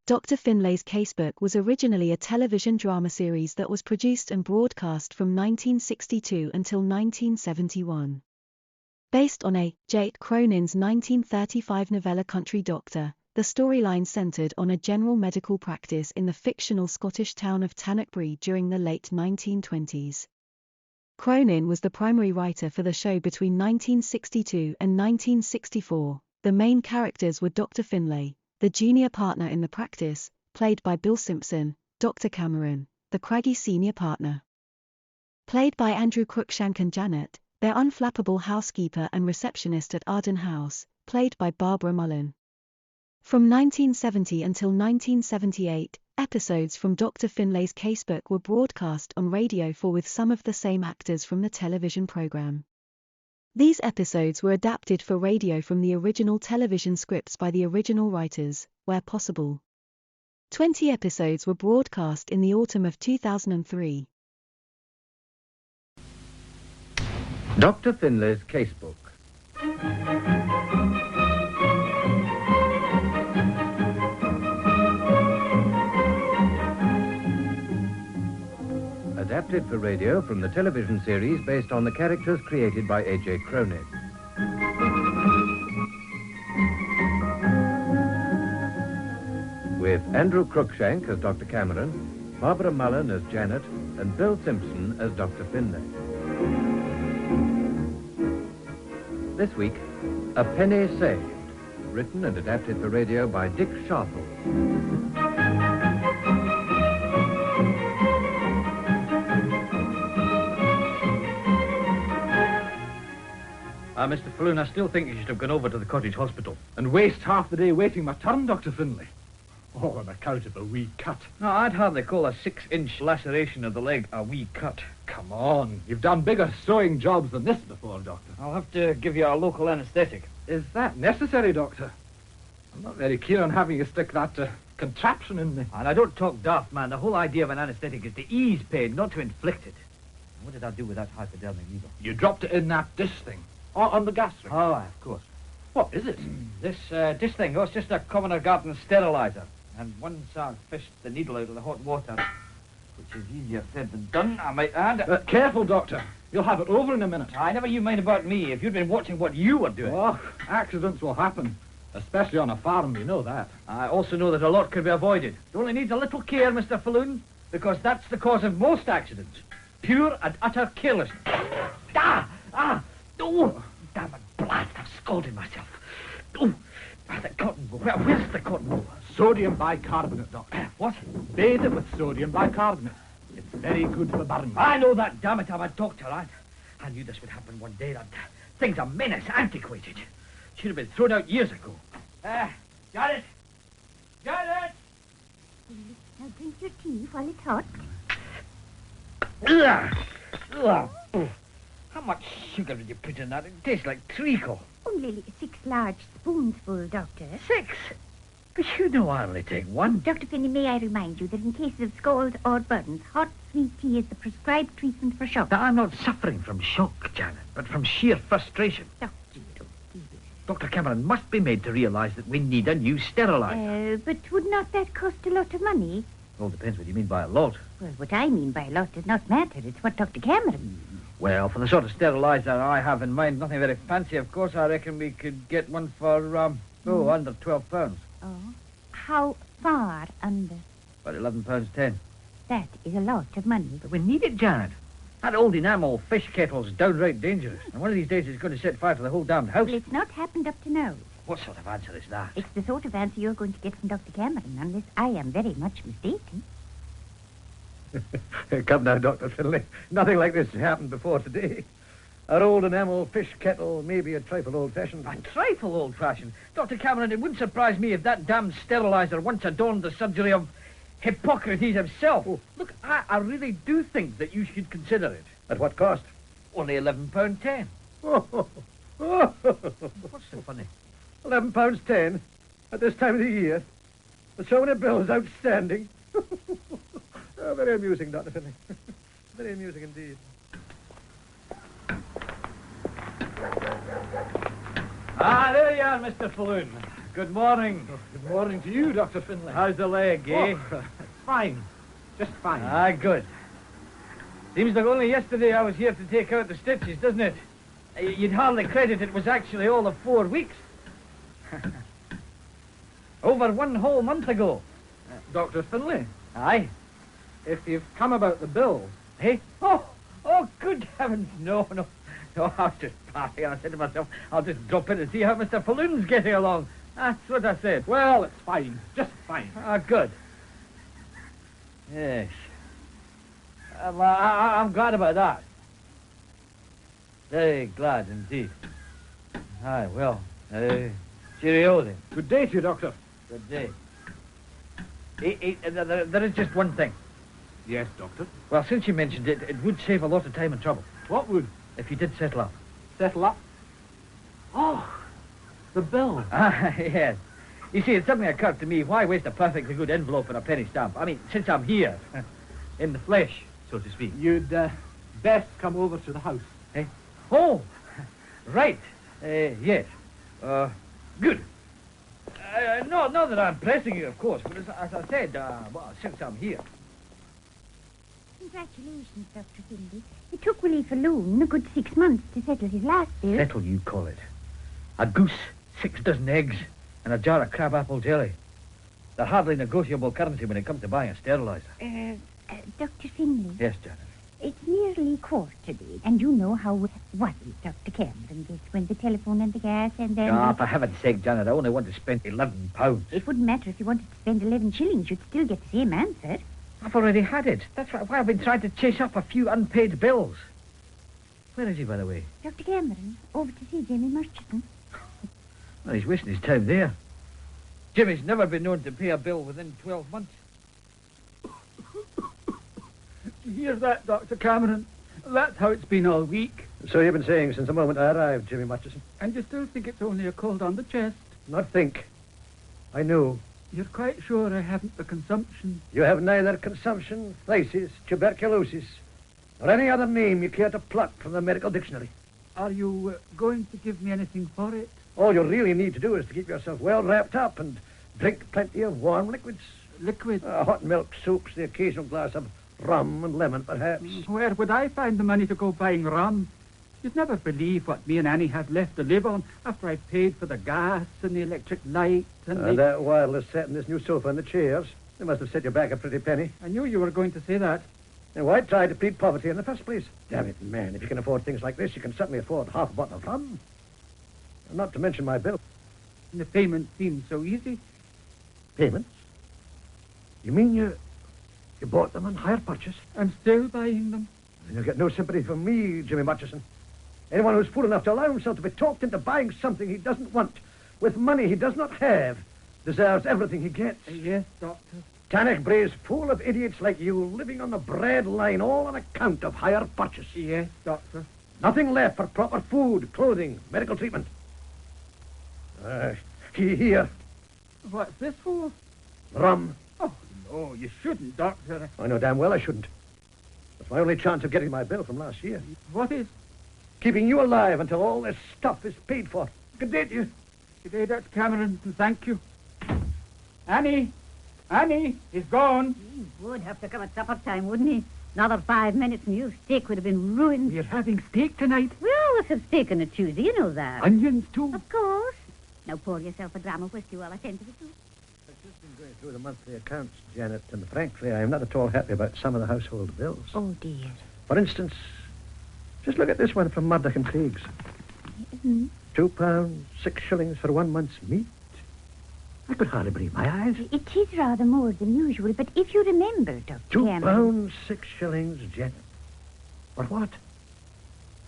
Dr. Finlay's Casebook was originally a television drama series that was produced and broadcast from 1962 until 1971. Based on A. J. Cronin's 1935 novella Country Doctor, the storyline centered on a general medical practice in the fictional Scottish town of Tannochbury during the late 1920s. Cronin was the primary writer for the show between 1962 and 1964. The main characters were Dr. Finlay, the junior partner in the practice, played by Bill Simpson, Dr. Cameron, the craggy senior partner, played by Andrew Cruikshank, and Janet, their unflappable housekeeper and receptionist at Arden House, played by Barbara Mullen. From 1970 until 1978, episodes from Dr. Finlay's Casebook were broadcast on Radio 4 with some of the same actors from the television program. These episodes were adapted for radio from the original television scripts by the original writers, where possible. 20 episodes were broadcast in the autumn of 2003. Dr. Finlay's Casebook. Adapted for radio from the television series based on the characters created by A.J. Cronin. With Andrew Cruikshank as Dr. Cameron, Barbara Mullen as Janet, and Bill Simpson as Dr. Finlay. This week, A Penny Saved, written and adapted for radio by Dick Sharple. Mr. Falloon, I still think you should have gone over to the cottage hospital. And waste half the day waiting my turn, Dr. Finlay. Oh, on account of a wee cut. No, I'd hardly call a 6-inch laceration of the leg a wee cut. Come on, you've done bigger sewing jobs than this before, Doctor. I'll have to give you a local anaesthetic. Is that necessary, Doctor? I'm not very keen on having you stick that contraption in me. And I don't talk daft, man. The whole idea of an anaesthetic is to ease pain, not to inflict it. What did I do with that hypodermic needle? You dropped it in that dish thing. On the gas ring. Oh, of course. What is it? This dish thing, it's just a commoner garden sterilizer. And once I've fished the needle out of the hot water, which is easier said than done, I might add... Careful, Doctor. You'll have it over in a minute. I never you mind about me. If you'd been watching what you were doing... Oh, accidents will happen. Especially on a farm, you know that. I also know that a lot could be avoided. It only needs a little care, Mr. Falloon, because that's the cause of most accidents. Pure and utter carelessness. Oh, damn it, blast, I've scalded myself. Oh, the cotton wool. Where's the cotton wool? Sodium bicarbonate, Doctor. What? Bathe it with sodium bicarbonate. It's very good for burns. I know that, damn it, I'm a doctor. I knew this would happen one day. That thing's a menace, antiquated. Should have been thrown out years ago. Janet! Janet! Now drink your tea while it's hot. How much sugar did you put in that? It tastes like treacle. Only 6 large spoonsful, Doctor. 6? But you know I only take 1. Dr. Finney, may I remind you that in cases of scald or burns, hot sweet tea is the prescribed treatment for shock. Now, I'm not suffering from shock, Janet, but from sheer frustration. Doctor, don't do this. Dr. Cameron must be made to realize that we need a new sterilizer. But would not that cost a lot of money? All depends what you mean by a lot. Well, what I mean by a lot does not matter. It's what Dr. Cameron... Well, for the sort of sterilizer I have in mind, nothing very fancy, of course. I reckon we could get one for, under £12. Oh? How far under? About £11.10. That is a lot of money. But we need it, Janet. That old enamel fish kettle's downright dangerous. And one of these days it's going to set fire to the whole damned house. Well, it's not happened up to now. What sort of answer is that? It's the sort of answer you're going to get from Dr. Cameron, unless I am very much mistaken. Come now, Dr. Finlay. Nothing like this happened before today. Our old enamel fish kettle may be a trifle old-fashioned. A trifle old-fashioned. Dr. Cameron, it wouldn't surprise me if that damned sterilizer once adorned the surgery of Hippocrates himself. Oh. Look, I really do think that you should consider it. At what cost? Only £11.10. Oh. What's so funny? £11.10 at this time of the year. With so many bills outstanding. Oh, very amusing, Dr. Finley. Very amusing indeed. There you are, Mr. Falloon. Good morning. Good morning to you, Dr. Finlay. How's the leg, eh? It's fine. Just fine. Good. Seems like only yesterday I was here to take out the stitches, doesn't it? You'd hardly credit it was actually all of 4 weeks. Over 1 whole month ago. Dr. Finlay, Aye. if you've come about the bill, Hey? Oh, good heavens. No, I was just partying. I said to myself, I'll just drop in and see how Mr. Falloon's getting along. That's what I said. well, it's fine. Just fine. Good. Yes. I'm glad about that. Very glad indeed. Aye, well, cheerio then. Good day to you, Doctor. Good day. There is just one thing. Yes, Doctor. Well, since you mentioned it, it would save a lot of time and trouble What would? if you did settle up. Settle up? Oh, the bill. Yes. You see, it suddenly occurred to me, why waste a perfectly good envelope and a penny stamp? I mean, since I'm here, in the flesh, so to speak. You'd best come over to the house. Oh, right. Yes. Good. Not that I'm pressing you, of course, but as I said, since I'm here. Congratulations, Dr. Finlay. It took Willie Falloon a good 6 months to settle his last bill. Settle, you call it. A goose, 6 dozen eggs, and a jar of crab-apple jelly. They're hardly negotiable currency when it comes to buying a sterilizer. Dr. Finlay. Yes, Janet. It's nearly 1:15, and you know how worried Dr. Cameron gets when the telephone and the gas and then... For heaven's sake, Janet, I only want to spend £11. It wouldn't matter if you wanted to spend 11 shillings. You'd still get the same answer. I've already had it. That's why I've been trying to chase up a few unpaid bills. Where is he, by the way? Dr. Cameron, over to see Jimmy Murchison. Well, he's wasting his time there. Jimmy's never been known to pay a bill within 12 months. You hear that, Dr. Cameron? That's how it's been all week. So you've been saying since the moment I arrived, Jimmy Murchison. And you still think it's only a cold on the chest? Not think. I knew. You're quite sure I haven't the consumption? You have neither consumption, phthisis, tuberculosis, or any other name you care to pluck from the medical dictionary. Are you going to give me anything for it? All you really need to do is to keep yourself well wrapped up and drink plenty of warm liquids. Liquid? Hot milk, soups, the occasional glass of rum and lemon, perhaps. Where would I find the money to go buying rum? You'd never believe what me and Annie have left to live on after I've paid for the gas and the electric light and that wireless set and this new sofa and the chairs. They must have set you back a pretty penny. I knew you were going to say that. And why try to plead poverty in the first place? Damn it, man, if you can afford things like this, you can certainly afford half a bottle of rum. And not to mention my bill. And the payment seems so easy. Payments? You mean you bought them on hire purchase? I'm still buying them. And you'll get no sympathy from me, Jimmy Murchison. Anyone who's fool enough to allow himself to be talked into buying something he doesn't want with money he does not have deserves everything he gets. Yes, Doctor. Tannock Bray's full of idiots like you living on the bread line all on account of hire purchase. Yes, Doctor. Nothing left for proper food, clothing, medical treatment. Here. What's this for? Rum. Oh, no, you shouldn't, Doctor. I know damn well I shouldn't. That's my only chance of getting my bill from last year. What is? Keeping you alive until all this stuff is paid for. Good day to you. Good day, Dr. Cameron, and thank you. Annie! Annie! He's gone. He would have to come at supper time, wouldn't he? Another 5 minutes and your steak would have been ruined. We're having steak tonight. We always have steak on a Tuesday, you know that. Onions, too. Of course. Now pour yourself a dram of whiskey while I tend to the soup. I've just been going through the monthly accounts, Janet, and frankly, I am not at all happy about some of the household bills. Oh, dear. For instance, just look at this one from Murdoch and Craig's. Mm-hmm. £2, 6 shillings for 1 month's meat. I could hardly believe my eyes. It is rather more than usual, but if you remember, Dr. Cameron... £2, 6 shillings, Janet. For what?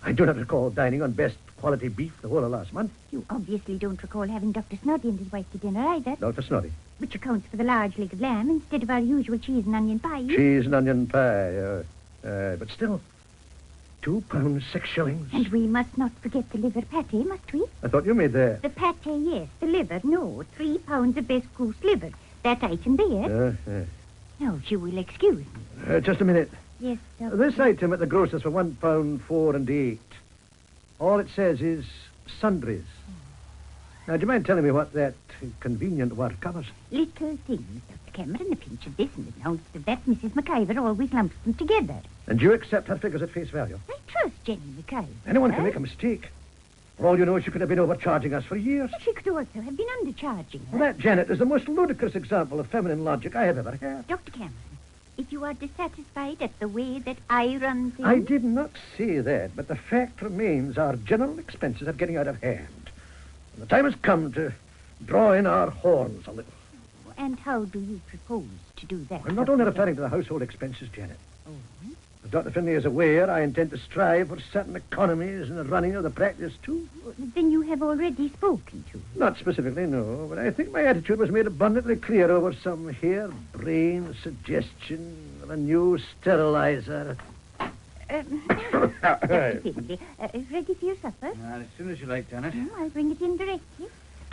I do not recall dining on best quality beef the whole of last month. You obviously don't recall having Dr. Snoddy and his wife to dinner either, Dr. Snoddy. which accounts for the large leg of lamb instead of our usual cheese and onion pie. Cheese and onion pie. But still, £2, 6 shillings. And we must not forget the liver pate, must we? I thought you made the... The pate, yes. The liver, no. 3 pounds of best goose liver. That item there. Now, if you will excuse me. Just a minute. Yes, Doctor. This item at the grocer's for £1, 4 and 8. All it says is sundries. Now, do you mind telling me what that convenient word covers? Little things, Dr. Cameron. A pinch of this and an ounce of that. Mrs. McIver always lumps them together. And you accept her figures at face value? I trust Jenny McIver. Anyone can make a mistake. For all you know, she could have been overcharging us for years. She could also have been undercharging her. Well, that, Janet, is the most ludicrous example of feminine logic I have ever heard. Dr. Cameron, if you are dissatisfied at the way that I run things... I did not say that, but the fact remains our general expenses are getting out of hand. And the time has come to draw in our horns a little. And how do you propose to do that? I'm not Dr. only Cameron? referring to the household expenses, Janet. Oh, As Dr. Finlay is aware, I intend to strive for certain economies in the running of the practice, too. then you have already spoken to her. Not specifically, no, but I think my attitude was made abundantly clear over some hair-brained suggestion of a new sterilizer. Dr. Finlay, ready for your supper? As soon as you like, Janet. I'll bring it in directly.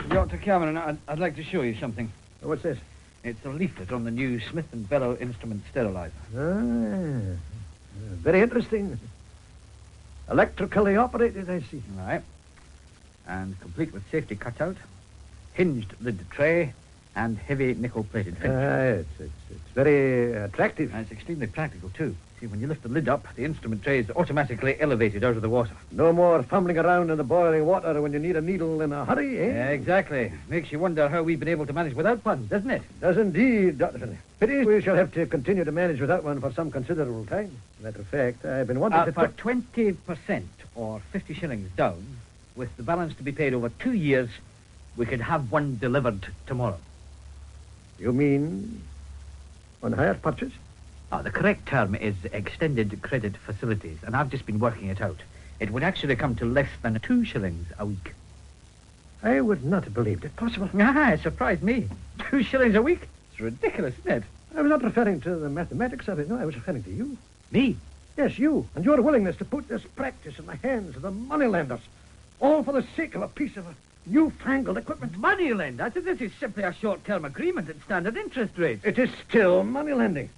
Dr. Cameron, I'd like to show you something. What's this? It's a leaflet on the new Smith & Bellow instrument sterilizer. Very interesting. Electrically operated, I see. All right. And complete with safety cutout, hinged lid tray, and heavy nickel-plated finish. It's very attractive. And it's extremely practical, too. See, when you lift the lid up, the instrument tray is automatically elevated out of the water. No more fumbling around in the boiling water when you need a needle in a hurry, eh? Yeah, exactly. Makes you wonder how we've been able to manage without one, doesn't it? Does indeed, Dr. Finlay. Pity we shall have to continue to manage without one for some considerable time. Matter of fact, I've been wanting to... For 20% or 50 shillings down, with the balance to be paid over 2 years, we could have one delivered tomorrow. You mean on hire purchase? The correct term is extended credit facilities, and I've just been working it out. It would actually come to less than 2 shillings a week. I would not have believed it possible. It surprised me. 2 shillings a week? It's ridiculous, isn't it? I was not referring to the mathematics of it. No, I was referring to you. Me? Yes, you. And your willingness to put this practice in the hands of the moneylenders. All for the sake of a piece of newfangled equipment. Moneylender? This is simply a short-term agreement at standard interest rates. It is still moneylending.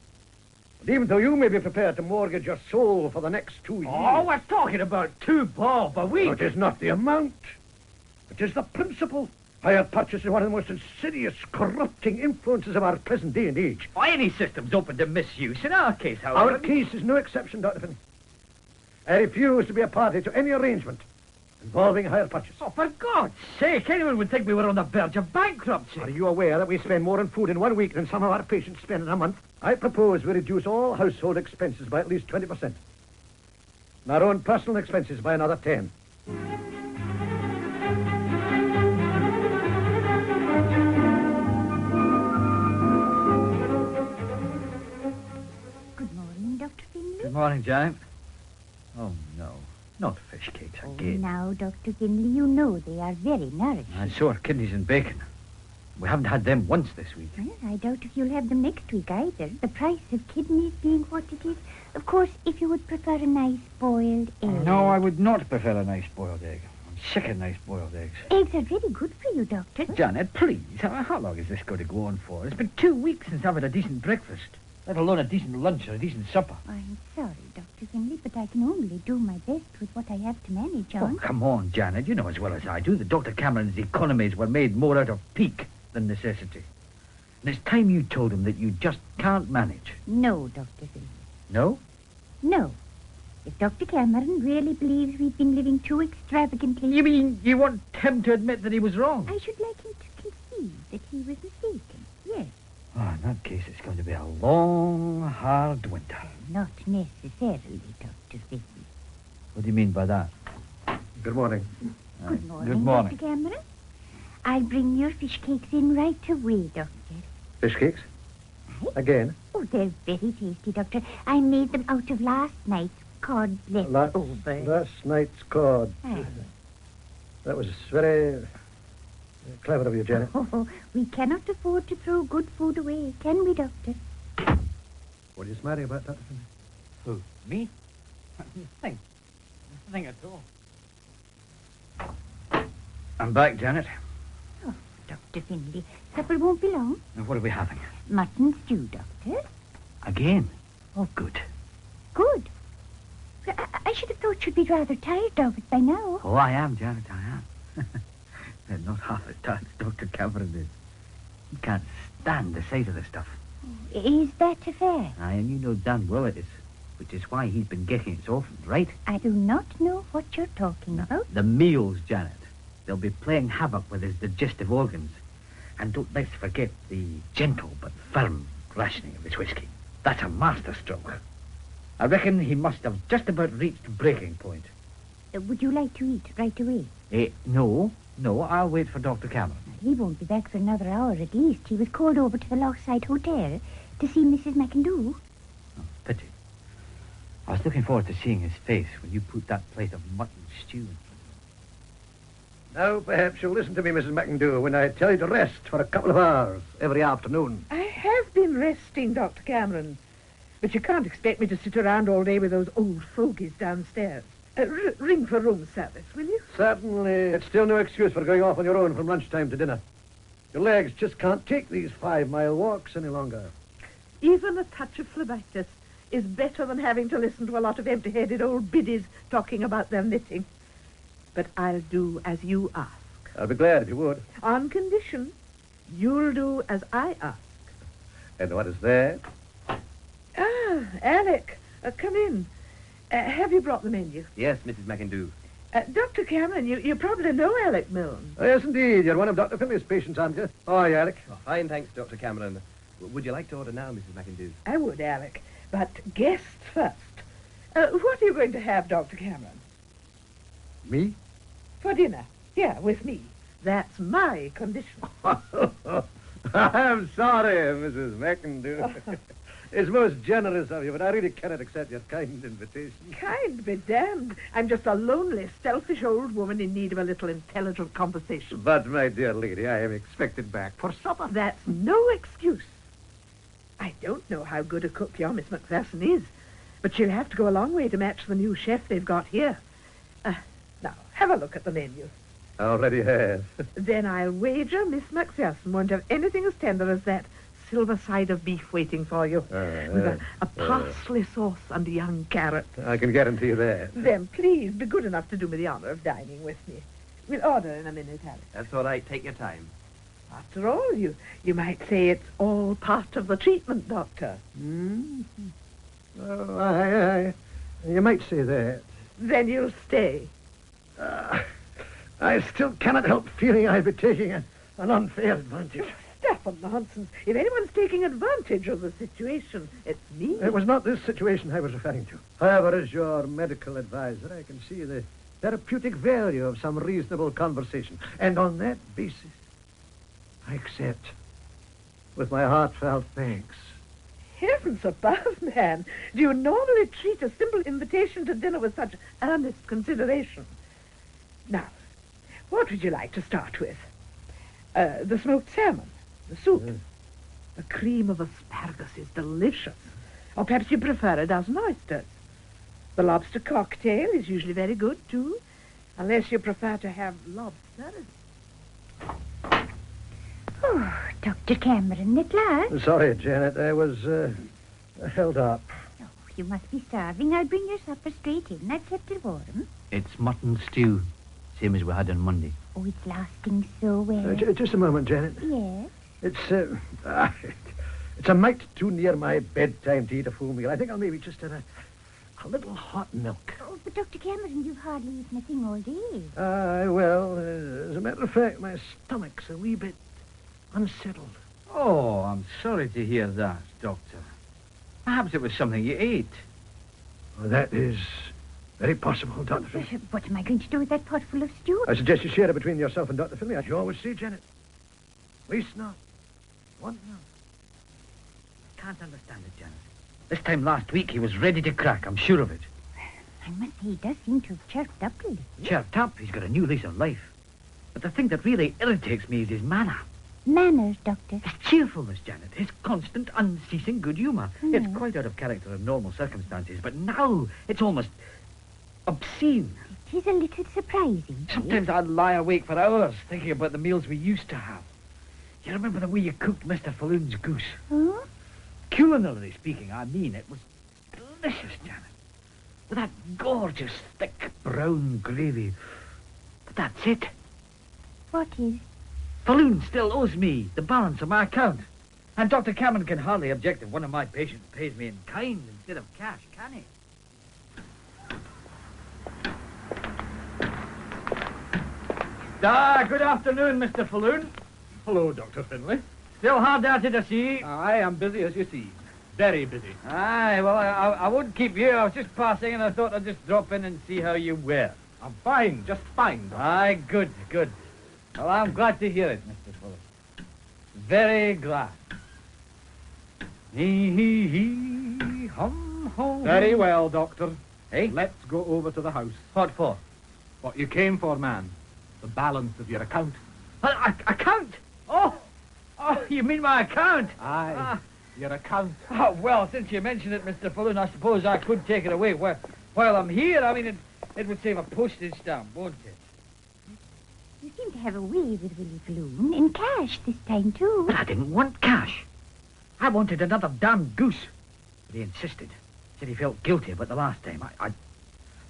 And even though you may be prepared to mortgage your soul for the next 2 years... Oh, we're talking about 2 bob a week. It is not the amount. It is the principle. Hire purchase is one of the most insidious, corrupting influences of our present day and age. Any system's open to misuse. In our case, however... Our case is no exception, Dr. Finlay. I refuse to be a party to any arrangement involving hire purchase. Oh, for God's sake, anyone would think we were on the verge of bankruptcy. Are you aware that we spend more on food in 1 week than some of our patients spend in a month? I propose we reduce all household expenses by at least 20%. And our own personal expenses by another 10%. Good morning, Dr. Finlay. Good morning, Janet. Oh, no. Not fish cakes again. Now, Dr. Finlay, you know they are very nourishing. And so are kidneys and bacon. We haven't had them once this week. Well, I doubt if you'll have them next week either. The price of kidneys being what it is. Of course, if you would prefer a nice boiled egg. No, I would not prefer a nice boiled egg. I'm sick of nice boiled eggs. Eggs are very good for you, Doctor. Janet, please. How long is this going to go on for? It's been 2 weeks since I've had a decent breakfast, let alone a decent lunch or a decent supper. I'm sorry, Dr. Finlay, but I can only do my best with what I have to manage Oh, on. come on, Janet. You know as well as I do that Dr. Cameron's economies were made more out of pique than necessity. And it's time you told him that you just can't manage. No, Dr. Finlay. No? No. If Dr. Cameron really believes we've been living too extravagantly... You mean you want him to admit that he was wrong? I should like him to concede that he was mistaken. Yes. Oh, in that case, it's going to be a long, hard winter. Not necessarily, Dr. Finlay. What do you mean by that? Good morning. Good morning, Good morning. Dr. Cameron. I'll bring your fish cakes in right away, Doctor. Fish cakes? Aye. Again? Oh, they're very tasty, Doctor. I made them out of last night's cod left over. Last night's cod. Aye. That was very clever of you, Janet. Oh, we cannot afford to throw good food away, can we, Doctor? What are you smiling about, Dr. Finley? Who? Me? Nothing. Nothing at all. I'm back, Janet. Oh, Dr. Finley, supper won't be long. Now, what are we having? Mutton stew, Doctor. Again? Oh, good. Good. I should have thought you'd be rather tired of it by now. Oh, I am, Janet, I am. And not half as tired as Dr. Cameron is. He can't stand the sight of the stuff. Is that a fair? Aye, and you know damn well it is. Which is why he's been getting it so often, right? I do not know what you're talking about. The meals, Janet. They'll be playing havoc with his digestive organs. And don't let's forget the gentle but firm rationing of his whiskey. That's a masterstroke. I reckon he must have just about reached breaking point. Would you like to eat right away? No, I'll wait for Dr. Cameron. He won't be back for another hour at least. He was called over to the Lochside Hotel to see Mrs. McIndoo. Oh, pity. I was looking forward to seeing his face when you put that plate of mutton stew in front of him. Now, perhaps you'll listen to me, Mrs. McIndoo, when I tell you to rest for a couple of hours every afternoon. I have been resting, Dr. Cameron. But you can't expect me to sit around all day with those old fogies downstairs. Ring for room service, will you? Certainly. It's still no excuse for going off on your own from lunchtime to dinner. Your legs just can't take these 5-mile walks any longer. Even a touch of phlebitis is better than having to listen to a lot of empty-headed old biddies talking about their knitting. But I'll do as you ask. I'll be glad if you would. On condition, you'll do as I ask. And what is that? Ah, Alec, come in. Have you brought the menu? Yes, Mrs. McIndoo. Dr. Cameron, you probably know Alec Milne. Oh, yes, indeed. You're one of Dr. Finley's patients, aren't you? Oh, yeah, Alec. Oh, fine, thanks, Dr. Cameron. Would you like to order now, Mrs. McIndoo? I would, Alec. But guests first. What are you going to have, Dr. Cameron? Me? For dinner. Here, with me. That's my condition. I'm sorry, Mrs. McIndoo. It's most generous of you, but I really cannot accept your kind invitation. Kind be damned. I'm just a lonely, selfish old woman in need of a little intelligent conversation. But, my dear lady, I am expected back for supper. That's no excuse. I don't know how good a cook your Miss Macpherson is, but she'll have to go a long way to match the new chef they've got here. Now, have a look at the menu. I already have. Then I'll wager Miss Macpherson won't have anything as tender as that silver side of beef waiting for you, with a parsley sauce and a young carrot. I can guarantee that. Then please be good enough to do me the honor of dining with me. We'll order in a minute, Alec. That's all right. Take your time. After all, you might say it's all part of the treatment, Doctor. Oh, you might say that. Then you'll stay. I still cannot help feeling I'd be taking an unfair advantage. Stuff and nonsense. If anyone's taking advantage of the situation, it's me. It was not this situation I was referring to. However, as your medical advisor, I can see the therapeutic value of some reasonable conversation. And on that basis, I accept with my heartfelt thanks. Heavens above, man. Do you normally treat a simple invitation to dinner with such earnest consideration? Now, what would you like to start with? The smoked salmon, the soup. The cream of asparagus is delicious. Or perhaps you prefer a dozen oysters. The lobster cocktail is usually very good, too. Unless you prefer to have lobster. Oh, Dr. Cameron, at last. Sorry, Janet. I was held up. Oh, you must be starving. I'll bring your supper straight in. I've kept it warm. It's mutton stew, same as we had on Monday. Oh, it's lasting so well. Just a moment, Janet. Yes? It's a mite too near my bedtime to eat a full meal. I think I'll maybe just have a little hot milk. Oh, but Dr. Cameron, you've hardly eaten a thing all day. Well, as a matter of fact, my stomach's a wee bit unsettled. Oh, I'm sorry to hear that, Doctor. Perhaps it was something you ate. Well, that is very possible, Dr. Finley. What am I going to do with that pot full of stew? I suggest you share it between yourself and Dr. Finley, as you always say, Janet. Waste not. Want not. Can't understand it, Janet. This time last week he was ready to crack, I'm sure of it. I must say he does seem to have chirped up a little. Chirped up, he's got a new lease on life. But the thing that really irritates me is his manner. Manners, Doctor. His cheerfulness, Janet. His constant, unceasing good humour. It's quite out of character in normal circumstances, but now it's almost obscene. It is a little surprising. Sometimes I'd lie awake for hours thinking about the meals we used to have. You remember the way you cooked Mr. Falloon's goose? Huh? Culinarily speaking, I mean, it was delicious, Janet. With that gorgeous, thick, brown gravy. But that's it. What is? Falloon still owes me the balance of my account. And Dr. Cameron can hardly object if one of my patients pays me in kind instead of cash, can he? Good afternoon, Mr. Falloon. Hello, Dr. Finlay. Still hard at it, I see. I am busy as you see. Very busy. Aye, well, I wouldn't keep you. I was just passing and I thought I'd just drop in and see how you were. I'm fine, just fine, Doctor. Aye, good. Well, I'm glad to hear it, Mr. Fuller. Very glad. Hee, hum, hum. Very well, Doctor. Hey? Let's go over to the house. What for? What you came for, man. The balance of your account. Account? Oh, you mean my account? Aye, your account. Oh, well, since you mentioned it, Mr. Falloon, I suppose I could take it away. While I'm here, I mean, it would save a postage stamp, won't it? You seem to have a way with Willie Falloon in cash this time, too. But I didn't want cash. I wanted another damn goose. But he insisted. Said he felt guilty about the last time.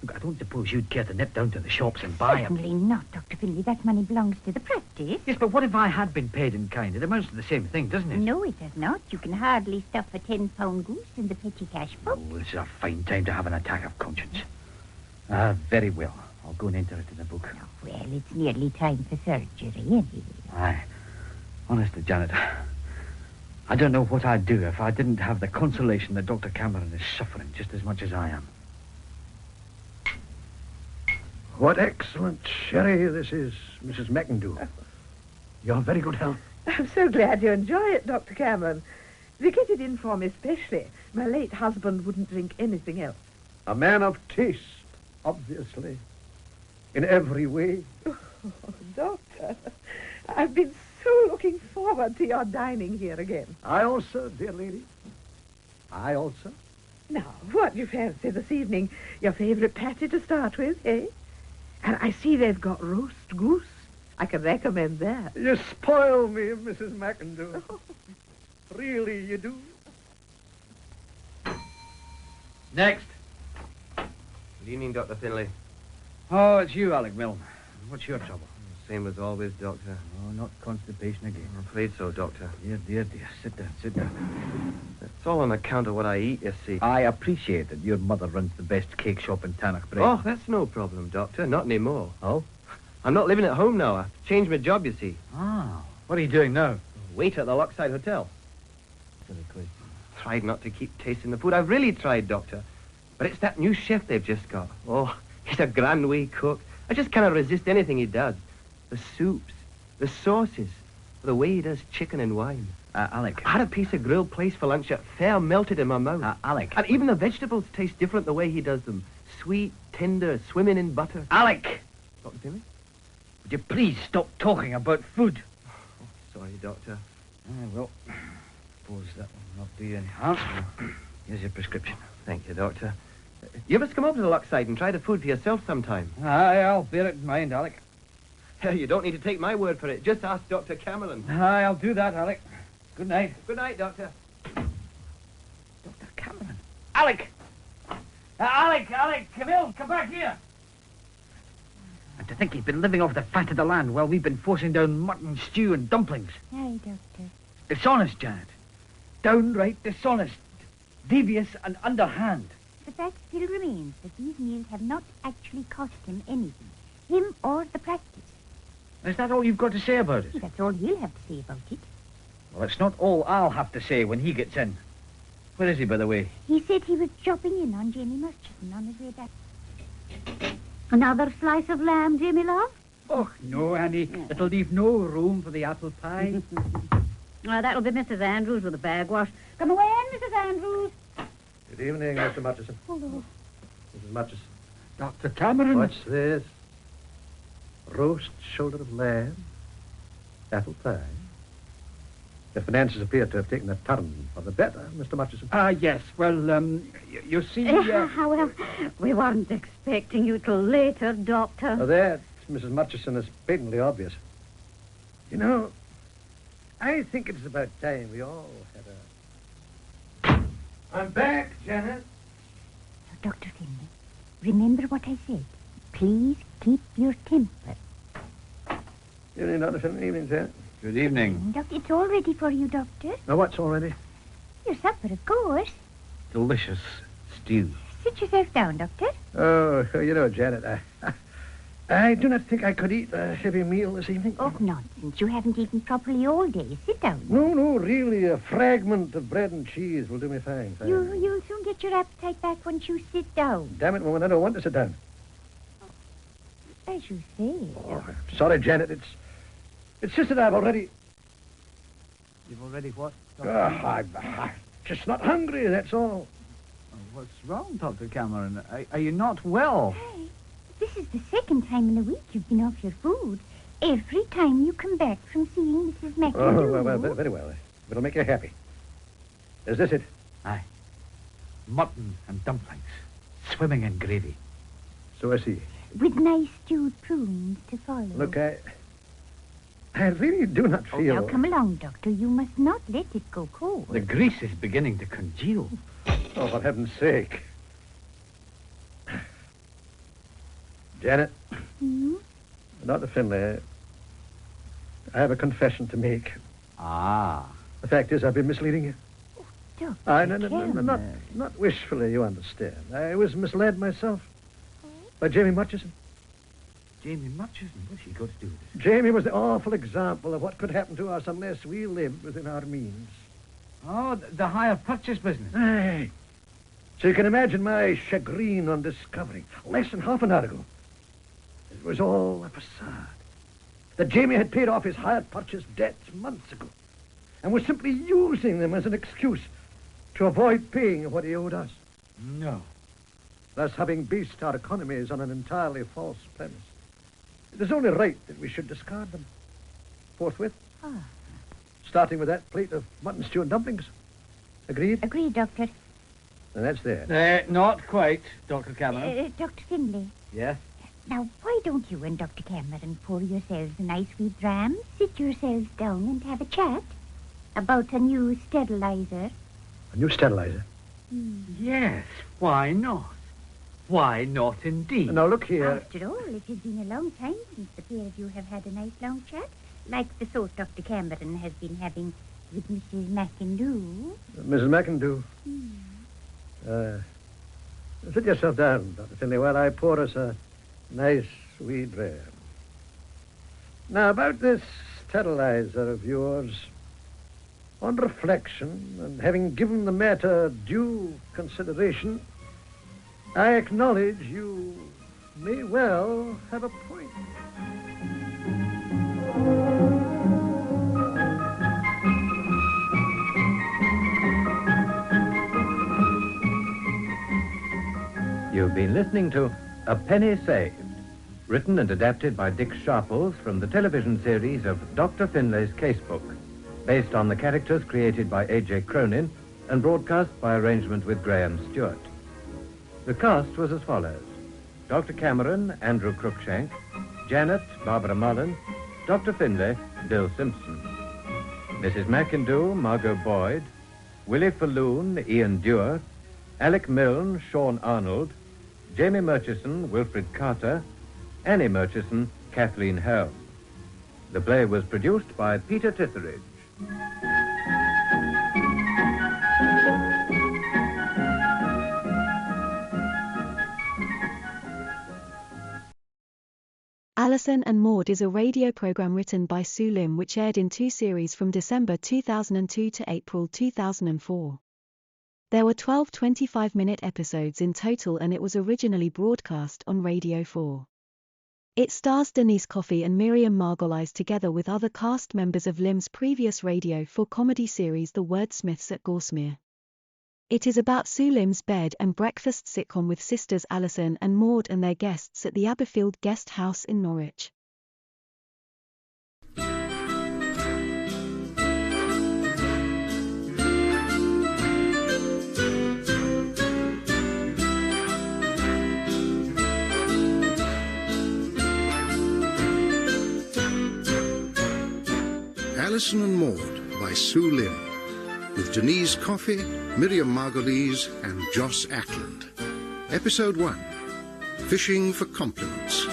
Look, I don't suppose you'd care to nip down to the shops and buy him. Certainly not, Dr. Finlay. That money belongs to the practice. Yes, but what if I had been paid in kind? It amounts to the same thing, doesn't it? No, it does not. You can hardly stuff a £10 goose in the petty cash box. Oh, this is a fine time to have an attack of conscience. Very well. I'll go and enter it in the book. Oh, well, it's nearly time for surgery, anyway. Aye. Honestly, Janet, I don't know what I'd do if I didn't have the consolation that Dr. Cameron is suffering just as much as I am. What excellent sherry this is, Mrs. McIndoe. Your very good health. I'm so glad you enjoy it, Dr. Cameron. They get it in for me especially. My late husband wouldn't drink anything else. A man of taste, obviously. In every way. Oh, Doctor, I've been so looking forward to your dining here again. I also, dear lady. I also. Now, what do you fancy this evening? Your favourite patty to start with, eh? And I see they've got roast goose. I can recommend that. You spoil me, Mrs. McIndoe. Really, you do. Next. Good evening, Dr. Finlay. Oh, it's you, Alec Milne. What's your trouble? Same as always, Doctor. Oh, not constipation again. I'm afraid so, Doctor. Dear. Sit down. It's all on account of what I eat, you see. I appreciate that your mother runs the best cake shop in Tannock Brae. Oh, that's no problem, Doctor. Not anymore. Oh? I'm not living at home now. I've changed my job, you see. Ah. What are you doing now? Waiter at the Lochside Hotel. Silly question. Tried not to keep tasting the food. I've really tried, Doctor. But it's that new chef they've just got. Oh, he's a grand way cook. I just cannot resist anything he does. The soups, the sauces, the way he does chicken and wine. Alec. I had a piece of grilled plaice for lunch that fair melted in my mouth. Alec. And even the vegetables taste different the way he does them. Sweet, tender, swimming in butter. Alec! Dr. Finlay? Would you please stop talking about food? Oh, sorry, Doctor. Well, suppose that will not do you any harm. Here's your prescription. Thank you, Doctor. You must come over to the Lochside and try the food for yourself sometime. Aye, I'll bear it in mind, Alec. You don't need to take my word for it. Just ask Dr. Cameron. Aye, I'll do that, Alec. Good night. Good night, Doctor. Dr. Cameron. Alec! Alec, come back here. And to think he's been living off the fat of the land while we've been forcing down mutton stew and dumplings. Aye, Doctor. Dishonest, Janet. Downright dishonest. Devious and underhand. The fact still remains that these meals have not actually cost him anything. Him or the practice. Is that all you've got to say about it? That's all he'll have to say about it. Well, it's not all I'll have to say when he gets in. Where is he, by the way? He said he was dropping in on Jamie Murchison on his way back. Another slice of lamb, Jimmy, love? Oh, no, Annie. It'll leave no room for the apple pie. That'll be Mrs. Andrews with a bag wash. Come away, Mrs. Andrews. Good evening, Mr. Murchison. Hello. Mrs. Murchison. Dr. Cameron. What's this? Roast shoulder of lamb, apple pie. The finances appear to have taken a turn for the better, Mr. Murchison. Yes. Well, you see... Well, we weren't expecting you till later, Doctor. That, Mrs. Murchison, is patently obvious. You know, I think it's about time we all had a... I'm back, Janet. Dr. Finlay, remember what I said. Please keep your temper. Evening, Dr. Finlay. Evening, Janet. Good evening. Doctor, it's all ready for you, Doctor. Now, what's all ready? Your supper, of course. Delicious stew. Sit yourself down, Doctor. Oh, you know, Janet, I do not think I could eat a heavy meal this evening. Oh, nonsense. You haven't eaten properly all day. Sit down. No, really, a fragment of bread and cheese will do me fine. You'll soon get your appetite back once you sit down. Damn it, woman, I don't want to sit down. As you say. Oh, I'm sorry, Janet. It's just that I've already... You've already what? I'm just not hungry, that's all. Oh, what's wrong, Dr. Cameron? Are you not well? Hey, this is the second time in a week you've been off your food. Every time you come back from seeing Mrs. McIndoe. Oh, well, very well. If it'll make you happy. Is this it? Aye. Mutton and dumplings, swimming in gravy. So I see. With nice stewed prunes to follow. Look, I really do not Oh, feel... now come along, Doctor. You must not let it go cold. The grease is beginning to congeal. Oh, for heaven's sake. Janet. Hmm? Dr. Finlay, I have a confession to make. Ah. The fact is, I've been misleading you. Doctor, No, not wishfully, you understand. I was misled myself by Jamie Murchison. Jamie Murchison, what's he got to do with this? Jamie was the awful example of what could happen to us unless we lived within our means. Oh, the hire purchase business. Aye. So you can imagine my chagrin on discovering, less than half an hour ago, it was all a facade. That Jamie had paid off his hired purchase debts months ago and was simply using them as an excuse to avoid paying what he owed us. No. Thus having based our economies on an entirely false premise. It is only right that we should discard them forthwith. Starting with that plate of mutton stew and dumplings. Agreed? Agreed, Doctor. And that's there. Not quite, Dr. Cameron. Dr. Finlay. Yes? Now, why don't you and Dr. Cameron pour yourselves a nice wee dram, sit yourselves down and have a chat about a new sterilizer? A new sterilizer? Yes, why not? Why not indeed? Now, look here. After all, it has been a long time since the pair of you have had a nice long chat, like the sort Dr. Cameron has been having with Mrs. McIndoe. Mrs. McIndoe. Sit yourself down, Dr. Finlay, while I pour us a nice wee dram. Now, about this sterilizer of yours, on reflection and having given the matter due consideration, I acknowledge you may well have a point. You've been listening to A Penny Saved, written and adapted by Dick Sharples from the television series of Dr. Finlay's Casebook, based on the characters created by A.J. Cronin and broadcast by arrangement with Graham Stewart. The cast was as follows: Dr. Cameron, Andrew Cruikshank; Janet, Barbara Mullen; Dr. Finlay, Bill Simpson; Mrs. McIndoe, Margot Boyd; Willie Falloon, Ian Dewar; Alec Milne, Sean Arnold; Jamie Murchison, Wilfred Carter; Annie Murchison, Kathleen Helm. The play was produced by Peter Titheridge. Alison and Maud is a radio program written by Sue Lim which aired in 2 series from December 2002 to April 2004. There were 12 25-minute episodes in total and it was originally broadcast on Radio 4. It stars Denise Coffey and Miriam Margolyes together with other cast members of Lim's previous Radio 4 comedy series The Wordsmiths at Gorsmere. It is about Sue Lim's bed and breakfast sitcom with sisters Alison and Maud and their guests at the Aberfield Guest House in Norwich. Alison and Maud by Sue Lim, with Denise Coffey, Miriam Margolyes and Joss Ackland. Episode 1, Fishing for Compliments.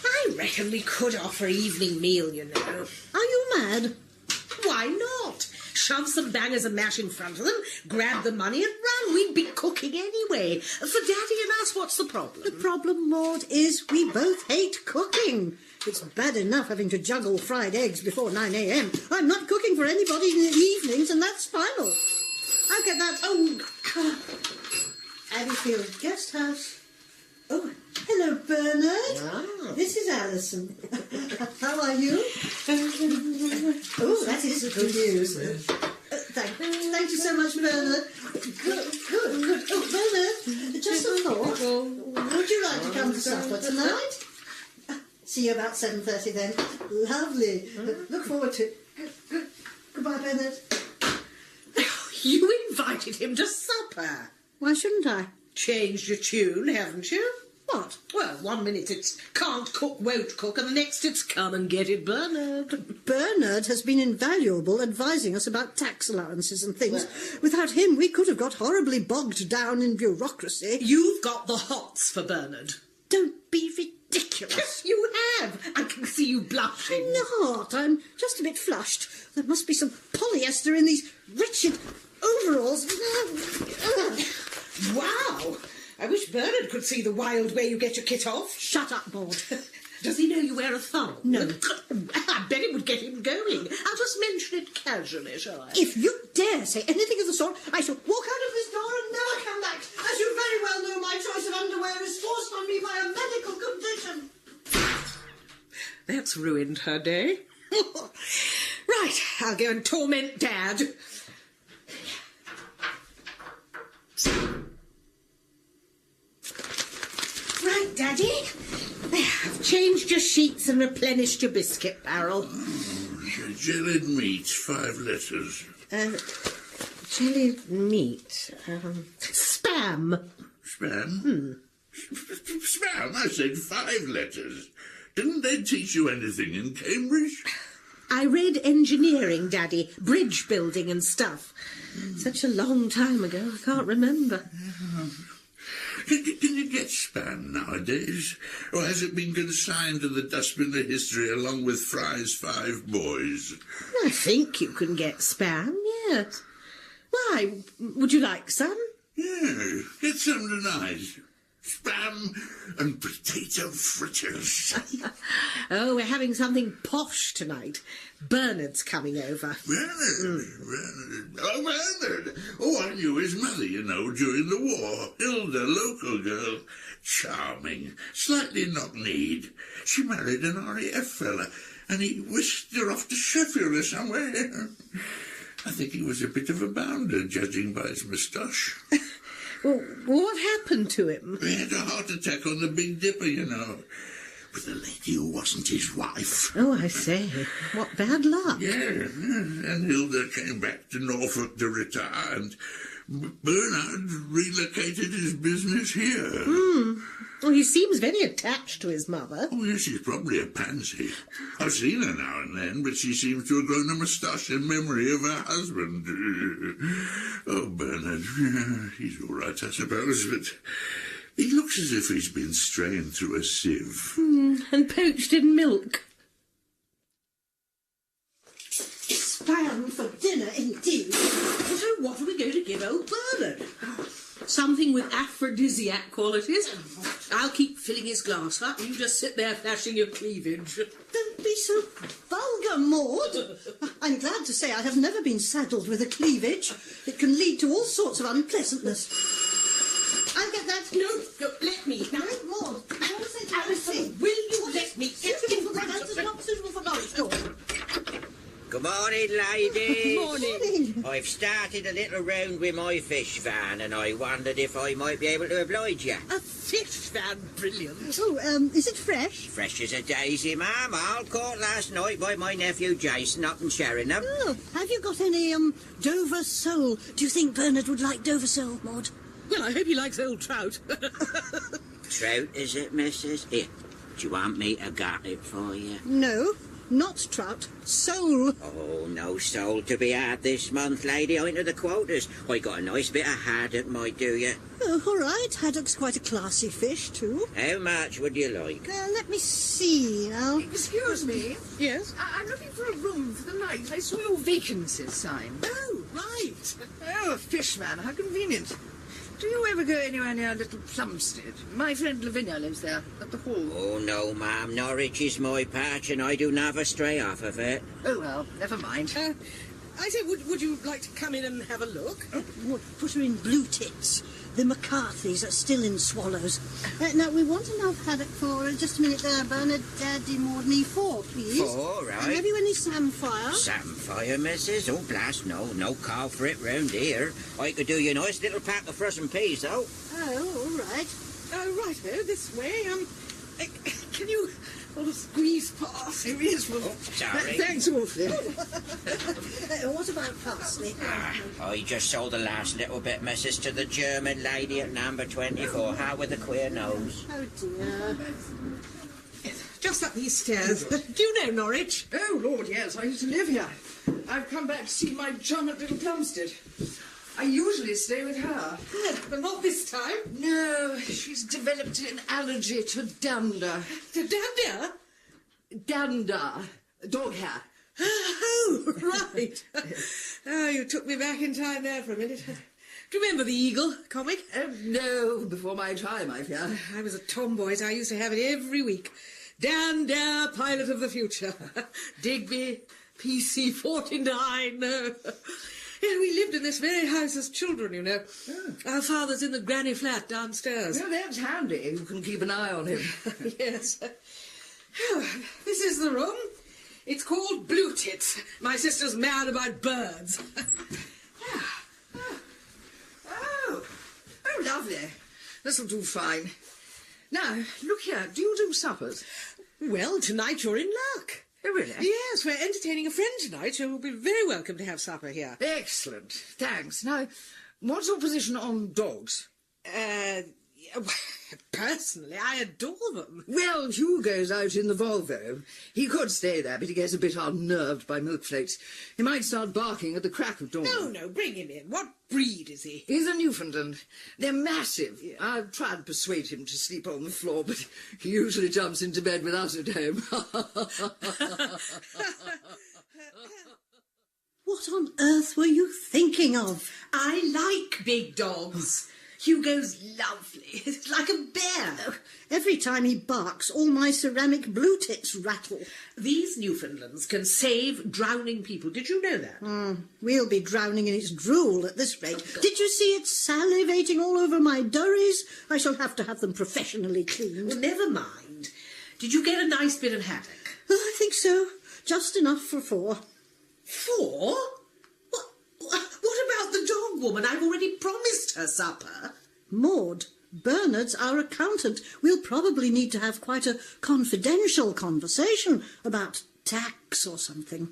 I reckon we could offer evening meal, you know. Are you mad? Why not? Shove some bangers of mash in front of them, grab the money and run. We'd be cooking anyway. For Daddy and us, what's the problem? The problem, Maud, is we both hate cooking. It's bad enough having to juggle fried eggs before 9 a.m. I'm not cooking for anybody in the evenings, and that's final. I'll get that. Oh, Aberfield Guest House. Oh, hello, Bernard. Ah. This is Alison. How are you? Oh, that is good news. Thank you so much, Bernard. Good. Oh, Bernard, just a thought. Would you like to come to supper tonight? See you about 7:30 then. Lovely. Look forward to it. Goodbye, Bernard. You invited him to supper. Why shouldn't I? Changed your tune, haven't you? What? Well, 1 minute it's can't cook, won't cook, and the next it's come and get it, Bernard. Bernard has been invaluable advising us about tax allowances and things. Without him, we could have got horribly bogged down in bureaucracy. You've got the hots for Bernard. Don't be ridiculous. You have. I can see you blushing. I'm not. I'm just a bit flushed. There must be some polyester in these wretched overalls. Wow. I wish Bernard could see the wild way you get your kit off. Shut up, Maud. Does he know you wear a thong? No. I bet it would get him going. I'll just mention it casually, shall I? If you dare say anything of the sort, I shall walk out of this door and never come back. As you very well know, my choice of underwear is forced on me by a medical condition. That's ruined her day. Right, I'll go and torment Dad. Right, Daddy. There, I've changed your sheets and replenished your biscuit barrel. Jellied meat, 5 letters. Jellied meat. Spam. Spam? Spam? I said 5 letters. Didn't they teach you anything in Cambridge? I read engineering, Daddy. Bridge building and stuff. Such a long time ago, I can't remember. Can you get spam nowadays? Or has it been consigned to the dustbin of history along with Fry's 5 boys? I think you can get spam, yes. Why? Would you like some? Yeah, get some tonight. Spam and potato fritters. Oh, we're having something posh tonight. Bernard's coming over. Bernard? Oh, Bernard. Oh, I knew his mother, you know, during the war. Hilda, local girl. Charming. Slightly knock-kneed. She married an RAF fella, and he whisked her off to Sheffield or somewhere. I think he was a bit of a bounder, judging by his moustache. Well, what happened to him? He had a heart attack on the Big Dipper, you know. With a lady who wasn't his wife. Oh, I say. What bad luck. Yeah, and Hilda came back to Norfolk to retire, and Bernard relocated his business here. Well, he seems very attached to his mother. Oh, yes, she's probably a pansy. I've seen her now and then, but she seems to have grown a moustache in memory of her husband. Oh, Bernard, he's all right, I suppose, but he looks as if he's been strained through a sieve. And poached in milk. Spam for dinner, indeed. So what are we going to give old Bernard? Something with aphrodisiac qualities. I'll keep filling his glass up. You just sit there flashing your cleavage. Don't be so vulgar, Maud. I'm glad to say I have never been saddled with a cleavage. It can lead to all sorts of unpleasantness. I'll get that. No, let me. Now, Maud, I want to say to Alison, will you let me? That is not suitable for Norwich. Good morning, ladies. Morning. I've started a little round with my fish van, and I wondered if I might be able to oblige you. A fish van, brilliant. Oh, is it fresh? Fresh as a daisy, ma'am. All caught last night by my nephew Jason up in Sheringham. Oh, have you got any, Dover sole? Do you think Bernard would like Dover sole, Maud? Well, I hope he likes old trout. Trout, is it, missus? Here, do you want me to gut it for you? No, not trout. Sole. Oh, no sole to be had this month, lady. I'm to the quotas. I got a nice bit of haddock, might do you. Oh, all right. Haddock's quite a classy fish, too. How much would you like? Let me see now. Excuse me. Yes? I'm looking for a room for the night. I saw your vacancies sign. Oh, right. Oh, a fishman. How convenient. Do you ever go anywhere near Little Plumstead? My friend Lavinia lives there, at the hall. Oh, no, ma'am. Norwich is my patch, and I do never stray off of it. Oh, well, never mind. I say, would you like to come in and have a look? Maud, put her in Blue Tits. The McCarthys are still in Swallows. Now, we want enough haddock for, just a minute there, Bernard, Daddy, Maud, me, 4, please. 4, right. And have you any samphire? Samphire, missus? Oh, blast, no call for it round here. I could do you a nice little pack of frozen peas, though. Oh, all right. Oh, right, this way. Can you squeeze past? It is. Oh, sorry. Thanks awfully. What about parsley? I just sold the last little bit, missus, to the German lady at number 24. How with the queer nose? Oh, dear. Just up these stairs. Do you know Norwich? Oh, Lord, yes. I used to live here. I've come back to see my chum at Little Plumstead. I usually stay with her. But not this time. No, she's developed an allergy to dander. To dander? Dander. Dog hair. Oh, right. Oh, you took me back in time there for a minute. Do you remember the Eagle comic? No, before my time, I fear. I was a tomboy, so I used to have it every week. Dander, pilot of the future. Digby, PC-49. And we lived in this very house as children, you know. Oh. Our father's in the granny flat downstairs. Well, that's handy. You can keep an eye on him. Yes. Oh, this is the room. It's called Blue Tits. My sister's mad about birds. Oh, lovely. This'll do fine. Now, look here. Do you do suppers? Well, tonight you're in luck. Oh, really? Yes, we're entertaining a friend tonight who will be very welcome to have supper here. Excellent. Thanks. Now, what's your position on dogs? Personally, I adore them. Well, Hugh goes out in the Volvo. He could stay there, but he gets a bit unnerved by milk flakes. He might start barking at the crack of dawn. No, bring him in. What breed is he? He's a Newfoundland. They're massive. Yeah. I've tried to persuade him to sleep on the floor, but he usually jumps into bed with us at home. What on earth were you thinking of? I like big dogs. Hugo's lovely. It's like a bear. Oh, every time he barks, all my ceramic Blue Tits rattle. These Newfoundlands can save drowning people. Did you know that? We'll be drowning in its drool at this rate. Oh, did you see it salivating all over my durries? I shall have to have them professionally cleaned. Well, never mind. Did you get a nice bit of haddock? I think so. Just enough for 4. 4? What about the dog woman? I've already promised her supper. Maud, Bernard's our accountant. We'll probably need to have quite a confidential conversation about tax or something.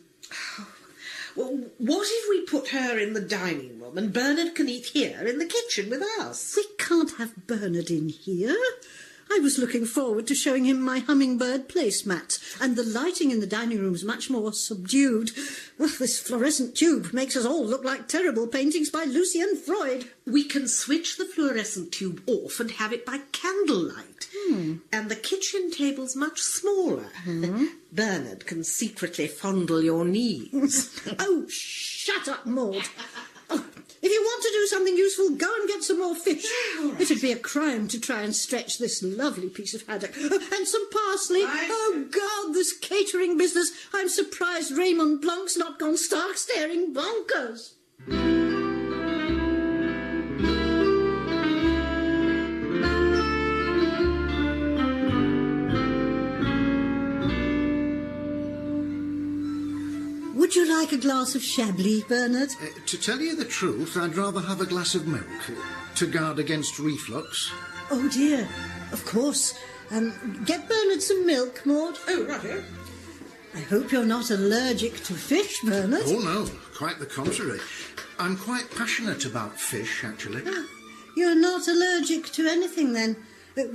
Well, what if we put her in the dining room and Bernard can eat here in the kitchen with us? We can't have Bernard in here. I was looking forward to showing him my hummingbird placemat, and the lighting in the dining room's much more subdued. Well, this fluorescent tube makes us all look like terrible paintings by Lucian Freud. We can switch the fluorescent tube off and have it by candlelight. And the kitchen table's much smaller. Bernard can secretly fondle your knees. Oh, shut up, Maud. If you want to do something useful, go and get some more fish. Right. It'd be a crime to try and stretch this lovely piece of haddock. And some parsley. Oh, God, this catering business. I'm surprised Raymond Plunk's not gone stark staring bonkers. Would you like a glass of Chablis, Bernard? To tell you the truth, I'd rather have a glass of milk to guard against reflux. Oh, dear. Of course. Get Bernard some milk, Maud. Oh, righto. I hope you're not allergic to fish, Bernard. Oh, no, quite the contrary. I'm quite passionate about fish, actually. You're not allergic to anything, then.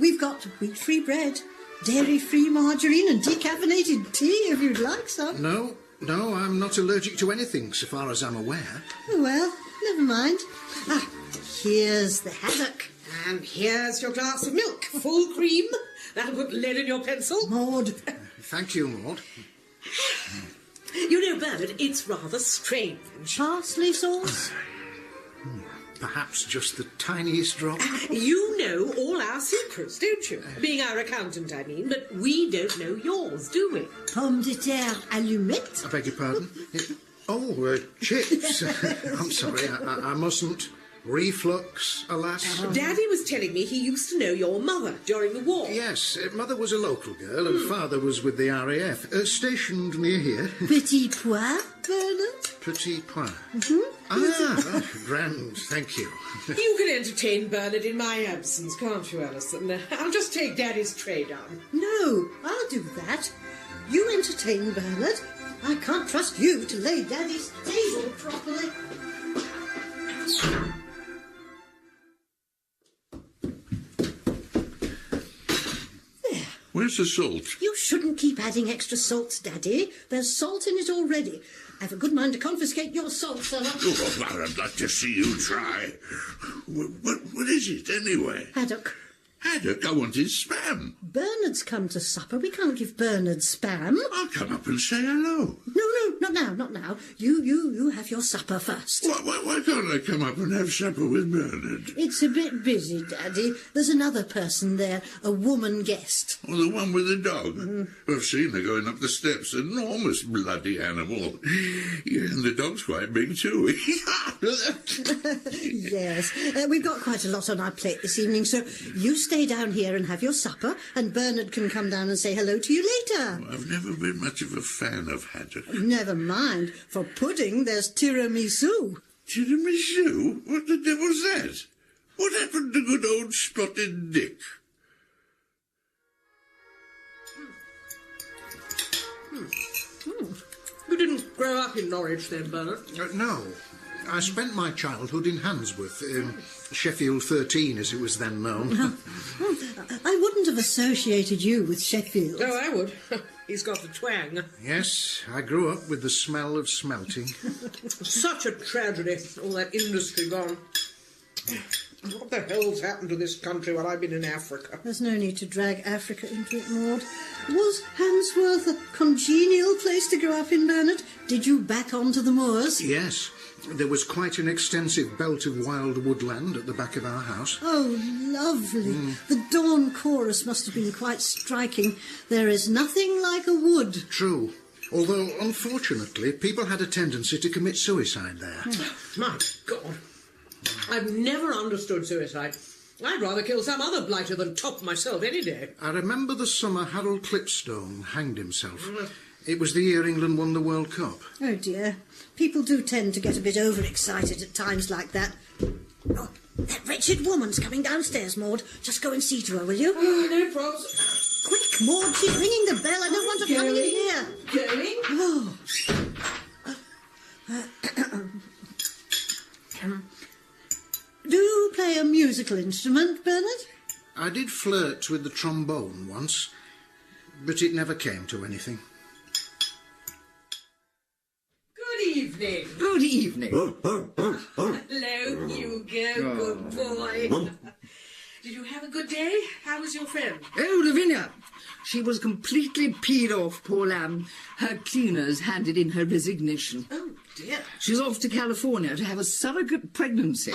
We've got wheat-free bread, dairy-free margarine and decaffeinated tea, if you'd like some. No, I'm not allergic to anything, so far as I'm aware. Oh, well, never mind. Here's the haddock. And here's your glass of milk, full cream. That'll put lead in your pencil. Maud. Thank you, Maud. You know, Bernard, it's rather strange. Parsley sauce? Perhaps just the tiniest drop. You know all our secrets, don't you? Being our accountant, I mean, but we don't know yours, do we? Pomme de terre allumette? I beg your pardon? Chips. I'm sorry, I mustn't. Reflux, alas. Daddy was telling me he used to know your mother during the war. Yes, Mother was a local girl and Father was with the RAF, stationed near here. Petit pois, Bernard? Petit pois. Mm-hmm. Grand, thank you. You can entertain Bernard in my absence, can't you, Alison? I'll just take Daddy's tray down. No, I'll do that. You entertain Bernard. I can't trust you to lay Daddy's table properly. Where's the salt? You shouldn't keep adding extra salt, Daddy. There's salt in it already. I've a good mind to confiscate your salt, fella. Oh, I'd like to see you try. What is it, anyway? Haddock. Haddock? I wanted spam. Bernard's come to supper. We can't give Bernard spam. I'll come up and say hello. No, not now. You have your supper first. Why can't I come up and have supper with Bernard? It's a bit busy, Daddy. There's another person there, a woman guest. Oh, the one with the dog? I've seen her going up the steps. Enormous bloody animal. Yeah, and the dog's quite big too. Yes. We've got quite a lot on our plate this evening, so you stay down here and have your supper, and Bernard can come down and say hello to you later. I've never been much of a fan of haddock. Never mind. For pudding, there's tiramisu. Tiramisu? What the devil's that? What happened to good old Spotted Dick? You didn't grow up in Norwich then, Bernard? No. I spent my childhood in Handsworth, Sheffield 13 as it was then known. I wouldn't have associated you with Sheffield. Oh, I would. He's got the twang. Yes, I grew up with the smell of smelting. Such a tragedy, all that industry gone. What the hell's happened to this country while I've been in Africa? There's no need to drag Africa into it, Maud. Was Handsworth a congenial place to grow up in, Bernard? Did you back onto the moors? Yes. There was quite an extensive belt of wild woodland at the back of our house. Oh, lovely. The dawn chorus must have been quite striking. There is nothing like a wood. True. Although, unfortunately, people had a tendency to commit suicide there. My God. I've never understood suicide. I'd rather kill some other blighter than top myself any day. I remember the summer Harold Clipstone hanged himself. It was the year England won the World Cup. Oh, dear. People do tend to get a bit overexcited at times like that. Oh, that wretched woman's coming downstairs, Maud. Just go and see to her, will you? Oh, no problems. Quick, Maud, she's ringing the bell. I don't want her coming in here. Oh. Do you play a musical instrument, Bernard? I did flirt with the trombone once, but it never came to anything. Good evening. Good evening. Hello, Hugo. Good boy. Did you have a good day? How was your friend? Oh, Lavinia. She was completely peed off, poor lamb. Her cleaners handed in her resignation. Oh, dear. She's off to California to have a surrogate pregnancy.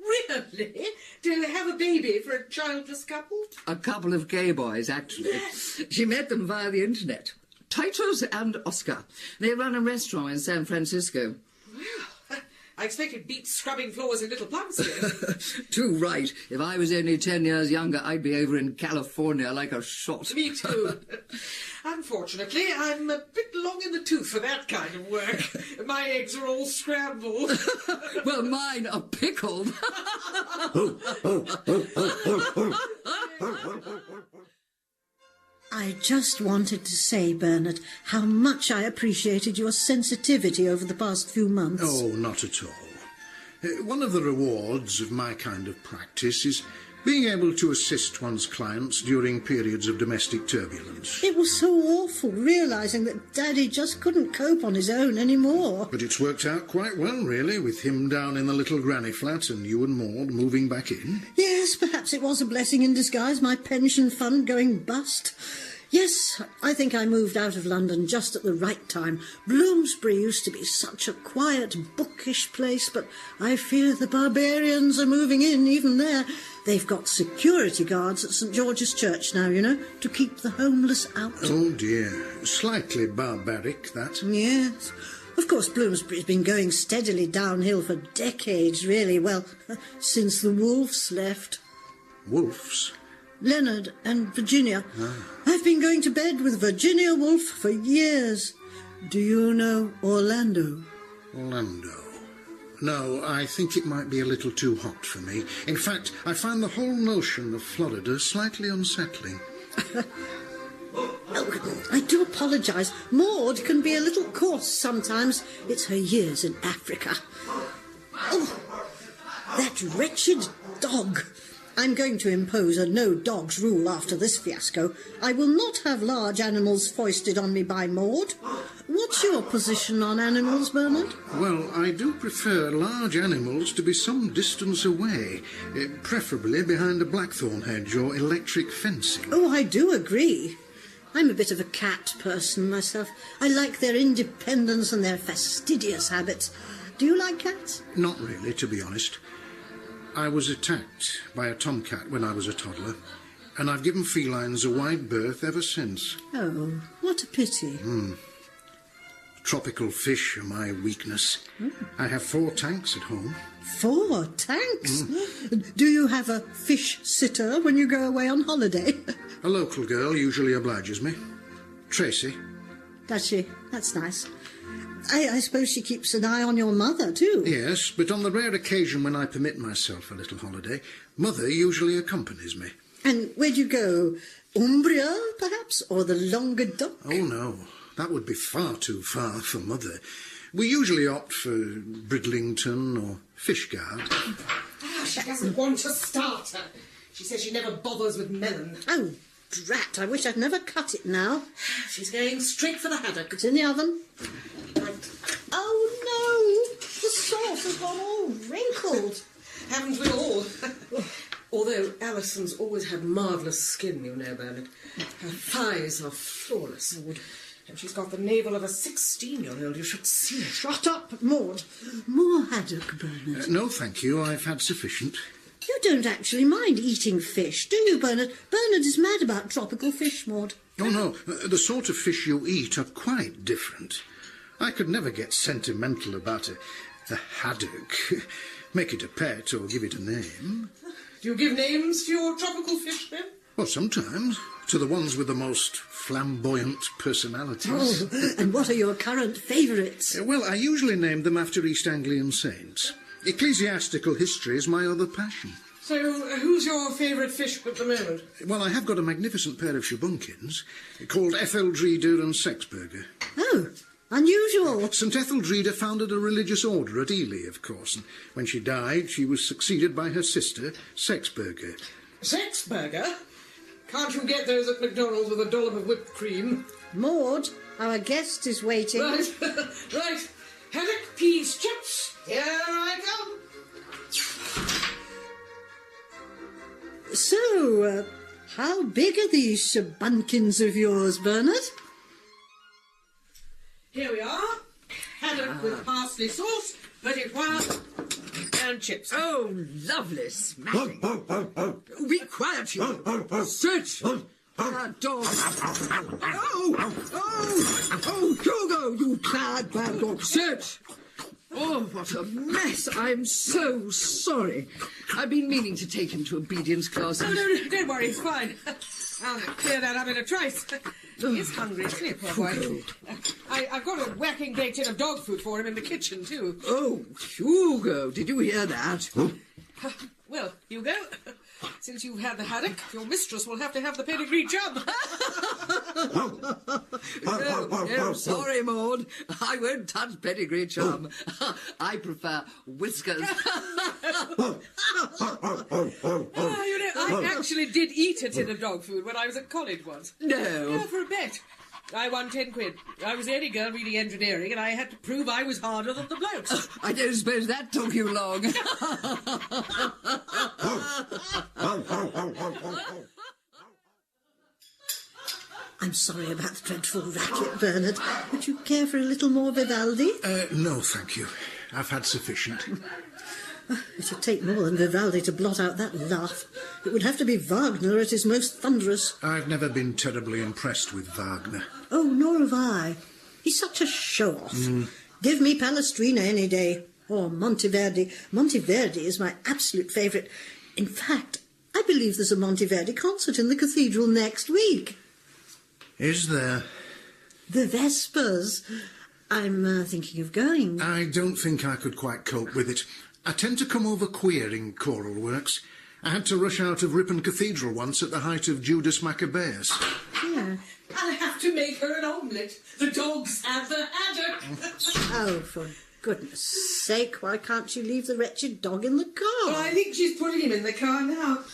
Really? To have a baby for a childless couple? A couple of gay boys, actually. Yes. She met them via the internet. Titus and Oscar. They run a restaurant in San Francisco. Well, I expect it beats scrubbing floors in Little Plumstead. Too right. If I was only 10 years younger, I'd be over in California like a shot. Me too. Unfortunately, I'm a bit long in the tooth for that kind of work. My eggs are all scrambled. Well, mine are pickled. I just wanted to say, Bernard, how much I appreciated your sensitivity over the past few months. Oh, not at all. One of the rewards of my kind of practice is being able to assist one's clients during periods of domestic turbulence. It was so awful realising that Daddy just couldn't cope on his own anymore. But it's worked out quite well, really, with him down in the little granny flat and you and Maud moving back in. Yes, perhaps it was a blessing in disguise, my pension fund going bust. Yes, I think I moved out of London just at the right time. Bloomsbury used to be such a quiet, bookish place, but I fear the barbarians are moving in even there. They've got security guards at St George's Church now, you know, to keep the homeless out. Oh, dear. Slightly barbaric, that. Yes. Of course, Bloomsbury's been going steadily downhill for decades, really. Well, since the Wolfs left. Wolves? Leonard and Virginia. I've been going to bed with Virginia Woolf for years. Do you know Orlando? Orlando? No, I think it might be a little too hot for me. In fact, I find the whole notion of Florida slightly unsettling. Oh, I do apologise. Maud can be a little coarse sometimes. It's her years in Africa. Oh, that wretched dog. I'm going to impose a no-dogs rule after this fiasco. I will not have large animals foisted on me by Maud. What's your position on animals, Bernard? Well, I do prefer large animals to be some distance away, preferably behind a blackthorn hedge or electric fencing. Oh, I do agree. I'm a bit of a cat person myself. I like their independence and their fastidious habits. Do you like cats? Not really, to be honest. I was attacked by a tomcat when I was a toddler, and I've given felines a wide berth ever since. Oh, what a pity. Tropical fish are my weakness. I have 4 tanks at home. 4 tanks? Do you have a fish sitter when you go away on holiday? A local girl usually obliges me. Tracy. Does she? That's nice. I suppose she keeps an eye on your mother, too. Yes, but on the rare occasion when I permit myself a little holiday, Mother usually accompanies me. And where'd you go? Umbria, perhaps? Or the Languedoc? Oh, no. That would be far too far for Mother. We usually opt for Bridlington or Fishguard. She doesn't want a starter. She says she never bothers with melon. Oh, drat. I wish I'd never cut it now. She's going straight for the haddock. It's in the oven. Oh, no! The sauce has gone all wrinkled. Haven't we all? Although Alison's always had marvellous skin, you know, Bernard. Her thighs are flawless. And she's got the navel of a 16-year-old. You should see it. Shut up, Maud. More haddock, Bernard. No, thank you. I've had sufficient. You don't actually mind eating fish, do you, Bernard? Bernard is mad about tropical fish, Maud. Oh, no. The sort of fish you eat are quite different. I could never get sentimental about a haddock. Make it a pet or give it a name. Do you give names to your tropical fish, then? Well, sometimes. To the ones with the most flamboyant personalities. Oh, and what are your current favourites? Well, I usually name them after East Anglian saints. Ecclesiastical history is my other passion. So, who's your favourite fish at the moment? Well, I have got a magnificent pair of shabunkins called Etheldreda and Sexburger. Oh, unusual. St Etheldreda founded a religious order at Ely, of course, and when she died, she was succeeded by her sister, Sexburger. Sexburger? Can't you get those at McDonald's with a dollop of whipped cream? Maud, our guest is waiting. Right, right. Haddock, peas, chips. Here I come. So, how big are these shabunkins of yours, Bernard? Here we are. Haddock with parsley sauce, petit pois, and chips. Oh, lovely smashing. Be quiet, you. Search. Dog. Oh, Hugo, you bad dog. Search. Oh, what a mess. I'm so sorry. I've been meaning to take him to obedience classes. No, don't worry, it's fine. I'll clear that up in a trice. He is hungry, isn't he, poor boy? I've got a whacking baked tin of dog food for him in the kitchen, too. Oh, Hugo, did you hear that? Well, Hugo, since you've had the haddock, your mistress will have to have the pedigree chub. No, sorry, Maud. I won't touch pedigree chum. I prefer whiskers. I actually did eat a tin of dog food when I was at college once. No. Yeah, for a bet. I won 10 quid. I was the only girl reading engineering, and I had to prove I was harder than the blokes. I don't suppose that took you long. I'm sorry about the dreadful racket, Bernard. Would you care for a little more Vivaldi? No, thank you. I've had sufficient. It would take more than Vivaldi to blot out that laugh. It would have to be Wagner at his most thunderous. I've never been terribly impressed with Wagner. Oh, nor have I. He's such a show-off. Give me Palestrina any day. Or Monteverdi. Monteverdi is my absolute favourite. In fact, I believe there's a Monteverdi concert in the cathedral next week. Is there? The Vespers. I'm thinking of going. I don't think I could quite cope with it. I tend to come over queer in choral works. I had to rush out of Ripon Cathedral once at the height of Judas Maccabeus. Yeah. I have to make her an omelette. The dogs have the haddock. Oh, for goodness sake, why can't you leave the wretched dog in the car? Well, I think she's putting him in the car now.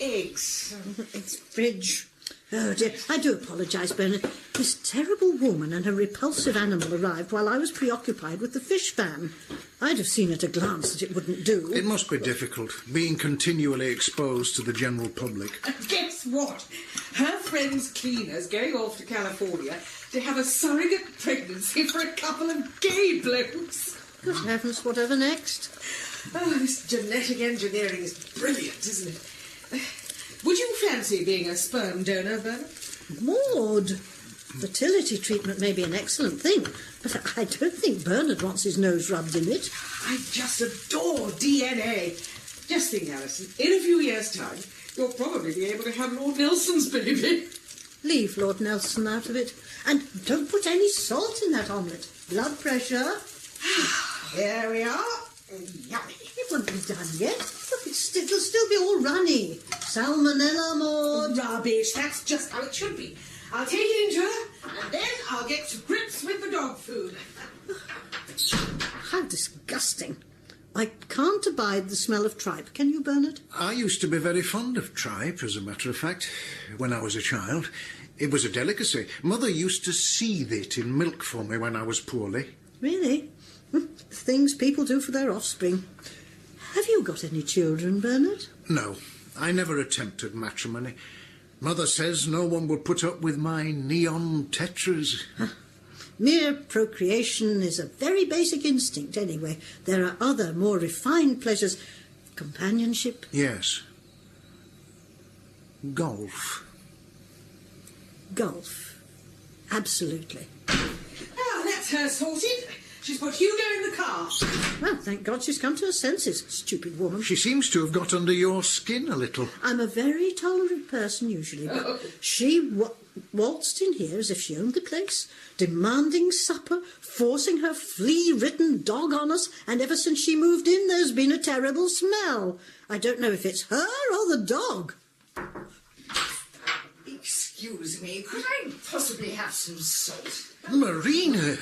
Eggs. It's fridge. Oh, dear. I do apologise, Bernard. This terrible woman and her repulsive animal arrived while I was preoccupied with the fish fan. I'd have seen at a glance that it wouldn't do. It must be difficult, being continually exposed to the general public. Guess what? Her friend's cleaner's going off to California to have a surrogate pregnancy for a couple of gay blokes. Good heavens, whatever next? Oh, this genetic engineering is brilliant, isn't it? Would you fancy being a sperm donor, Bernard? Maud, fertility treatment may be an excellent thing, but I don't think Bernard wants his nose rubbed in it. I just adore DNA. Just think, Alison, in a few years' time, you'll probably be able to have Lord Nelson's baby. Leave Lord Nelson out of it. And don't put any salt in that omelette. Blood pressure. Here we are. Yummy. It won't be done yet. Look, it'll still be all runny. Salmonella, Maud. Rubbish. That's just how it should be. I'll take it into her, and then I'll get to grips with the dog food. How disgusting. I can't abide the smell of tripe. Can you, Bernard? I used to be very fond of tripe, as a matter of fact, when I was a child. It was a delicacy. Mother used to seethe it in milk for me when I was poorly. Really? Things people do for their offspring. Have you got any children, Bernard? No, I never attempted matrimony. Mother says no one will put up with my neon tetras. Mere procreation is a very basic instinct anyway. There are other, more refined pleasures. Companionship. Yes. Golf. Golf. Absolutely. Oh, that's her sorted. She's put Hugo in the car. Well, thank God she's come to her senses, stupid woman. She seems to have got under your skin a little. I'm a very tolerant person usually, but she waltzed in here as if she owned the place, demanding supper, forcing her flea-ridden dog on us, and ever since she moved in there's been a terrible smell. I don't know if it's her or the dog. Excuse me, could I possibly have some salt? Marina!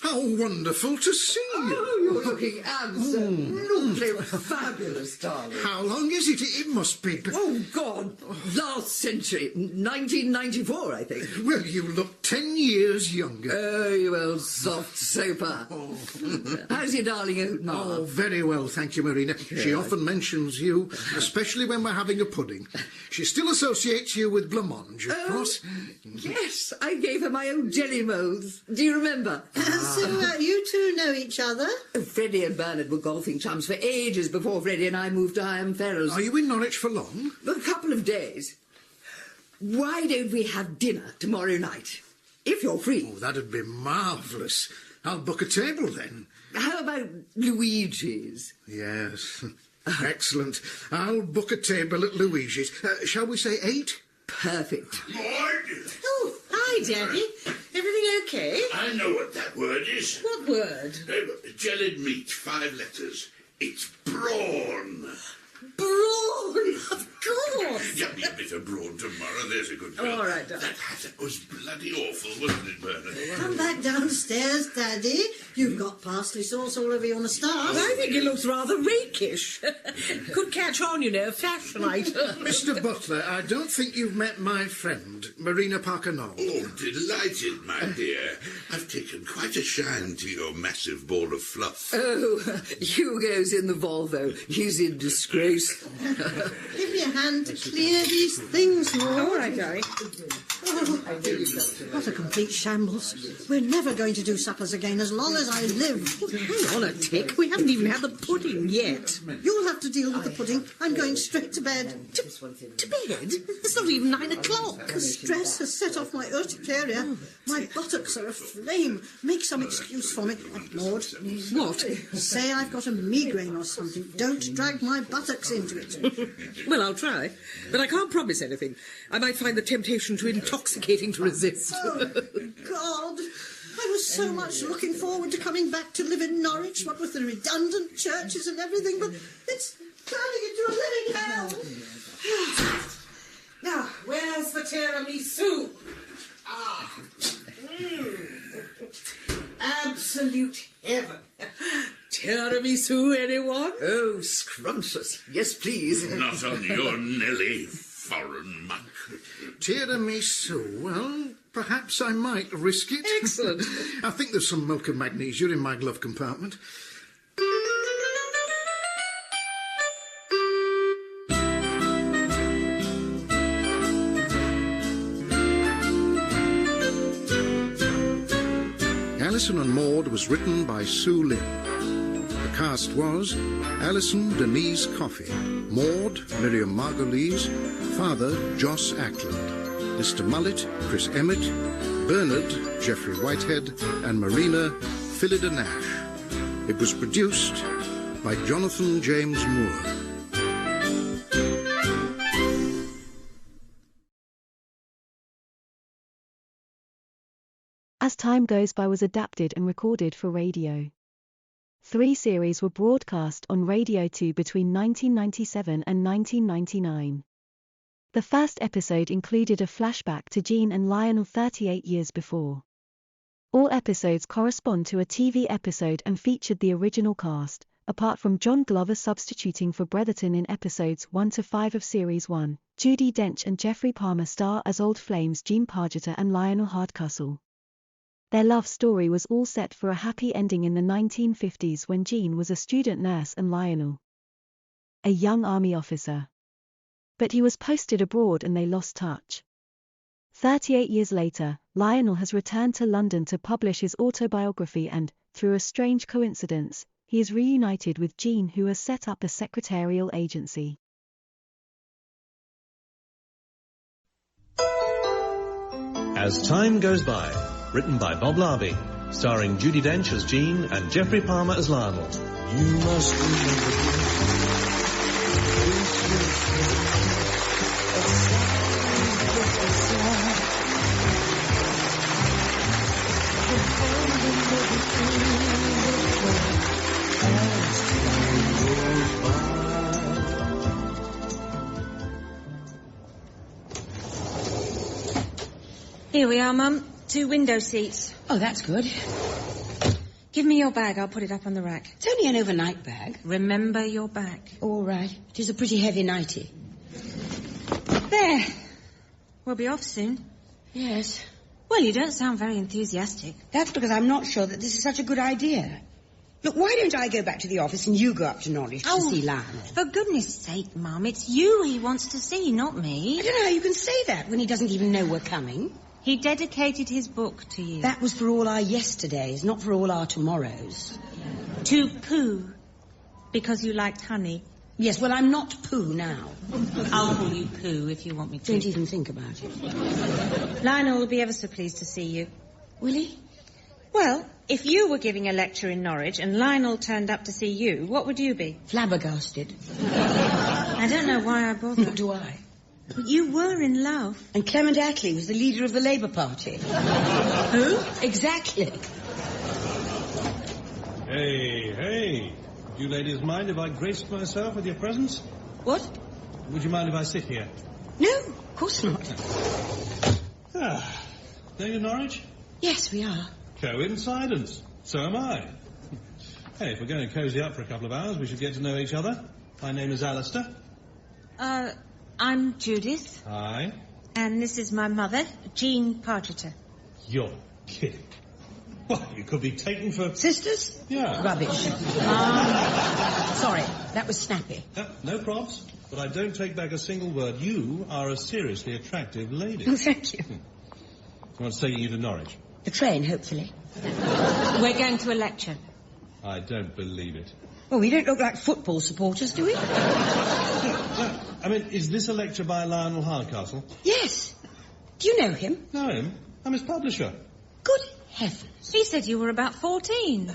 How wonderful to see you! Oh, you're looking absolutely fabulous, darling. How long is it? It must be... Oh, God, last century, 1994, I think. Well, you look 10 years younger. Oh, you old soft soaper. Oh. How's your darling old ma? Oh, very well, thank you, Marina. She often mentions you, especially when we're having a pudding. She still associates you with blancmange, of course. Yes, I gave her my own jelly molds. Do you remember? So you two know each other? Freddie and Bernard were golfing chums for ages before Freddie and I moved to Higham Ferrers. Are you in Norwich for long? A couple of days. Why don't we have dinner tomorrow night? If you're free. Oh, that'd be marvellous. I'll book a table then. How about Luigi's? Yes. Excellent. I'll book a table at Luigi's. Shall we say 8? perfect. Maud! Oh, hi, Daddy. Everything okay? I know what that word is. What word? Jellied meat, 5 letters. It's brawn. Brawn, of course. Get me a bit of brawn tomorrow, there's a good girl. All right, darling. That was bloody awful, wasn't it, Bernard? Come back downstairs, Daddy. You've got parsley sauce all over your moustache. I think it looks rather rakish. Could catch on, you know, fashion item. Mr. Butler, I don't think you've met my friend, Marina Parker-Knoll. Oh, delighted, my dear. I've taken quite a shine to your massive ball of fluff. Oh, Hugo's in the Volvo. He's in disgrace. Give me a hand to clear these things, Maud. All right, darling. Oh, what a complete shambles. We're never going to do suppers again as long as I live. Hang on a tick. We haven't even had the pudding yet. You'll have to deal with the pudding. I'm going straight to bed. To bed? It's not even 9 o'clock. The stress has set off my urticaria. My buttocks are aflame. Make some excuse for me. Maud. What? Say I've got a migraine or something. Don't drag my buttocks into it. Well, I'll try, but I can't promise anything. I might find the temptation too intoxicating to resist. Oh, God. I was so much looking forward to coming back to live in Norwich, what with the redundant churches and everything, but it's turning into a living hell. Now, where's the tiramisu? Absolute heaven. Tiramisu, anyone? Oh, scrumptious. Yes, please. Not on your Nelly, foreign muck. Tiramisu, well, perhaps I might risk it. Excellent. I think there's some milk and magnesia in my glove compartment. Alison and Maud was written by Sue Lim. The cast was Alison Denise Coffey, Maud Miriam Margolyes, Father Joss Ackland, Mr. Mullet Chris Emmett, Bernard Geoffrey Whitehead, and Marina Phyllida Nash. It was produced by Jonathan James Moore. As Time Goes By was adapted and recorded for radio. 3 series were broadcast on Radio 2 between 1997 and 1999. The first episode included a flashback to Jean and Lionel 38 years before. All episodes correspond to a TV episode and featured the original cast, apart from John Glover substituting for Bretherton in episodes 1 to 5 of Series 1. Judi Dench and Geoffrey Palmer star as old flames Jean Pargeter and Lionel Hardcastle. Their love story was all set for a happy ending in the 1950s when Jean was a student nurse and Lionel a young army officer. But he was posted abroad and they lost touch. 38 years later, Lionel has returned to London to publish his autobiography and, through a strange coincidence, he is reunited with Jean, who has set up a secretarial agency. As Time Goes By, written by Bob Larby, starring Judi Dench as Jean and Geoffrey Palmer as Lionel. You must remember Here we are, Mum. 2 window seats. Oh, that's good. Give me your bag. I'll put it up on the rack. It's only an overnight bag. Remember your bag. All right. It is a pretty heavy nightie. There. We'll be off soon. Yes. Well, you don't sound very enthusiastic. That's because I'm not sure that this is such a good idea. Look, why don't I go back to the office and you go up to Norwich to see Lionel? For goodness sake, Mum, it's you he wants to see, not me. I don't know how you can say that when he doesn't even know we're coming. He dedicated his book to you. That was for all our yesterdays, not for all our tomorrows. To Pooh, because you liked honey. Yes, well, I'm not Pooh now. I'll call you Pooh if you want me to. Don't even think about it. Lionel will be ever so pleased to see you. Will he? Well, if you were giving a lecture in Norwich and Lionel turned up to see you, what would you be? Flabbergasted. I don't know why I bothered. Nor do I. But you were in love. And Clement Attlee was the leader of the Labour Party. Who? Exactly. Hey. Do you ladies mind if I graced myself with your presence? What? Would you mind if I sit here? No, of course not. Going to Norwich? Yes, we are. Coincidence. So am I. Hey, if we're going to cosy up for a couple of hours, we should get to know each other. My name is Alistair. I'm Judith. Hi. And this is my mother, Jean Pargeter. You're kidding. What, you could be taken for... Sisters? Yeah. Rubbish. Sorry, that was snappy. No probs, but I don't take back a single word. You are a seriously attractive lady. Oh, thank you. What's taking you to Norwich? The train, hopefully. We're going to a lecture. I don't believe it. Well, we don't look like football supporters, do we? No, I mean, is this a lecture by Lionel Hardcastle? Yes. Do you know him? Know him? I'm his publisher. Good heavens. He said you were about 14.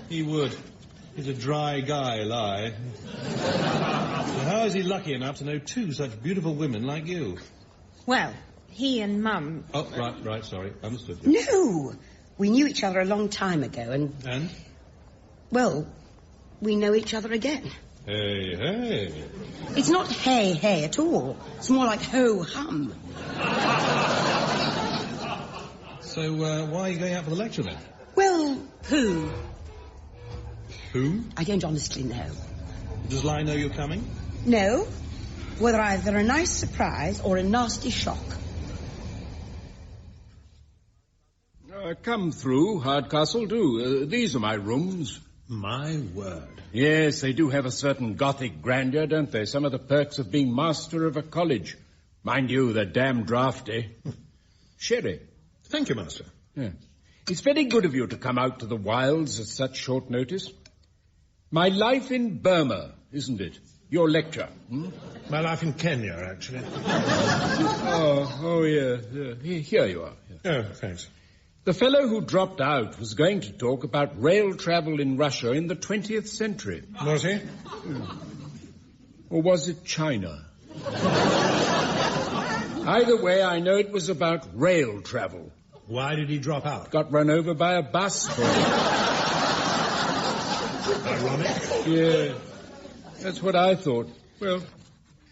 He would. He's a dry guy, Li. So how is he lucky enough to know two such beautiful women like you? Well, he and Mum... Oh, right, sorry. Understood. No! We knew each other a long time ago, and... And? Well, we know each other again. Hey. It's not hey at all. It's more like ho-hum. So, why are you going out for the lecture, then? Well, who? Who? I don't honestly know. Does Li know you're coming? No. Whether either a nice surprise or a nasty shock. Come through, Hardcastle, do. These are my rooms. My word. Yes, they do have a certain Gothic grandeur, don't they? Some of the perks of being master of a college. Mind you, they're damn draughty. Sherry. Thank you, Master. Yeah. It's very good of you to come out to the wilds at such short notice. My life in Burma, isn't it? Your lecture. My life in Kenya, actually. Oh, yeah. Here you are. Yeah. Oh, thanks. The fellow who dropped out was going to talk about rail travel in Russia in the 20th century. Was he? Or was it China? Either way, I know it was about rail travel. Why did he drop out? Got run over by a bus. Ironic? Yeah, that's what I thought. Well,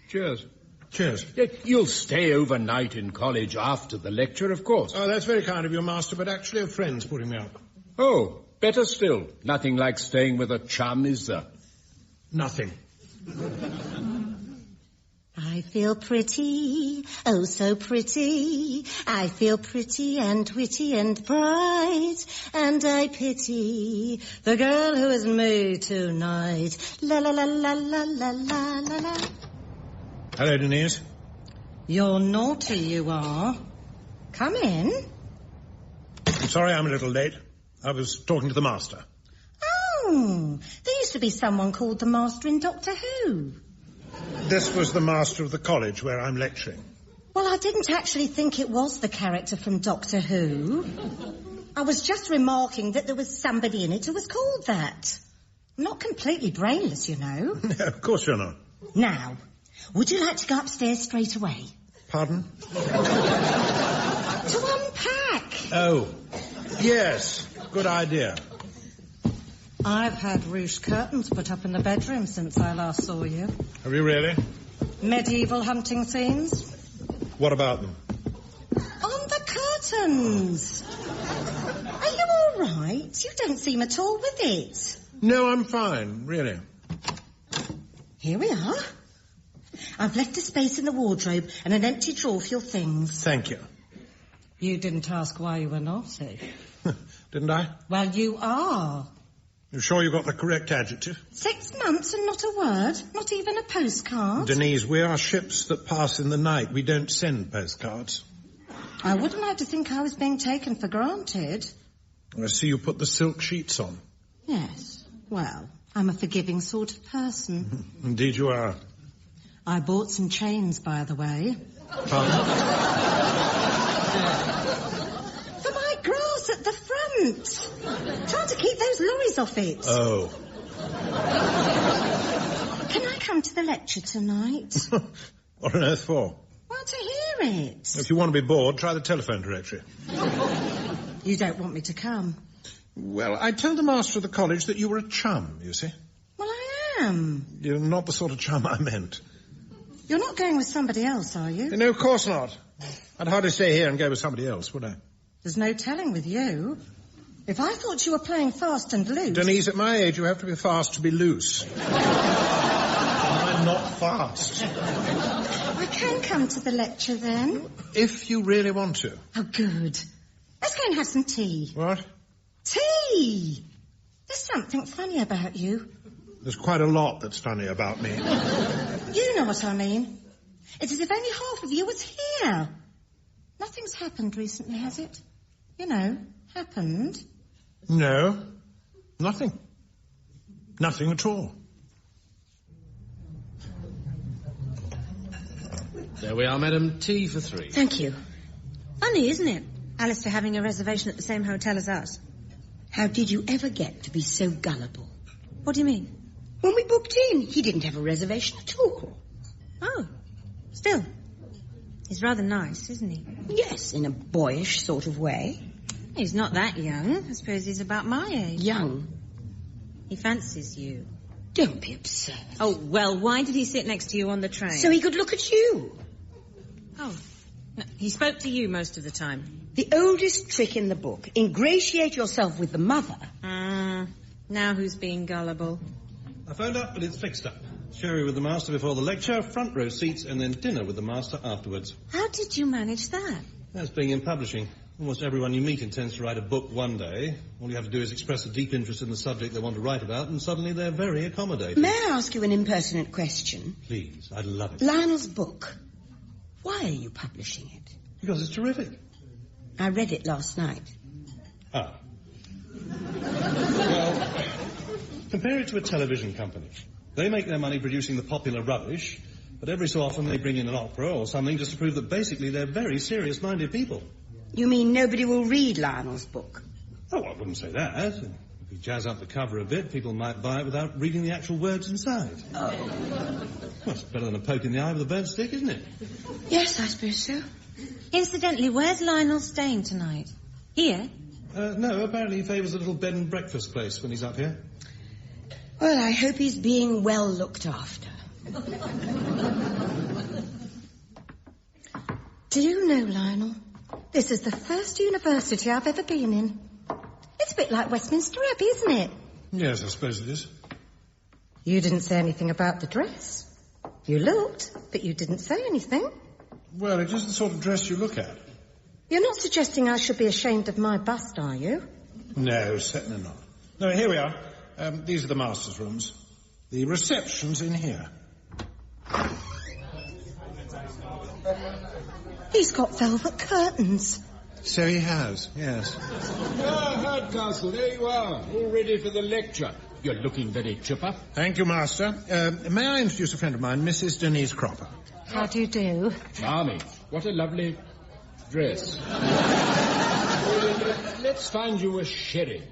cheers. Cheers. You'll stay overnight in college after the lecture, of course. Oh, that's very kind of you, Master, but actually a friend's putting me up. Oh, better still. Nothing like staying with a chum, is there? Nothing. I feel pretty, oh so pretty. I feel pretty and witty and bright, and I pity the girl who is me tonight. La la la la la la la la la. Hello, Denise. You're naughty, you are. Come in. I'm sorry I'm a little late. I was talking to the Master. Oh, there used to be someone called the Master in Doctor Who. This was the Master of the college where I'm lecturing. Well, I didn't actually think it was the character from Doctor Who. I was just remarking that there was somebody in it who was called that. I'm not completely brainless, you know. No, of course you're not. Now, would you like to go upstairs straight away? Pardon? To unpack. Oh, yes. Good idea. I've had ruched curtains put up in the bedroom since I last saw you. Have you really? Medieval hunting scenes. What about them? On the curtains. Are you all right? You don't seem at all with it. No, I'm fine, really. Here we are. I've left a space in the wardrobe and an empty drawer for your things. Thank you. You didn't ask why you were naughty. Didn't I? Well, you are. You sure you got the correct adjective? 6 months and not a word? Not even a postcard? Denise, we are ships that pass in the night. We don't send postcards. I wouldn't like to think I was being taken for granted. I see you put the silk sheets on. Yes. Well, I'm a forgiving sort of person. Indeed you are. I bought some chains, by the way. Pardon? For my grass at the front. Trying to keep those lorries off it. Oh. Can I come come to the lecture tonight? What on earth for? Well, to hear it. If you want to be bored, try the telephone directory. You don't want me to come? Well, I told the master of the college that you were a chum, you see. Well, I am. You're not the sort of chum I meant. You're not going with somebody else, are you? No, of course not. I'd hardly stay here and go with somebody else, would I? There's no telling with you. If I thought you were playing fast and loose... Denise, at my age, you have to be fast to be loose. I'm not fast. I can come to the lecture, then. If you really want to. Oh, good. Let's go and have some tea. What? Tea! There's something funny about you. There's quite a lot that's funny about me. You know what I mean. It's as if only half of you was here. Nothing's happened recently, has it? You know, happened. No, nothing. Nothing at all. There we are, madam. Tea for 3. Thank you. Funny, isn't it? Alistair having a reservation at the same hotel as us. How did you ever get to be so gullible? What do you mean? When we booked in, he didn't have a reservation at all. Oh, still. He's rather nice, isn't he? Yes, in a boyish sort of way. He's not that young. I suppose he's about my age. Young? He fancies you. Don't be absurd. Oh, well, why did he sit next to you on the train? So he could look at you. Oh, no, he spoke to you most of the time. The oldest trick in the book. Ingratiate yourself with the mother. Now who's being gullible? I phoned up, but it's fixed up. Sherry with the master before the lecture, front row seats, and then dinner with the master afterwards. How did you manage that? That's being in publishing. Almost everyone you meet intends to write a book one day. All you have to do is express a deep interest in the subject they want to write about, and suddenly they're very accommodating. May I ask you an impertinent question? Please, I'd love it. Lionel's book. Why are you publishing it? Because it's terrific. I read it last night. Ah. Well, compare it to a television company. They make their money producing the popular rubbish, but every so often they bring in an opera or something just to prove that basically they're very serious-minded people. You mean nobody will read Lionel's book? Oh, I wouldn't say that. If you jazz up the cover a bit, people might buy it without reading the actual words inside. Oh. Well, it's better than a poke in the eye with a burnt stick, isn't it? Yes, I suppose so. Incidentally, where's Lionel staying tonight? Here? No, apparently he favours a little bed and breakfast place when he's up here. Well, I hope he's being well looked after. Do you know, Lionel, this is the first university I've ever been in. It's a bit like Westminster Abbey, isn't it? Yes, I suppose it is. You didn't say anything about the dress. You looked, but you didn't say anything. Well, it isn't the sort of dress you look at. You're not suggesting I should be ashamed of my bust, are you? No, certainly not. No, here we are. These are the master's rooms. The reception's in here. He's got velvet curtains. So he has, yes. Hardcastle, there you are, all ready for the lecture. You're looking very chipper. Thank you, Master. May I introduce a friend of mine, Mrs. Denise Cropper? How do you do? Charming. What a lovely dress. Let's find you a sherry.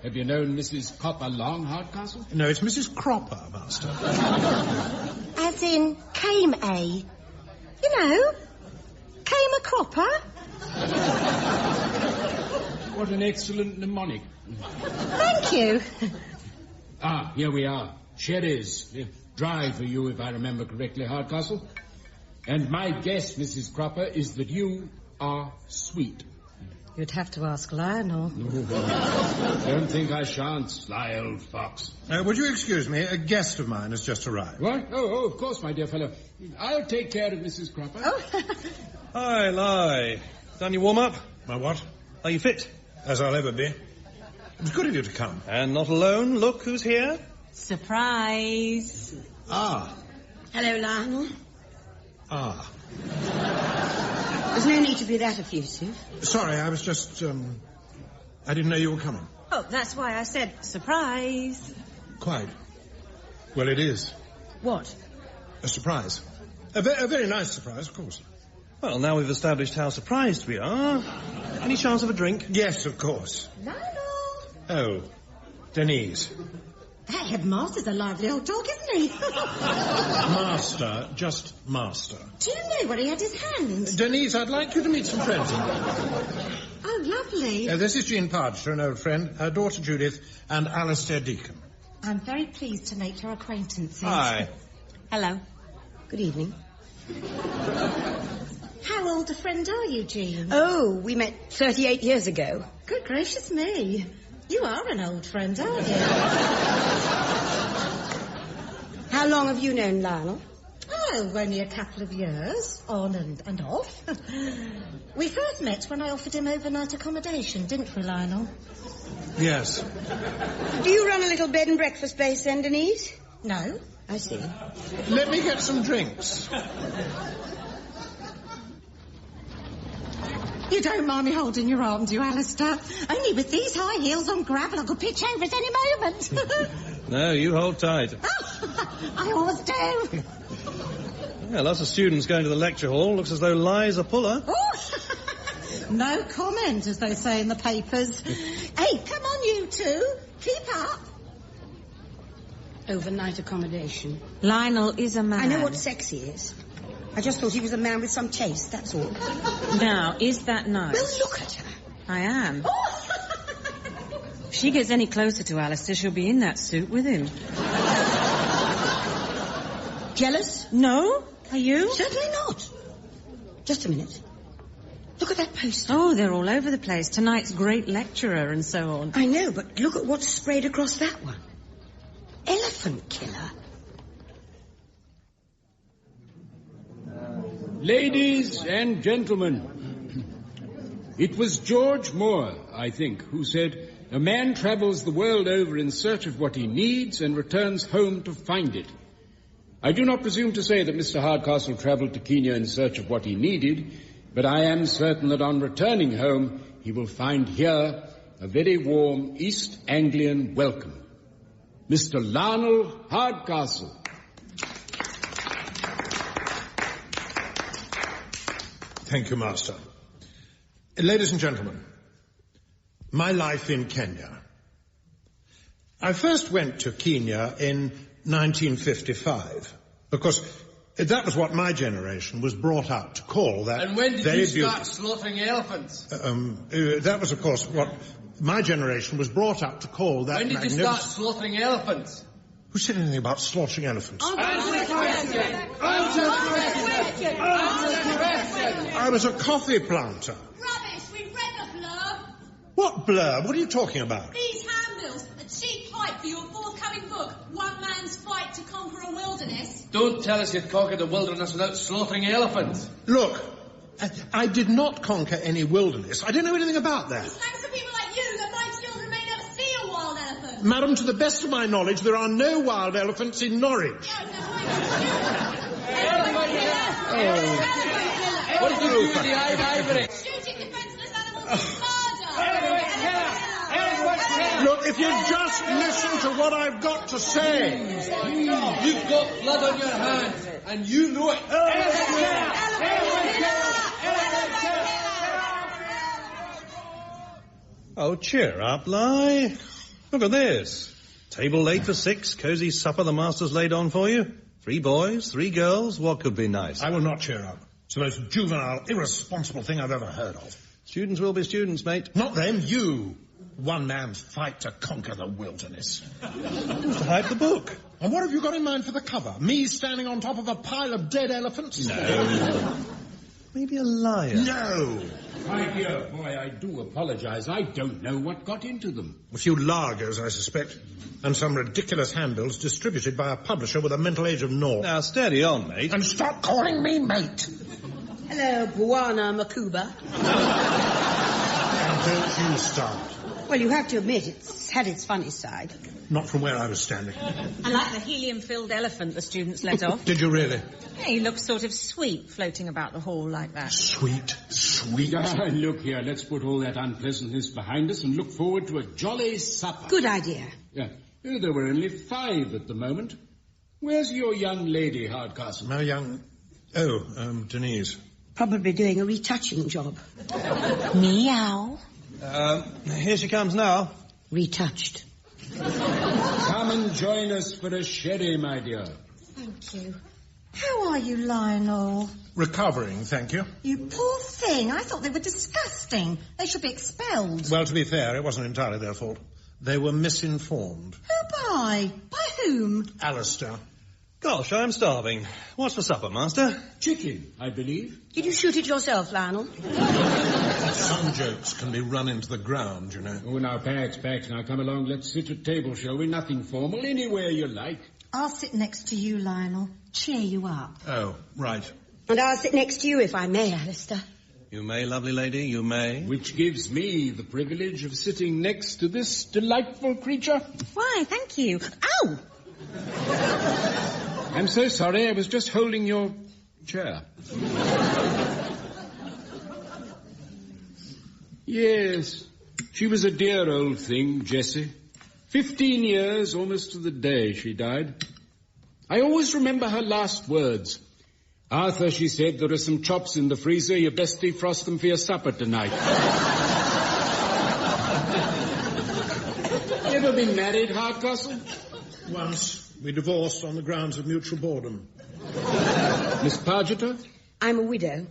Have you known Mrs. Cropper long, Hardcastle? No, it's Mrs. Cropper, Master. As in, came a. You know, came a cropper. What an excellent mnemonic. Thank you. Here we are. Sherries. Dry for you, if I remember correctly, Hardcastle. And my guess, Mrs. Cropper, is that you are sweet. You'd have to ask Lionel. Don't think I shan't, sly old fox. Would you excuse me? A guest of mine has just arrived. What? Oh, of course, my dear fellow. I'll take care of Mrs. Cropper. Oh. Hi, Lie. Done your warm-up? My what? Are you fit? As I'll ever be. It's good of you to come. And not alone. Look who's here. Surprise. Ah. Hello, Lionel. Ah. There's no need to be that effusive. Sorry, I was just, I didn't know you were coming. Oh, that's why I said surprise. Quite. Well, it is. What? A surprise. A very nice surprise, of course. Well, now we've established how surprised we are. Any chance of a drink? Yes, of course. Lionel! Oh, Denise. That headmaster's a lively old dog, isn't he? Master, just master. Do you know where he had his hand? Denise, I'd like you to meet some friends in there. Oh, lovely. This is Jean Parger, an old friend, her daughter Judith, and Alistair Deacon. I'm very pleased to make your acquaintances. Hi. Hello. Good evening. How old a friend are you, Jean? Oh, we met 38 years ago. Good gracious me. You are an old friend, aren't you? How long have you known Lionel? Oh, only a couple of years, on and off. We first met when I offered him overnight accommodation, didn't we, Lionel? Yes. Do you run a little bed and breakfast place then, Denise? No. I see. Let me get some drinks. You don't mind me holding your arm, do you, Alistair? Only with these high heels on gravel, I could pitch over at any moment. No, you hold tight. I always do. Yeah, lots of students going to the lecture hall. Looks as though Lie's a puller. No comment, as they say in the papers. Hey, come on, you two. Keep up. Overnight accommodation. Lionel is a man. I know what sexy is. I just thought he was a man with some taste, that's all. Now, is that nice? Well, look at her. I am. If she gets any closer to Alistair, she'll be in that suit with him. Jealous? No. Are you? Certainly not. Just a minute. Look at that poster. Oh, they're all over the place. Tonight's great lecturer and so on. I know, but look at what's sprayed across that one. Elephant killer. Ladies and gentlemen, it was George Moore, I think, who said, "A man travels the world over in search of what he needs and returns home to find it." I do not presume to say that Mr. Hardcastle travelled to Kenya in search of what he needed, but I am certain that on returning home he will find here a very warm East Anglian welcome. Mr. Lionel Hardcastle. Thank you, Master. Ladies and gentlemen, my life in Kenya. I first went to Kenya in 1955, because that was what my generation was brought up to call that. And when did very you start slaughtering elephants? That was, of course, what my generation was brought up to call that. When did you start slaughtering elephants? Who said anything about slaughtering elephants? Answer the question! Answer the question! Answer the question! I was a coffee planter. Rubbish! We've read the blurb. What blurb? What are you talking about? These handbills, a cheap hype for your forthcoming book, One Man's Fight to Conquer a Wilderness. Don't tell us you've conquered the wilderness without slaughtering elephants. Look, I did not conquer any wilderness. I don't know anything about that. It's thanks to people like you that my children may never see a wild elephant. Madam, to the best of my knowledge, there are no wild elephants in Norwich. What did you do with the ivory? Shooting defenseless animals is murder. Look, if you just listen to what I've got to say. You've got blood on your hands, and you know it. Oh, cheer up, Li. Look at this. Table laid for 6, cosy supper the master's laid on for you. 3 boys, 3 girls, what could be nice? I will not cheer up. It's the most juvenile, irresponsible thing I've ever heard of. Students will be students, mate. Not them, you. One man's fight to conquer the wilderness. Who's to hype the book? And what have you got in mind for the cover? Me standing on top of a pile of dead elephants? No. Maybe a lion. No. My dear boy, I do apologize. I don't know what got into them. A few lagers, I suspect. And some ridiculous handbills distributed by a publisher with a mental age of 0. Now, steady on, mate. And stop calling me mate. Hello, Bwana Makuba. Now, don't you start. Well, you have to admit, it's had its funny side. Not from where I was standing. I like the helium-filled elephant the students let off. Did you really? Yeah, he looks sort of sweet floating about the hall like that. Sweet, sweet. Look here, let's put all that unpleasantness behind us and look forward to a jolly supper. Good idea. Yeah. There were only 5 at the moment. Where's your young lady, Hardcastle? My young... Denise. Probably doing a retouching job. Meow. Here she comes now. Retouched. Come and join us for a sherry, my dear. Thank you. How are you, Lionel? Recovering, thank you. You poor thing. I thought they were disgusting. They should be expelled. Well, to be fair, it wasn't entirely their fault. They were misinformed. Who by? By whom? Alistair. Gosh, I'm starving. What's for supper, Master? Chicken, I believe. Did you shoot it yourself, Lionel? Some jokes can be run into the ground, you know. Oh, now, Pax. Now, come along. Let's sit at table, shall we? Nothing formal. Anywhere you like. I'll sit next to you, Lionel. Cheer you up. Oh, right. And I'll sit next to you, if I may, Alistair. You may, lovely lady, you may. Which gives me the privilege of sitting next to this delightful creature. Why, thank you. Ow! I'm so sorry, I was just holding your chair. Yes, she was a dear old thing, Jessie. 15 years, almost to the day she died. I always remember her last words. Arthur, she said, there are some chops in the freezer. You best defrost them for your supper tonight. You ever been married, Hardcastle? Once. We divorced on the grounds of mutual boredom. Miss Pargeter? I'm a widow.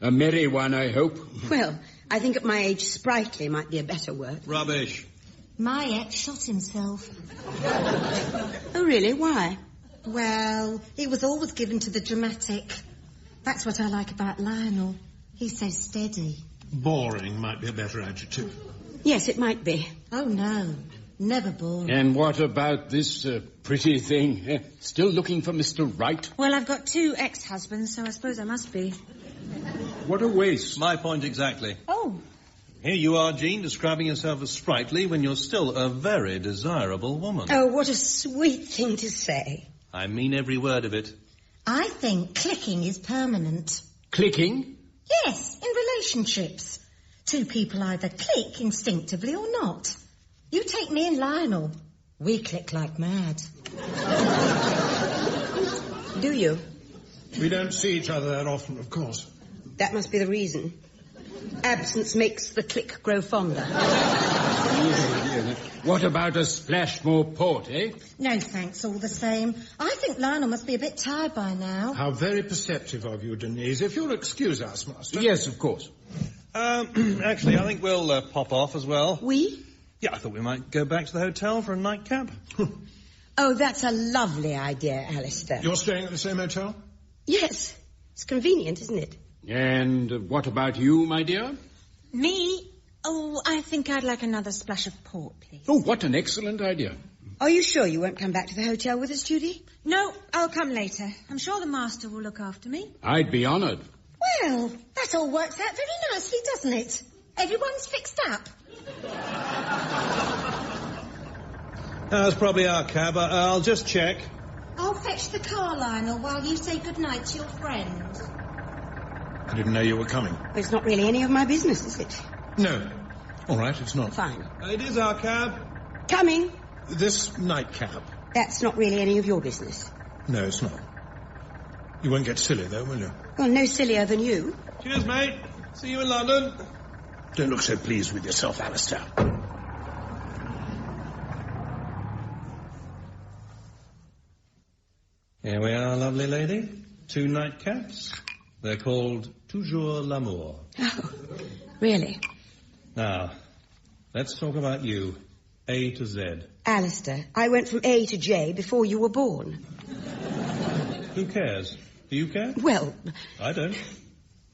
A merry one, I hope. Well, I think at my age, sprightly might be a better word. Rubbish. My ex shot himself. Oh, really? Why? Well, he was always given to the dramatic. That's what I like about Lionel. He's so steady. Boring might be a better adjective. Yes, it might be. Oh, no. Never bored. And what about this pretty thing? Still looking for Mr. Right? Well, I've got 2 ex-husbands, so I suppose I must be. What a waste. My point exactly. Oh. Here you are, Jean, describing yourself as sprightly when you're still a very desirable woman. Oh, what a sweet thing to say. I mean every word of it. I think clicking is permanent. Clicking? Yes, in relationships. 2 people either click instinctively or not. You take me and Lionel. We click like mad. Do you? We don't see each other that often, of course. That must be the reason. Absence makes the click grow fonder. What about a splash more port, eh? No, thanks, all the same. I think Lionel must be a bit tired by now. How very perceptive of you, Denise. If you'll excuse us, Master. Yes, of course. Actually, I think we'll pop off as well. We? Yeah, I thought we might go back to the hotel for a nightcap. Oh, that's a lovely idea, Alistair. You're staying at the same hotel? Yes. It's convenient, isn't it? And what about you, my dear? Me? Oh, I think I'd like another splash of port, please. Oh, what an excellent idea. Are you sure you won't come back to the hotel with us, Judy? No, I'll come later. I'm sure the master will look after me. I'd be honoured. Well, that all works out very nicely, doesn't it? Everyone's fixed up. That's probably our cab. I'll just check. I'll fetch the car, Lionel, while you say goodnight to your friend. I didn't know you were coming. Well, it's not really any of my business, is it? No. All right, it's not. Fine. It is our cab. Coming. This nightcap. That's not really any of your business. No, it's not. You won't get silly, though, will you? Well, no sillier than you. Cheers, mate. See you in London. Don't look so pleased with yourself, Alistair. Here we are, lovely lady. 2 nightcaps. They're called Toujours l'amour. Oh, really? Now, let's talk about you. A to Z. Alistair, I went from A to J before you were born. Who cares? Do you care? Well... I don't.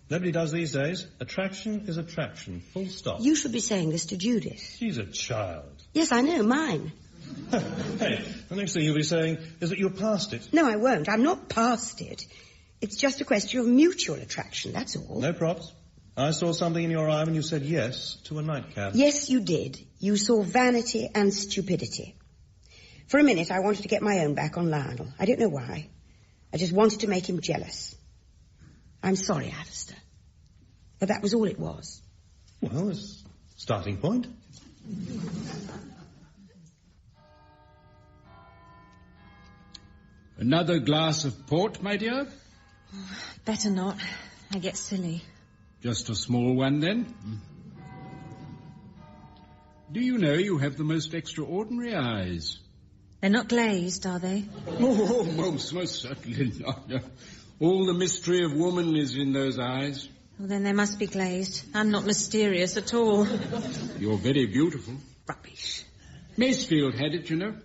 Nobody does these days. Attraction is attraction. Full stop. You should be saying this to Judith. She's a child. Yes, I know, mine. Hey, the next thing you'll be saying is that you're past it. No, I won't. I'm not past it. It's just a question of mutual attraction, that's all. No props. I saw something in your eye when you said yes to a nightcap. Yes, you did. You saw vanity and stupidity. For a minute, I wanted to get my own back on Lionel. I don't know why. I just wanted to make him jealous. I'm sorry, Alistair. But that was all it was. Well, it's a starting point. Another glass of port, my dear? Better not. I get silly. Just a small one, then? Do you know you have the most extraordinary eyes? They're not glazed, are they? Oh, most certainly not. All the mystery of woman is in those eyes. Well, then they must be glazed. I'm not mysterious at all. You're very beautiful. Rubbish. Macefield had it, you know.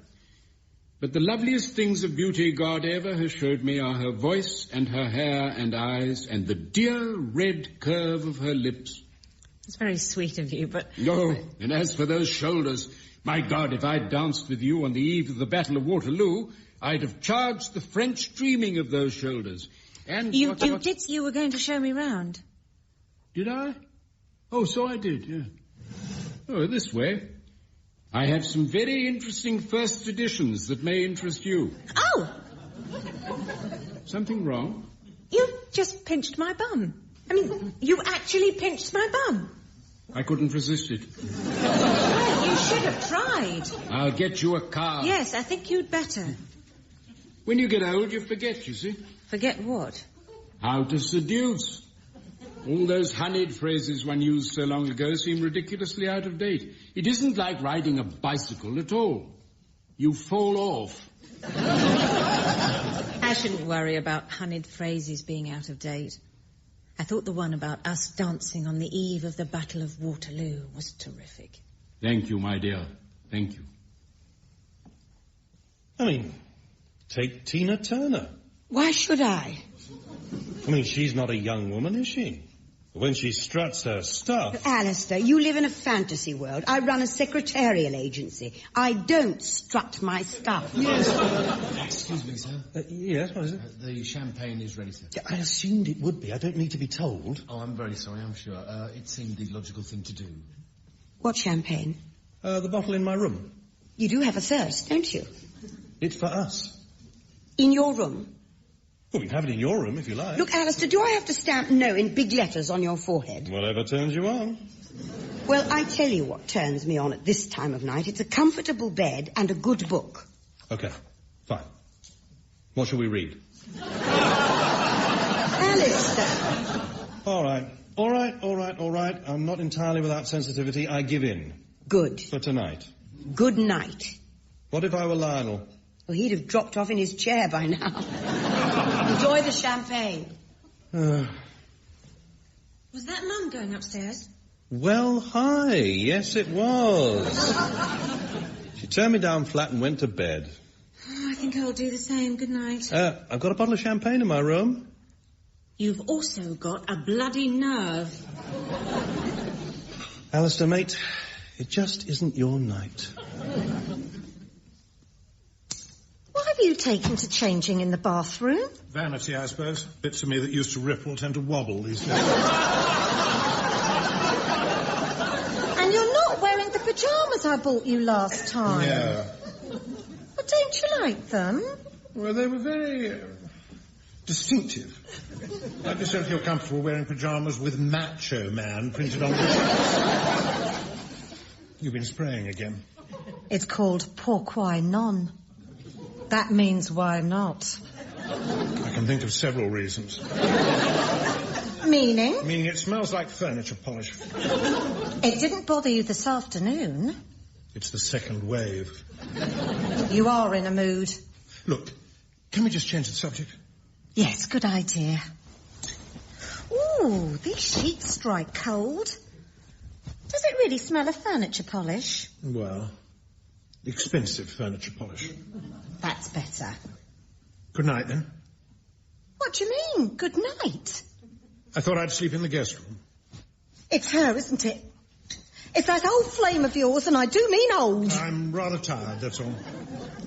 But the loveliest things of beauty God ever has showed me are her voice and her hair and eyes and the dear red curve of her lips. It's very sweet of you, but... Oh, and as for those shoulders, my God, if I'd danced with you on the eve of the Battle of Waterloo, I'd have charged the French dreaming of those shoulders. And You were going to show me round. Did I? Oh, so I did, yeah. Oh, this way. I have some very interesting first editions that may interest you. Oh! Something wrong? You just pinched my bum. I mean, you actually pinched my bum. I couldn't resist it. Well, you should have tried. I'll get you a car. Yes, I think you'd better. When you get old, you forget, you see. Forget what? How to seduce. All those honeyed phrases one used so long ago seem ridiculously out of date. It isn't like riding a bicycle at all. You fall off. I shouldn't worry about honeyed phrases being out of date. I thought the one about us dancing on the eve of the Battle of Waterloo was terrific. Thank you, my dear. Thank you. I mean, take Tina Turner. Why should I? I mean, she's not a young woman, is she? When she struts her stuff... Alistair, you live in a fantasy world. I run a secretarial agency. I don't strut my stuff. Yes. Excuse me, sir. Yes, what is it? The champagne is ready, sir. I assumed it would be. I don't need to be told. Oh, I'm very sorry, I'm sure. It seemed the logical thing to do. What champagne? The bottle in my room. You do have a thirst, don't you? It's for us. In your room? Well, we can have it in your room if you like. Look, Alistair, do I have to stamp no in big letters on your forehead? Whatever turns you on. Well, I tell you what turns me on at this time of night. It's a comfortable bed and a good book. Okay, fine. What shall we read? Alistair. All right. I'm not entirely without sensitivity. I give in. Good. For tonight. Good night. What if I were Lionel? Well, he'd have dropped off in his chair by now. Enjoy the champagne. Was that Mum going upstairs? Well, hi. Yes, it was. She turned me down flat and went to bed. Oh, I think I'll do the same. Good night. I've got a bottle of champagne in my room. You've also got a bloody nerve. Alistair, mate, it just isn't your night. What have you taken to changing in the bathroom? Vanity, I suppose. Bits of me that used to ripple tend to wobble these days. And you're not wearing the pyjamas I bought you last time. Yeah. But don't you like them? Well, they were very distinctive. I just don't feel comfortable wearing pyjamas with Macho Man printed on them. You've been spraying again. It's called pourquoi non. That means why not. I can think of several reasons. Meaning? Meaning it smells like furniture polish. It didn't bother you this afternoon. It's the second wave. You are in a mood. Look, can we just change the subject? Yes, good idea. Ooh, these sheets strike cold. Does it really smell of furniture polish? Well, expensive furniture polish. That's better. Good night, then. What do you mean, good night? I thought I'd sleep in the guest room. It's her, isn't it? It's that old flame of yours, and I do mean old. I'm rather tired, that's all.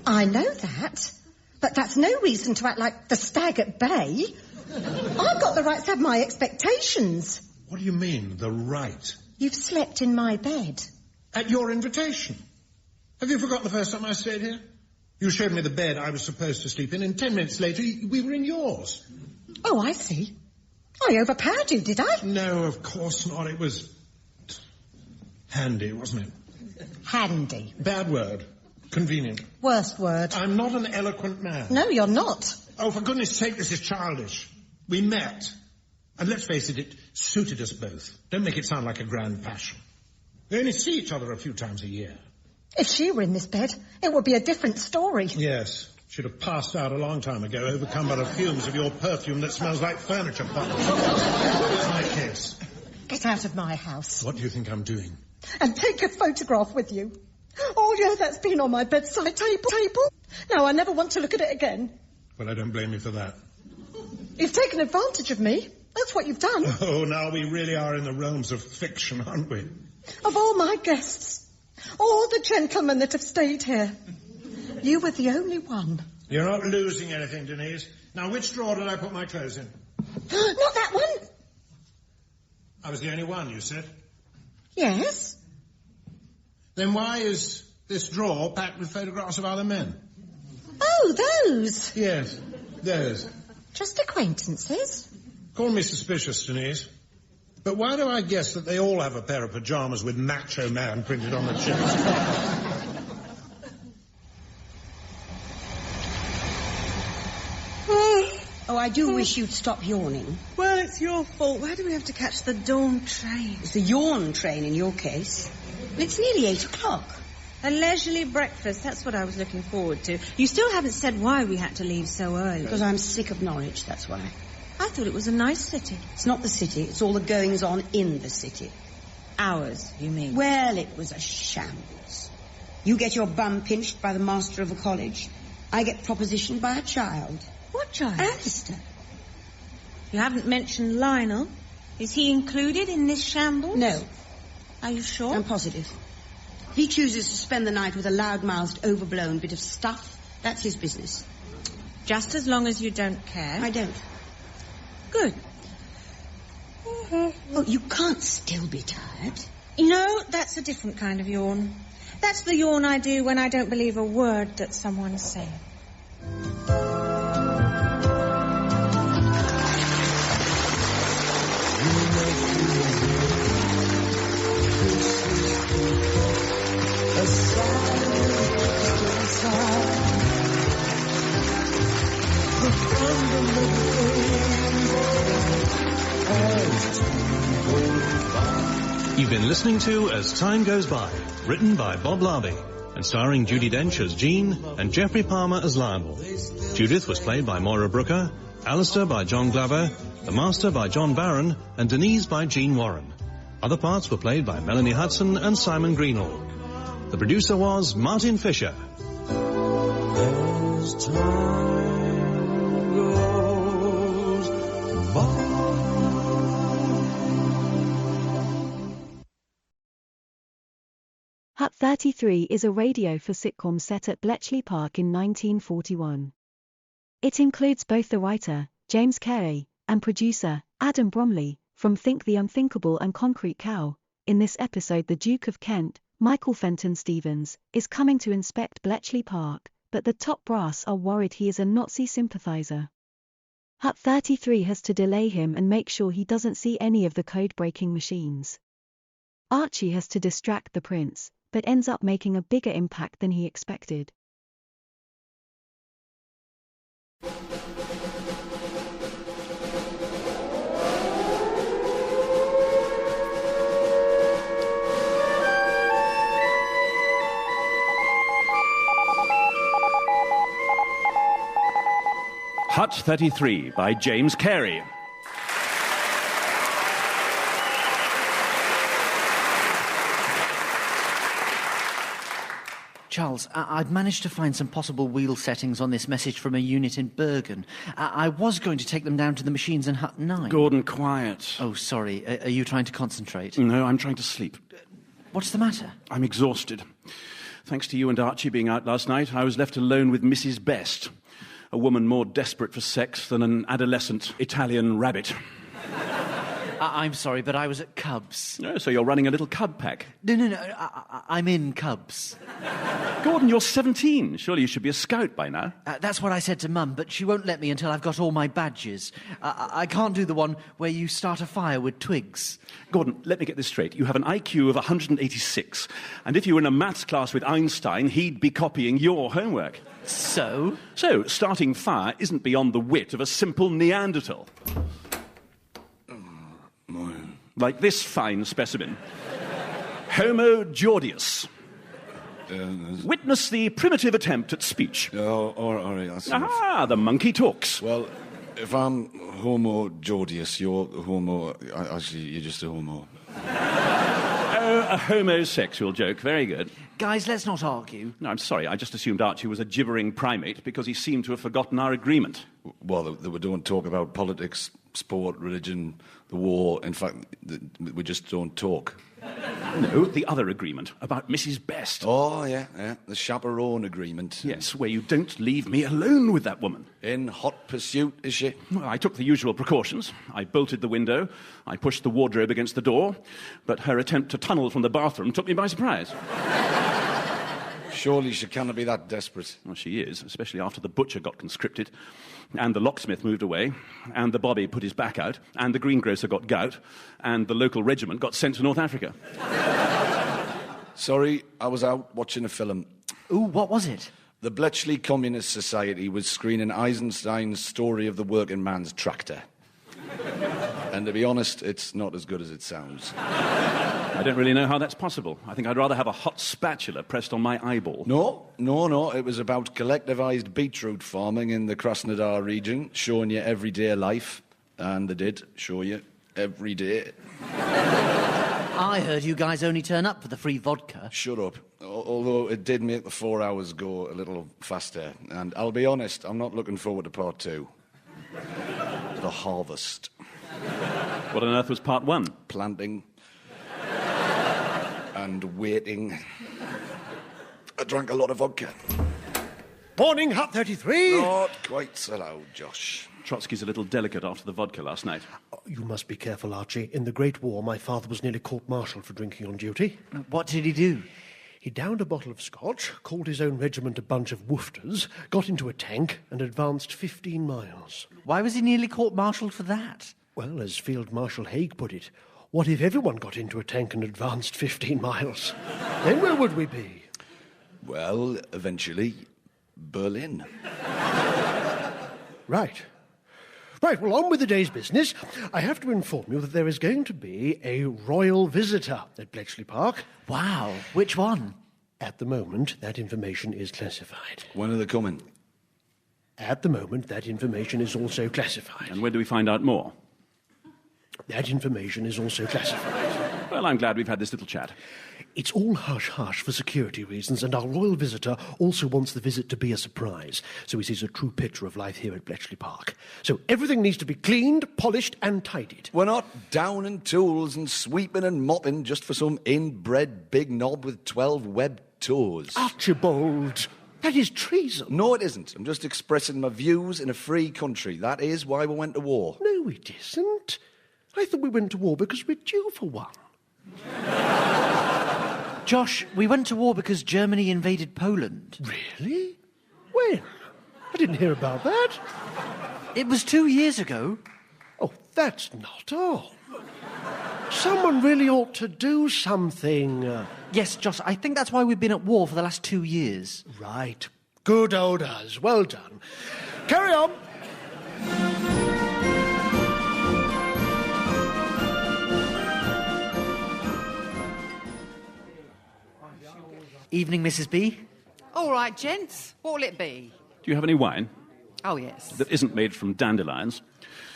I know that, but that's no reason to act like the stag at bay. I've got the right to have my expectations. What do you mean, the right? You've slept in my bed. At your invitation? Have you forgotten the first time I stayed here? You showed me the bed I was supposed to sleep in, and 10 minutes later, we were in yours. Oh, I see. I overpowered you, did I? No, of course not. It was handy, wasn't it? Handy. Bad word. Convenient. Worst word. I'm not an eloquent man. No, you're not. Oh, for goodness sake, this is childish. We met. And let's face it, it suited us both. Don't make it sound like a grand passion. We only see each other a few times a year. If she were in this bed, it would be a different story. Yes. Should have passed out a long time ago, overcome by the fumes of your perfume that smells like furniture polish. Here's my case. Get out of my house. What do you think I'm doing? And take a photograph with you. Oh, yeah, that's been on my bedside table. Now, I never want to look at it again. Well, I don't blame you for that. You've taken advantage of me. That's what you've done. Oh, now we really are in the realms of fiction, aren't we? Of all my guests, all the gentlemen that have stayed here, you were the only one. You're not losing anything, Denise. Now, which drawer did I put my clothes in? Not that one. I was the only one, you said? Yes. Then why is this drawer packed with photographs of other men? Oh, those? Yes, those. Just acquaintances. Call me suspicious, Denise. But why do I guess that they all have a pair of pyjamas with Macho Man printed on the chest? Oh, I do wish you'd stop yawning. Well, it's your fault. Why do we have to catch the dawn train? It's the yawn train in your case. It's nearly 8 o'clock. A leisurely breakfast, that's what I was looking forward to. You still haven't said why we had to leave so early. Because I'm sick of Norwich, that's why. I thought it was a nice city. It's not the city, it's all the goings-on in the city. Ours, you mean? Well, it was a shambles. You get your bum pinched by the master of a college. I get propositioned by a child. What child? Alistair. You haven't mentioned Lionel. Is he included in this shambles? No. Are you sure? I'm positive. If he chooses to spend the night with a loud-mouthed, overblown bit of stuff, that's his business. Just as long as you don't care? I don't. Good. Oh, you can't still be tired. No, that's a different kind of yawn. That's the yawn I do when I don't believe a word that someone's saying. You've been listening to As Time Goes By, written by Bob Larby, and starring Judi Dench as Jean and Geoffrey Palmer as Lionel. Judith was played by Moira Brooker, Alistair by John Glover, the Master by John Barron, and Denise by Jean Warren. Other parts were played by Melanie Hudson and Simon Greenall. The producer was Martin Fisher. As time goes by. Hut 33 is a radio for sitcom set at Bletchley Park in 1941. It includes both the writer, James Carey, and producer, Adam Bromley, from Think the Unthinkable and Concrete Cow. In this episode, the Duke of Kent, Michael Fenton Stevens, is coming to inspect Bletchley Park, but the top brass are worried he is a Nazi sympathizer. Hut 33 has to delay him and make sure he doesn't see any of the code-breaking machines. Archie has to distract the prince, but ends up making a bigger impact than he expected. Hut 33 by James Carey. Charles, I've managed to find some possible wheel settings on this message from a unit in Bergen. I was going to take them down to the machines in Hut 9. Gordon, quiet. Oh, sorry. Are you trying to concentrate? No, I'm trying to sleep. What's the matter? I'm exhausted. Thanks to you and Archie being out last night, I was left alone with Mrs. Best, a woman more desperate for sex than an adolescent Italian rabbit. I'm sorry, but I was at Cubs. Oh, so you're running a little cub pack? No. I'm in Cubs. Gordon, you're 17. Surely you should be a scout by now. That's what I said to Mum, but she won't let me until I've got all my badges. I can't do the one where you start a fire with twigs. Gordon, let me get this straight. You have an IQ of 186, and if you were in a maths class with Einstein, he'd be copying your homework. So? So, starting fire isn't beyond the wit of a simple Neanderthal. Like this fine specimen. Homo Geordius. Witness the primitive attempt at speech. Oh, all right. That's Ah, the monkey talks. Well, if I'm Homo Geordius, you're Homo... Actually, you're just a homo. Oh, a homosexual joke. Very good. Guys, let's not argue. No, I'm sorry. I just assumed Archie was a gibbering primate because he seemed to have forgotten our agreement. Well, we don't talk about politics, sport, religion, the war. In fact, we just don't talk. No, the other agreement about Mrs. Best. Oh, yeah. The chaperone agreement. Yes, where you don't leave me alone with that woman. In hot pursuit, is she? Well, I took the usual precautions. I bolted the window. I pushed the wardrobe against the door. But her attempt to tunnel from the bathroom took me by surprise. Surely she cannot be that desperate. Well, she is, especially after the butcher got conscripted, and the locksmith moved away, and the bobby put his back out, and the greengrocer got gout, and the local regiment got sent to North Africa. Sorry, I was out watching a film. Ooh, what was it? The Bletchley Communist Society was screening Eisenstein's Story of the Working Man's Tractor. And to be honest, it's not as good as it sounds. I don't really know how that's possible. I think I'd rather have a hot spatula pressed on my eyeball. No. It was about collectivised beetroot farming in the Krasnodar region, showing you everyday life. And they did show you every day. I heard you guys only turn up for the free vodka. Shut up. Although it did make the 4 hours go a little faster. And I'll be honest, I'm not looking forward to part 2. The harvest. What on earth was part 1? Planting. And waiting. I drank a lot of vodka. Morning, Hut 33. Not quite so loud, Josh. Trotsky's a little delicate after the vodka last night. You must be careful, Archie. In the Great War, my father was nearly court-martialed for drinking on duty. What did he do? He downed a bottle of scotch, called his own regiment a bunch of woofters, got into a tank and advanced 15 miles. Why was he nearly court-martialed for that? Well, as Field Marshal Haig put it, what if everyone got into a tank and advanced 15 miles? Then where would we be? Well, eventually, Berlin. Right, well, on with the day's business. I have to inform you that there is going to be a royal visitor at Bletchley Park. Wow, which one? At the moment, that information is classified. When are they coming? At the moment, that information is also classified. And when do we find out more? That information is also classified. Well, I'm glad we've had this little chat. It's all hush-hush for security reasons, and our royal visitor also wants the visit to be a surprise, so he sees a true picture of life here at Bletchley Park. So everything needs to be cleaned, polished and tidied. We're not downing tools and sweeping and mopping just for some inbred big knob with 12 webbed toes. Archibald, that is treason. No, it isn't. I'm just expressing my views in a free country. That is why we went to war. No, it isn't. I thought we went to war because we're due for one. Josh, we went to war because Germany invaded Poland. Really? When? I didn't hear about that. It was 2 years ago. Oh, that's not all. Someone really ought to do something. Yes, Josh, I think that's why we've been at war for the last 2 years. Right. Good old us. Well done. Carry on. Evening, Mrs. B. All right, gents. What'll it be? Do you have any wine? Oh, yes. That isn't made from dandelions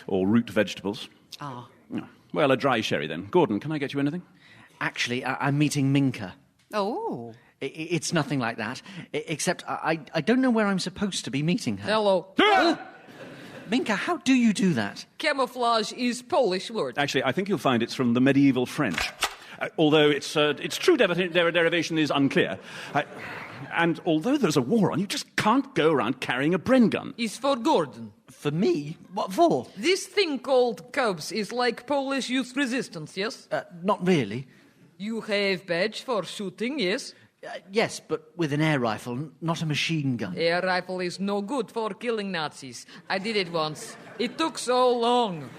or root vegetables? Ah. No. Well, a dry sherry then. Gordon, can I get you anything? Actually, I'm meeting Minka. Oh. It's nothing like that, except I don't know where I'm supposed to be meeting her. Hello. Minka, how do you do that? Camouflage is Polish word. Actually, I think you'll find it's from the medieval French. Although its true derivation is unclear. And although there's a war on, you just can't go around carrying a Bren gun. Is for Gordon. For me? What for? This thing called Cubs is like Polish youth resistance, yes? Not really. You have badge for shooting, yes? Yes, but with an air rifle, not a machine gun. Air rifle is no good for killing Nazis. I did it once. It took so long.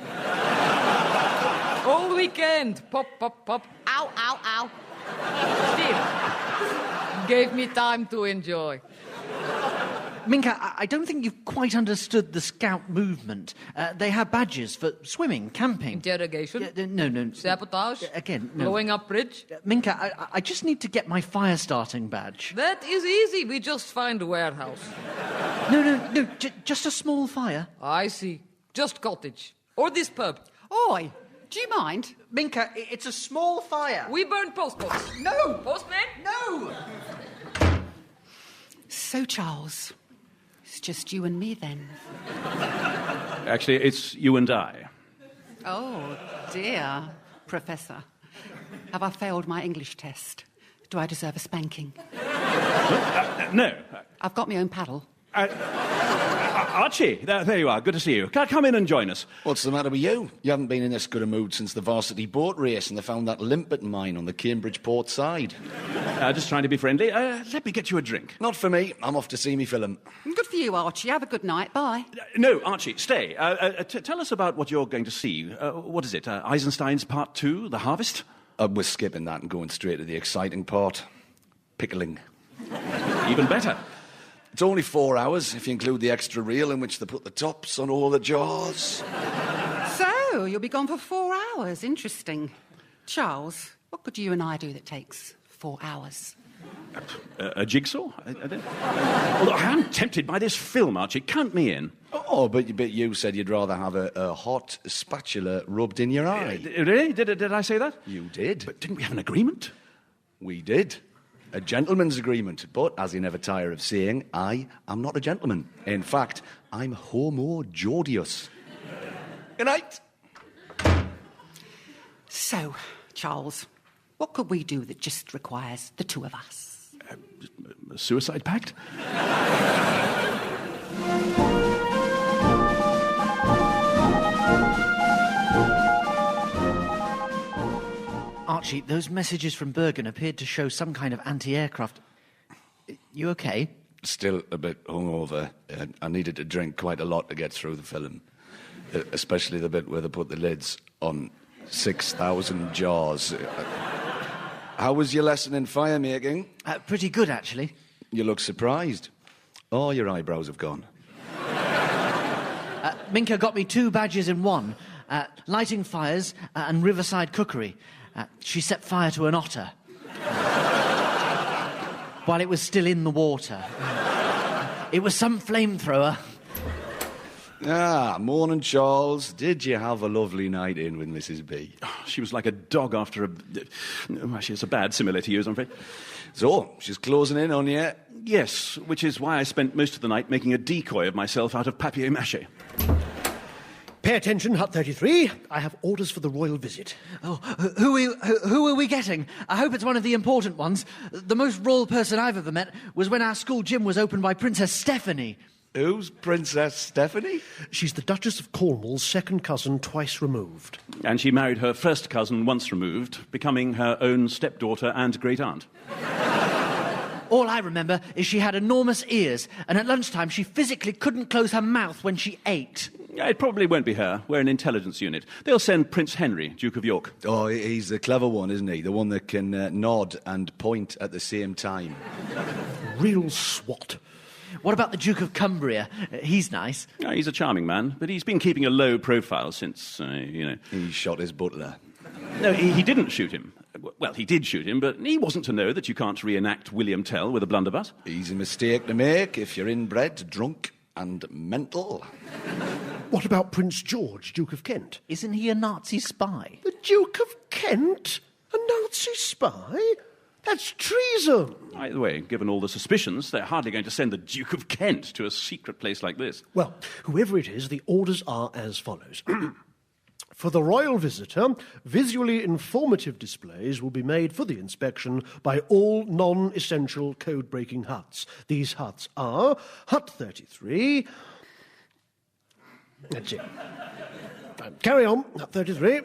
All weekend. Pop, pop, pop. Ow, ow, ow. Still. Gave me time to enjoy. Minka, I don't think you've quite understood the Scout movement. They have badges for swimming, camping. Interrogation? No. Sabotage? Again, no. Blowing up bridge? Minka, I just need to get my fire-starting badge. That is easy. We just find a warehouse. No, just a small fire. I see. Just cottage. Or this pub. Oi, do you mind? Minka, it's a small fire. We burn postbox. No! Postman? No! So, Charles, it's just you and me then. Actually, it's you and I. Oh, dear, Professor. Have I failed my English test? Do I deserve a spanking? No. I've got my own paddle. Archie, there you are. Good to see you. Come in and join us. What's the matter with you? You haven't been in this good a mood since the varsity boat race and they found that limpet mine on the Cambridge port side. Just trying to be friendly. Let me get you a drink. Not for me. I'm off to see me film. Good for you, Archie. Have a good night. Bye. No, Archie, stay. Tell us about what you're going to see. What is it? Eisenstein's Part 2, The Harvest? We're skipping that and going straight to the exciting part. Pickling. Even better. It's only 4 hours if you include the extra reel in which they put the tops on all the jars. So, you'll be gone for 4 hours. Interesting. Charles, what could you and I do that takes 4 hours? A jigsaw? Although I am tempted by this film, Archie. Count me in. Oh, but you said you'd rather have a hot spatula rubbed in your eye. Really? Did I say that? You did. But didn't we have an agreement? We did. A gentleman's agreement. But, as you never tire of saying, I am not a gentleman. In fact, I'm Homo Jodius. Good night. So, Charles, what could we do that just requires the two of us? A suicide pact? Archie, those messages from Bergen appeared to show some kind of anti-aircraft. You okay? Still a bit hungover. I needed to drink quite a lot to get through the film. Especially the bit where they put the lids on 6,000 jars. How was your lesson in fire making? Pretty good, actually. You look surprised. Oh, your eyebrows have gone. Minka got me 2 badges in one. Lighting fires and riverside cookery. She set fire to an otter while it was still in the water. It was some flamethrower. Morning, Charles. Did you have a lovely night in with Mrs. B? She was like a dog after a... Actually, it's a bad simile to use, I'm afraid. So, she's closing in on you? Yes, which is why I spent most of the night making a decoy of myself out of papier-mâché. Pay attention, Hut 33. I have orders for the royal visit. Oh, who are we getting? I hope it's one of the important ones. The most royal person I've ever met was when our school gym was opened by Princess Stephanie. Who's Princess Stephanie? She's the Duchess of Cornwall's second cousin twice removed. And she married her first cousin once removed, becoming her own stepdaughter and great-aunt. All I remember is she had enormous ears, and at lunchtime she physically couldn't close her mouth when she ate. It probably won't be her. We're an intelligence unit. They'll send Prince Henry, Duke of York. Oh, he's the clever one, isn't he? The one that can nod and point at the same time. Real swot. What about the Duke of Cumbria? He's nice. He's a charming man, but he's been keeping a low profile since, He shot his butler. No, he didn't shoot him. Well, he did shoot him, but he wasn't to know that you can't reenact William Tell with a blunderbuss. Easy mistake to make if you're inbred, drunk and mental. What about Prince George, Duke of Kent? Isn't he a Nazi spy? The Duke of Kent? A Nazi spy? That's treason. Either way, given all the suspicions, they're hardly going to send the Duke of Kent to a secret place like this. Well, whoever it is, the orders are as follows. For the royal visitor, visually informative displays will be made for the inspection by all non-essential code-breaking huts. These huts are Hut 33... That's it. Carry on, Hut 33.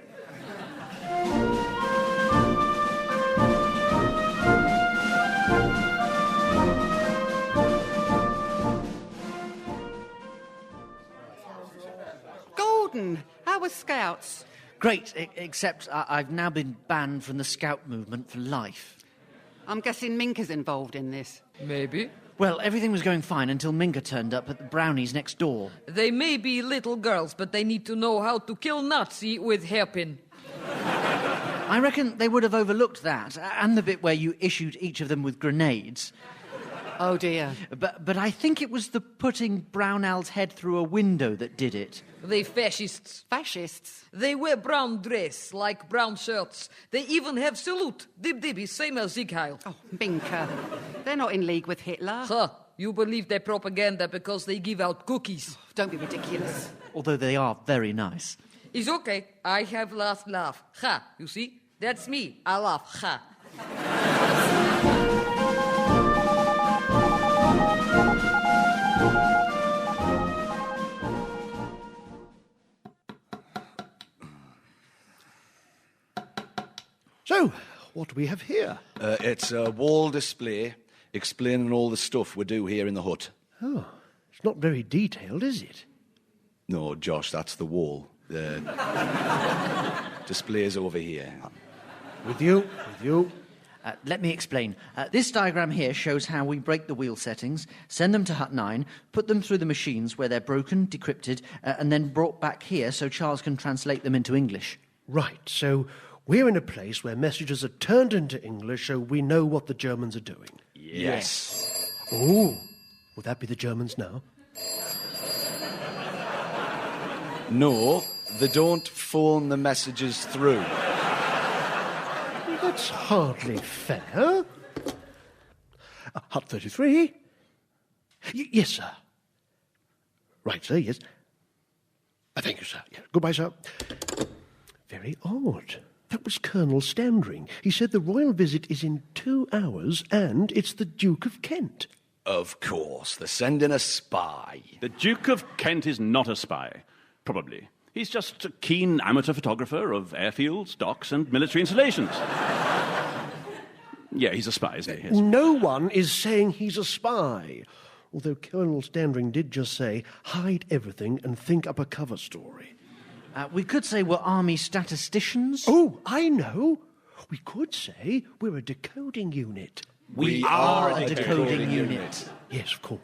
Gordon, how were Scouts? Great, except I've now been banned from the Scout movement for life. I'm guessing Minka's involved in this. Maybe. Well, everything was going fine until Minka turned up at the brownies next door. They may be little girls, but they need to know how to kill Nazi with hairpin. I reckon they would have overlooked that, and the bit where you issued each of them with grenades. Oh, dear. But I think it was the putting Brown Al's head through a window that did it. They fascists. Fascists? They wear brown dress, like brown shirts. They even have salute. Dib-dibby, same as Sieg Heil. Oh, Minka. They're not in league with Hitler. Huh. You believe their propaganda because they give out cookies. Don't be ridiculous. Although they are very nice. It's okay. I have last laugh. Ha, you see? That's me. I laugh. Ha. So, what do we have here? It's a wall display explaining all the stuff we do here in the hut. Oh, it's not very detailed, is it? No, Josh, that's the wall. The display's over here. With you. Let me explain. This diagram here shows how we break the wheel settings, send them to Hut 9, put them through the machines where they're broken, decrypted, and then brought back here so Charles can translate them into English. Right, so we're in a place where messages are turned into English so we know what the Germans are doing. Yes. Oh, would that be the Germans now? No, they don't phone the messages through. That's hardly fair. Hut 33. Yes, sir. Right, sir, yes. Thank you, sir. Yeah. Goodbye, sir. Very odd. That was Colonel Standring. He said the royal visit is in 2 hours and it's the Duke of Kent. Of course, they're sending a spy. The Duke of Kent is not a spy. Probably. He's just a keen amateur photographer of airfields, docks, and military installations. Yeah, he's a spy, isn't he? Yes. No one is saying he's a spy. Although Colonel Standring did just say, hide everything and think up a cover story. We could say we're army statisticians. Oh, I know. We could say we're a decoding unit. We are a decoding unit. Yes, of course.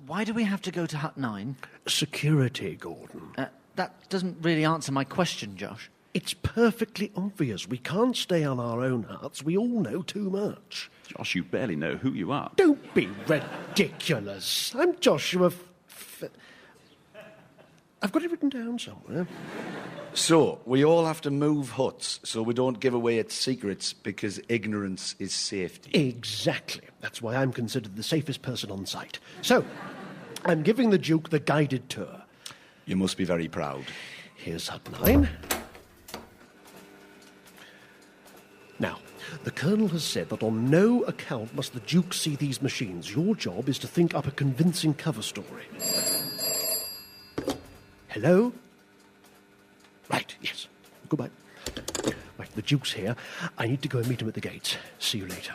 Why do we have to go to Hut 9? Security, Gordon. That doesn't really answer my question, Josh. It's perfectly obvious. We can't stay on our own huts. We all know too much. Josh, you barely know who you are. Don't be ridiculous. I'm Joshua I've got it written down somewhere. So, we all have to move huts so we don't give away its secrets because ignorance is safety. Exactly. That's why I'm considered the safest person on site. So, I'm giving the Duke the guided tour. You must be very proud. Here's Hut 9. Now, the Colonel has said that on no account must the Duke see these machines. Your job is to think up a convincing cover story. Hello? Right, yes. Goodbye. Right, the Duke's here. I need to go and meet him at the gates. See you later.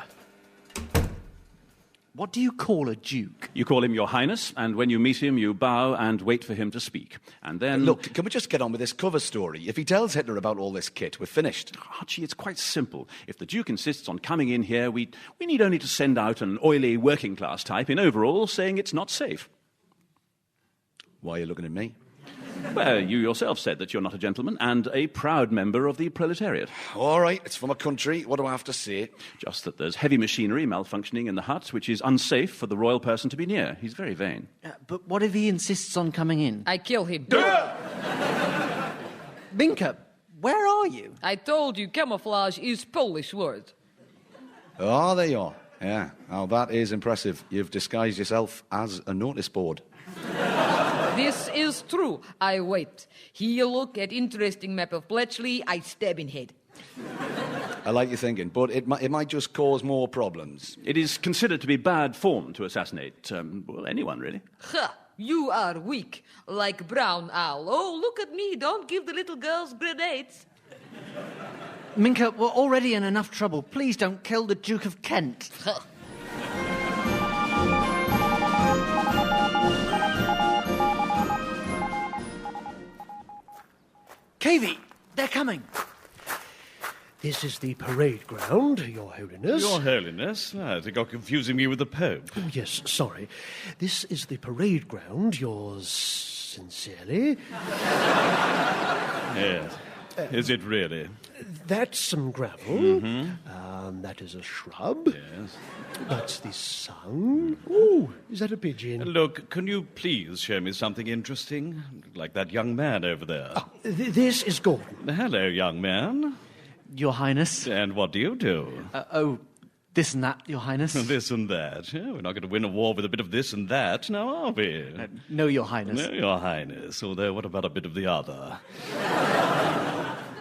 What do you call a duke? You call him Your Highness, and when you meet him, you bow and wait for him to speak. And then... Look, can we just get on with this cover story? If he tells Hitler about all this kit, we're finished. Archie, it's quite simple. If the Duke insists on coming in here, we need only to send out an oily working-class type in overalls saying it's not safe. Why are you looking at me? Well, you yourself said that you're not a gentleman and a proud member of the proletariat. All right, it's from a country. What do I have to say? Just that there's heavy machinery malfunctioning in the hut, which is unsafe for the royal person to be near. He's very vain. But what if he insists on coming in? I kill him. Minka, where are you? I told you camouflage is Polish word. Oh, there you are. Yeah, now that is impressive. You've disguised yourself as a notice board. This is true. I wait. He look at interesting map of Bletchley, I stab in head. I like your thinking, but it might just cause more problems. It is considered to be bad form to assassinate, anyone, really. Ha! You are weak, like Brown Owl. Oh, look at me. Don't give the little girls grenades. Minka, we're already in enough trouble. Please don't kill the Duke of Kent. Cavey, they're coming. This is the parade ground, Your Holiness. Your Holiness? I think you're confusing me with the Pope. Oh, yes, sorry. This is the parade ground, yours sincerely. Yes. Is it really? That's some gravel. Mm-hmm. That is a shrub. Yes. That's the sun. Oh, is that a pigeon? Look, can you please show me something interesting? Like that young man over there. This is Gordon. Hello, young man. Your Highness. And what do you do? This and that, Your Highness. This and that. Yeah, we're not going to win a war with a bit of this and that, now are we? No, Your Highness. No, Your Highness. Although, what about a bit of the other?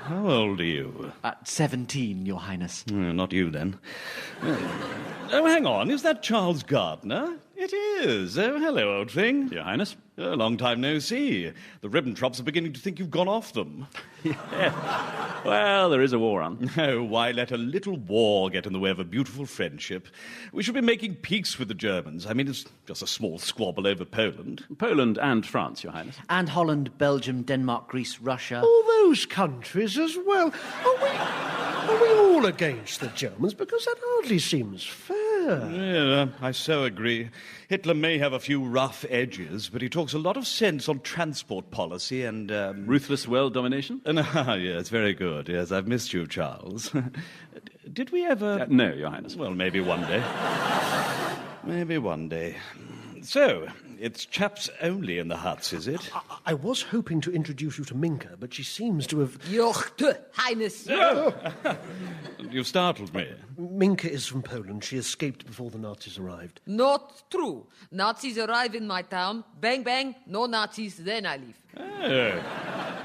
How old are you? 17, Your Highness. Not you, then. Oh, hang on. Is that Charles Gardner? It is. Oh, hello, old thing. Your Highness. A long time no see. The Ribbontrops are beginning to think you've gone off them. Well, there is a war on. Oh, why let a little war get in the way of a beautiful friendship? We should be making peace with the Germans. I mean, it's just a small squabble over Poland. Poland and France, Your Highness. And Holland, Belgium, Denmark, Greece, Russia. All those countries as well. Are we all against the Germans? Because that hardly seems fair. Yeah, I so agree. Hitler may have a few rough edges, but he talks a lot of sense on transport policy and... Ruthless world domination? Yes, very good. Yes, I've missed you, Charles. Did we ever... No, Your Highness. Well, maybe one day. Maybe one day. So, it's chaps only in the huts, is it? I was hoping to introduce you to Minka, but she seems to have... Your Highness. You've startled me. Minka is from Poland. She escaped before the Nazis arrived. Not true. Nazis arrive in my town. Bang, bang. No Nazis. Then I leave. Oh,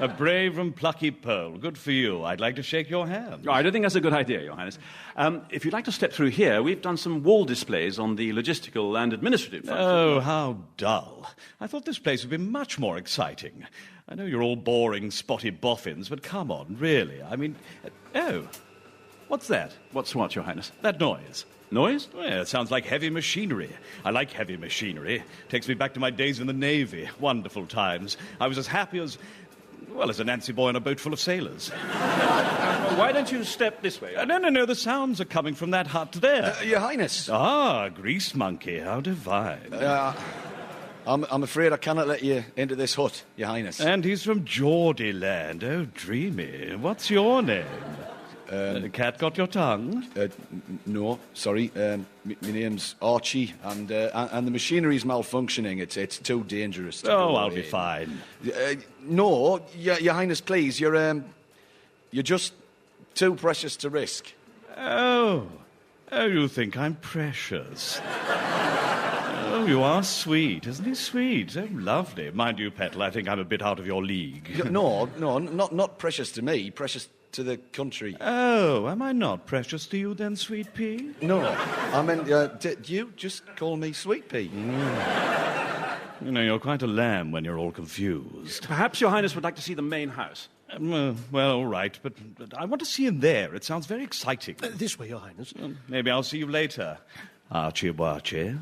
a brave and plucky Pole. Good for you. I'd like to shake your hand. Oh, I don't think that's a good idea, Your Highness. If you'd like to step through here, we've done some wall displays on the logistical and administrative front. Oh, how dull. I thought this place would be much more exciting. I know you're all boring, spotty boffins, but come on, really. I mean, oh, what's that? What's what, Your Highness? That noise. Noise? Well, it sounds like heavy machinery. I like heavy machinery. Takes me back to my days in the Navy. Wonderful times. I was as happy as a Nancy boy on a boat full of sailors. Why don't you step this way? No. The sounds are coming from that hut there. Your Highness. Ah, grease monkey. How divine. I'm afraid I cannot let you into this hut, Your Highness. And he's from Geordie land. Oh, dreamy. What's your name? The cat got your tongue? No, sorry. My name's Archie, and the machinery's malfunctioning. It's too dangerous. I'll be fine. No, Your Highness, please. You're just too precious to risk. Oh, you think I'm precious? Oh, you are sweet. Isn't he sweet? So lovely. Mind you, Petal, I think I'm a bit out of your league. No, not precious to me. Precious to the country. Oh, am I not precious to you then, Sweet Pea? No, I mean, you just call me Sweet Pea. You know, you're quite a lamb when you're all confused. Perhaps Your Highness would like to see the main house. Well, all right, but I want to see in there. It sounds very exciting. This way, Your Highness. Maybe I'll see you later. Archie Barchie.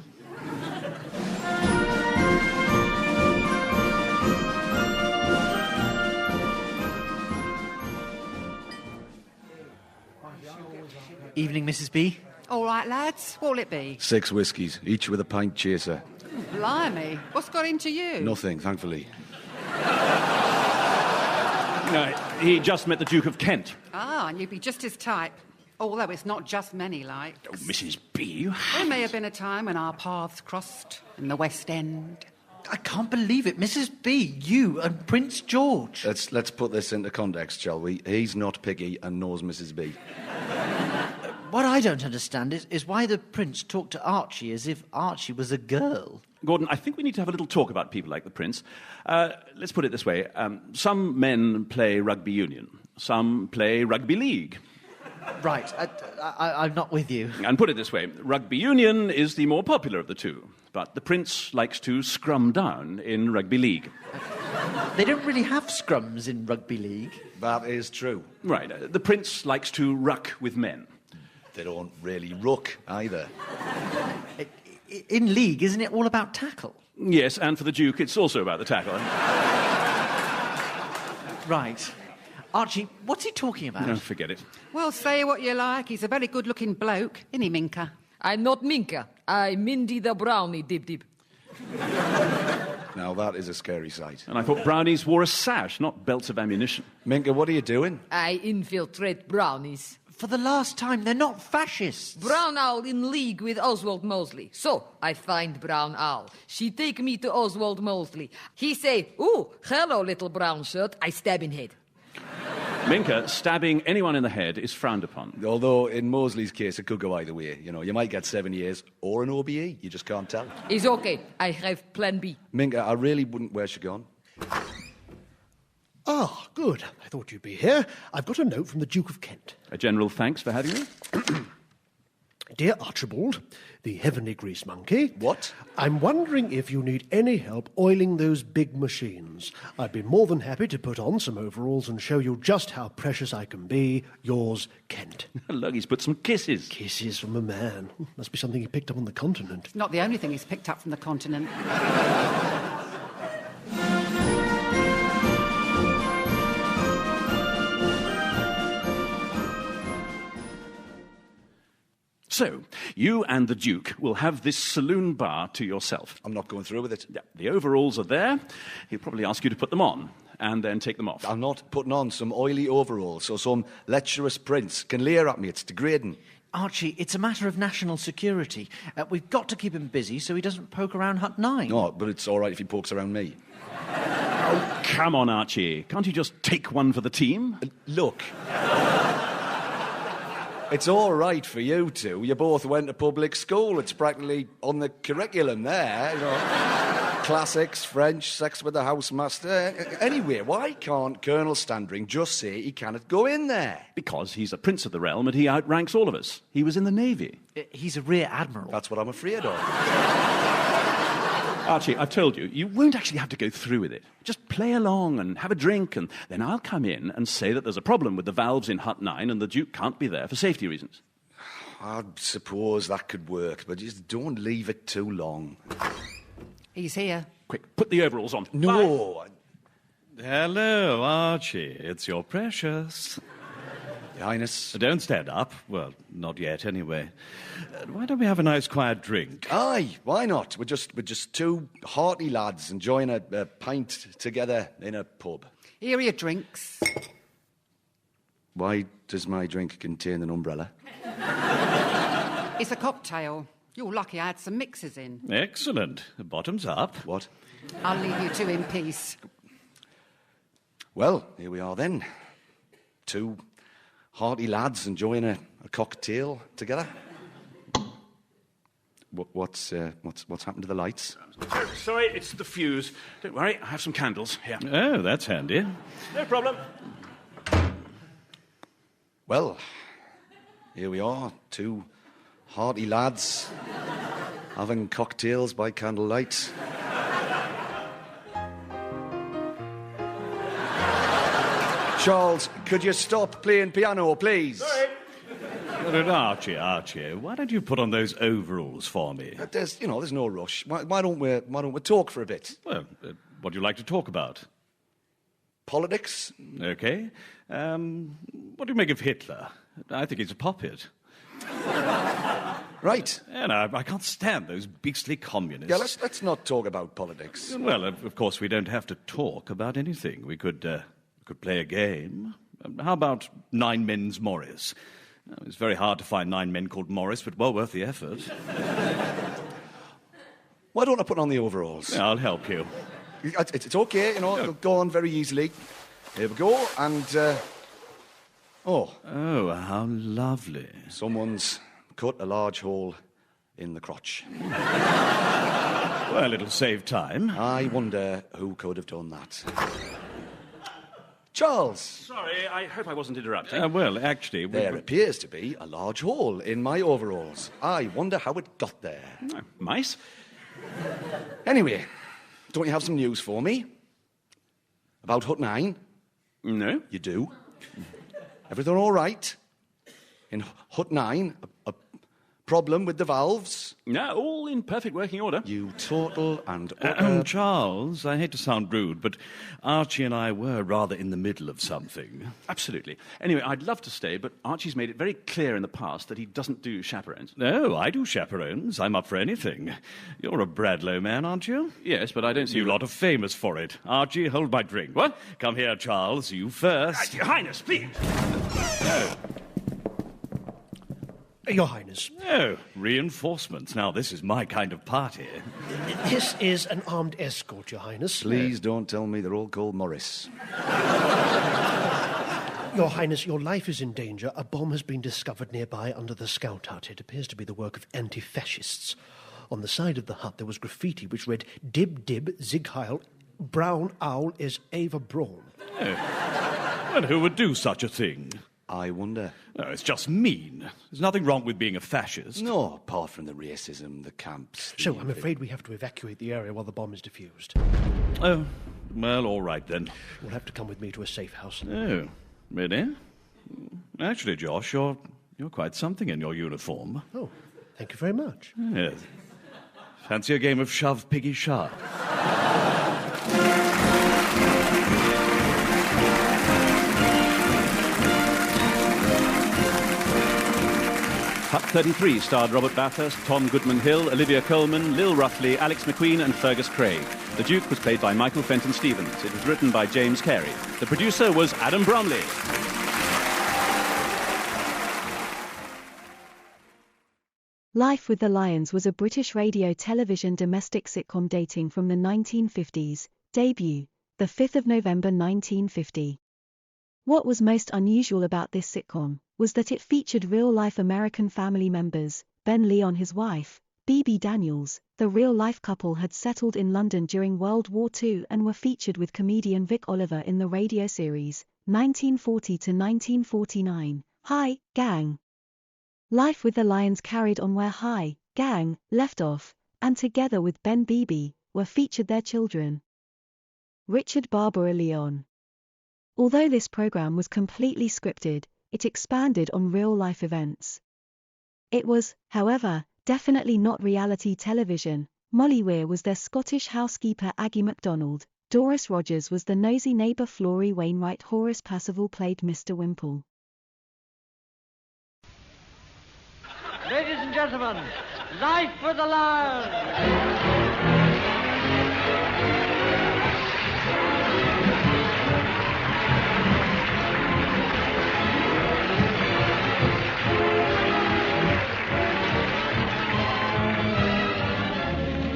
Evening, Mrs. B. All right, lads. What'll it be? 6 whiskies, each with a pint chaser. Blimey. What's got into you? Nothing, thankfully. He just met the Duke of Kent. And you'd be just his type. Although it's not just many likes. Oh, Mrs. B. There may have been a time when our paths crossed in the West End. I can't believe it. Mrs. B, you and Prince George. Let's put this into context, shall we? He's not picky and knows Mrs. B. What I don't understand is why the Prince talked to Archie as if Archie was a girl. Gordon, I think we need to have a little talk about people like the Prince. Let's put it this way. Some men play rugby union. Some play rugby league. Right. I'm not with you. And put it this way. Rugby union is the more popular of the two. But the Prince likes to scrum down in rugby league. They don't really have scrums in rugby league. That is true. Right. The Prince likes to ruck with men. They don't really ruck either. In league, isn't it all about tackle? Yes, and for the Duke, it's also about the tackle. Right. Archie, what's he talking about? No, forget it. Well, say what you like. He's a very good-looking bloke, isn't he, Minka? I'm not Minka. I'm Mindy the Brownie, Dib. Now, that is a scary sight. And I thought brownies wore a sash, not belts of ammunition. Minka, what are you doing? I infiltrate brownies. For the last time, they're not fascists. Brown Owl in league with Oswald Mosley. So, I find Brown Owl. She take me to Oswald Mosley. He say, "Ooh, hello, little brown shirt." I stab in head. Minka, stabbing anyone in the head is frowned upon. Although, in Mosley's case, it could go either way. You know, you might get 7 years or an OBE. You just can't tell. It's okay. I have plan B. Minka, I really wouldn't. Where's she gone? Ah, good. I thought you'd be here. I've got a note from the Duke of Kent. A general thanks for having me. Dear Archibald, the heavenly grease monkey. What? I'm wondering if you need any help oiling those big machines. I'd be more than happy to put on some overalls and show you just how precious I can be. Yours, Kent. Look, he's put some kisses. Kisses from a man. Must be something he picked up on the continent. It's not the only thing he's picked up from the continent. So, you and the Duke will have this saloon bar to yourself. I'm not going through with it. Yeah, the overalls are there. He'll probably ask you to put them on and then take them off. I'm not putting on some oily overalls so some lecherous prince can leer at me. It's degrading. Archie, it's a matter of national security. We've got to keep him busy so he doesn't poke around Hut 9. No, but it's all right if he pokes around me. Oh, come on, Archie. Can't you just take one for the team? Look. It's all right for you two. You both went to public school. It's practically on the curriculum there. You know. Classics, French, sex with the housemaster. Anyway, why can't Colonel Standring just say he cannot go in there? Because he's a prince of the realm and he outranks all of us. He was in the Navy. He's a rear admiral. That's what I'm afraid of. Archie, I've told you, you won't actually have to go through with it. Just play along and have a drink, and then I'll come in and say that there's a problem with the valves in Hut 9 and the Duke can't be there for safety reasons. I suppose that could work, but just don't leave it too long. He's here. Quick, put the overalls on. No. Hello, Archie. It's your precious. Your Highness. Don't stand up. Well, not yet, anyway. Why don't we have a nice, quiet drink? Aye, why not? We're just two hearty lads enjoying a pint together in a pub. Here are your drinks. Why does my drink contain an umbrella? It's a cocktail. You're lucky I had some mixers in. Excellent. Bottoms up. What? I'll leave you two in peace. Well, here we are then. Two hearty lads enjoying a cocktail together. What's happened to the lights? Oh, sorry, it's the fuse. Don't worry, I have some candles here. Oh, that's handy. No problem. Well, here we are, two hearty lads having cocktails by candlelight. Charles, could you stop playing piano, please? Sorry. Archie, why don't you put on those overalls for me? There's no rush. Why don't we talk for a bit? Well, what do you like to talk about? Politics. Okay. What do you make of Hitler? I think he's a puppet. Right. And I can't stand those beastly communists. Yeah, let's not talk about politics. Well, of course, we don't have to talk about anything. We could play a game. How about Nine Men's Morris? It's very hard to find 9 men called Morris, but well worth the effort. Why don't I put on the overalls? Yeah, I'll help you. It's okay, it'll go on very easily. Here we go, and... Oh, how lovely. Someone's cut a large hole in the crotch. Well, it'll save time. I wonder who could have done that. Charles! Sorry, I hope I wasn't interrupting. Well, actually... There appears to be a large hole in my overalls. I wonder how it got there. Mice? Anyway, don't you have some news for me? About Hut 9? No, you do. Everything all right? In Hut 9, a problem with the valves? No, all in perfect working order. You total and utter... Charles, I hate to sound rude, but Archie and I were rather in the middle of something. Absolutely. Anyway, I'd love to stay, but Archie's made it very clear in the past that he doesn't do chaperones. No, I do chaperones. I'm up for anything. You're a Bradlow man, aren't you? Yes, but I don't see... You lot are famous for it. Archie, hold my drink. What? Come here, Charles. You first. Your Highness, please. No. Your Highness. Oh, reinforcements. Now, this is my kind of party. This is an armed escort, Your Highness. Please don't tell me they're all called Morris. Your Highness, your life is in danger. A bomb has been discovered nearby under the scout hut. It appears to be the work of anti-fascists. On the side of the hut, there was graffiti which read, Dib Dib Zig Heil, Brown Owl is Ava Braun. Oh. And who would do such a thing? I wonder. Oh, it's just mean. There's nothing wrong with being a fascist. No, apart from the racism, the camps... So, I'm afraid we have to evacuate the area while the bomb is defused. Oh, well, all right then. You'll have to come with me to a safe house. Oh, really? Actually, Josh, you're quite something in your uniform. Oh, thank you very much. Yes. Fancy a game of shove, piggy, sharp? Hut 33 starred Robert Bathurst, Tom Goodman-Hill, Olivia Colman, Lil Ruffley, Alex McQueen and Fergus Craig. The Duke was played by Michael Fenton Stevens. It was written by James Carey. The producer was Adam Bromley. Life with the Lions was a British radio television domestic sitcom dating from the 1950s, debut, the 5th of November 1950. What was most unusual about this sitcom was that it featured real-life American family members. Ben Leon, his wife, Bebe Daniels, the real-life couple had settled in London during World War II and were featured with comedian Vic Oliver in the radio series, 1940 to 1949, Hi, Gang. Life with the Lions carried on where Hi, Gang left off, and together with Ben Bebe, were featured their children. Richard Barbara Leon. Although this program was completely scripted, it expanded on real-life events. It was, however, definitely not reality television. Molly Weir was their Scottish housekeeper Aggie MacDonald, Doris Rogers was the nosy neighbour Florrie Wainwright, Horace Percival played Mr. Wimple. Ladies and gentlemen, Life with the Lions!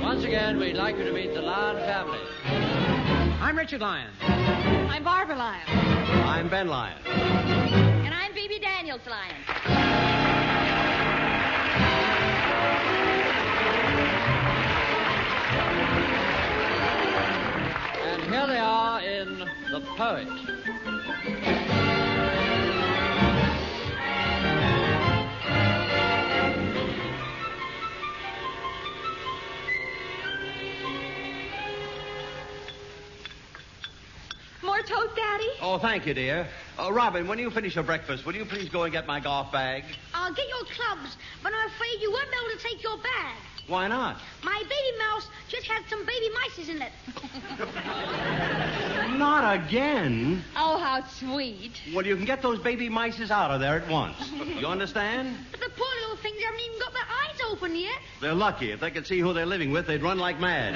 Once again, we'd like you to meet the Lion family. I'm Richard Lyon. I'm Barbara Lyon. I'm Ben Lyon. And I'm Bebe Daniels Lyon. And here they are in The Poet. More toast, Daddy? Oh, thank you, dear. Robin, when you finish your breakfast, will you please go and get my golf bag? I'll get your clubs, but I'm afraid you won't be able to take your bag. Why not? My baby mouse just had some baby mices in it. Not again. Oh, how sweet. Well, you can get those baby mices out of there at once. You understand? But the poor little things haven't even got their eyes open yet. They're lucky. If they could see who they're living with, they'd run like mad.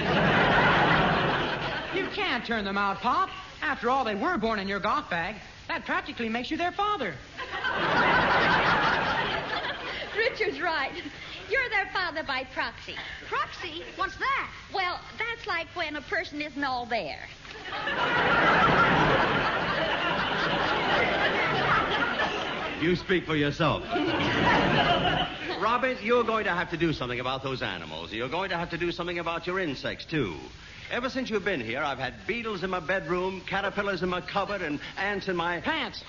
You can't turn them out, Pop. After all, they were born in your golf bag. That practically makes you their father. Richard's right. You're their father by proxy. Proxy? What's that? Well, that's like when a person isn't all there. You speak for yourself. Robin, you're going to have to do something about those animals. You're going to have to do something about your insects, too. Ever since you've been here, I've had beetles in my bedroom, caterpillars in my cupboard, and ants in my... Pants!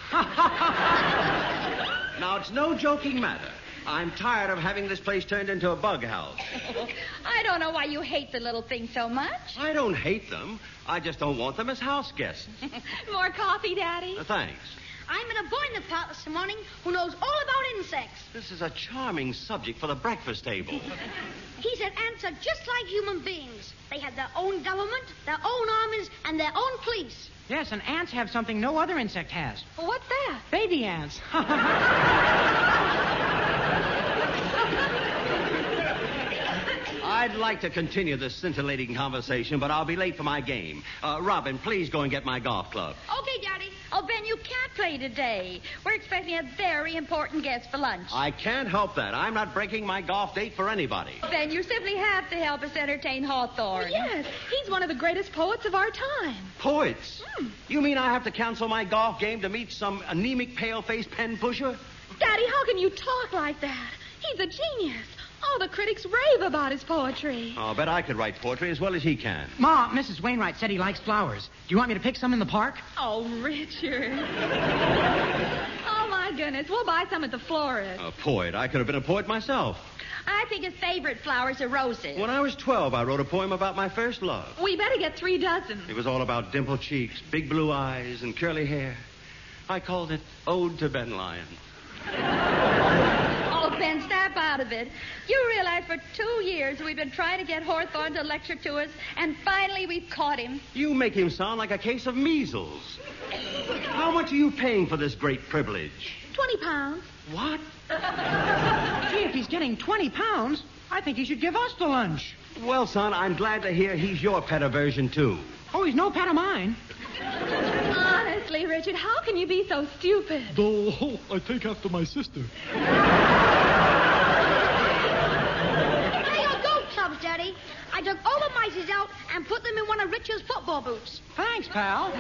Now, it's no joking matter. I'm tired of having this place turned into a bug house. I don't know why you hate the little things so much. I don't hate them. I just don't want them as house guests. More coffee, Daddy? Thanks. I met a boy in the park this morning who knows all about insects. This is a charming subject for the breakfast table. He said ants are just like human beings. They have their own government, their own armies, and their own police. Yes, and ants have something no other insect has. Well, what's that? Baby ants. I'd like to continue this scintillating conversation, but I'll be late for my game. Robin, please go and get my golf club. Okay, Daddy. Oh, Ben, you can't play today. We're expecting a very important guest for lunch. I can't help that. I'm not breaking my golf date for anybody. Ben, you simply have to help us entertain Hawthorne. Well, yes, he's one of the greatest poets of our time. Poets? You mean I have to cancel my golf game to meet some anemic, pale-faced pen pusher? Daddy, how can you talk like that? He's a genius. All the critics rave about his poetry. I'll bet I could write poetry as well as he can. Ma, Mrs. Wainwright said he likes flowers. Do you want me to pick some in the park? Oh, Richard. Oh, my goodness. We'll buy some at the florist. A poet. I could have been a poet myself. I think his favorite flowers are roses. When I was 12, I wrote a poem about my first love. We better get 3 dozen. It was all about dimpled cheeks, big blue eyes, and curly hair. I called it Ode to Ben Lyon. Oh, Ben, snap out of it. You realize for 2 years we've been trying to get Hawthorne to lecture to us, and finally we've caught him. You make him sound like a case of measles. How much are you paying for this great privilege? 20 pounds. What? Gee, if he's getting 20 pounds, I think he should give us the lunch. Well, son, I'm glad to hear he's your pet aversion, too. Oh, he's no pet of mine. Honestly, Richard, how can you be so stupid? Oh, I take after my sister. They are goat clubs, Daddy. I dug all the mices out and put them in one of Richard's football boots. Thanks, pal.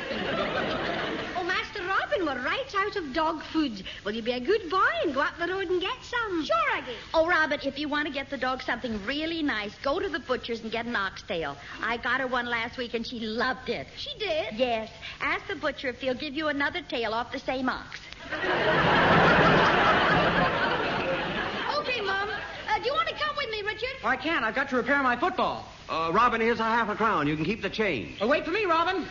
Oh, Master Robin, we're right out of dog food. Will you be a good boy and go up the road and get some? Sure, Aggie. Oh, Robert, if you want to get the dog something really nice, go to the butcher's and get an oxtail. I got her one last week, and she loved it. She did? Yes. Ask the butcher if he'll give you another tail off the same ox. Okay, Mom. Do you want to come with me, Richard? I can't. I've got to repair my football. Robin, here's a half a crown. You can keep the change. Wait for me, Robin.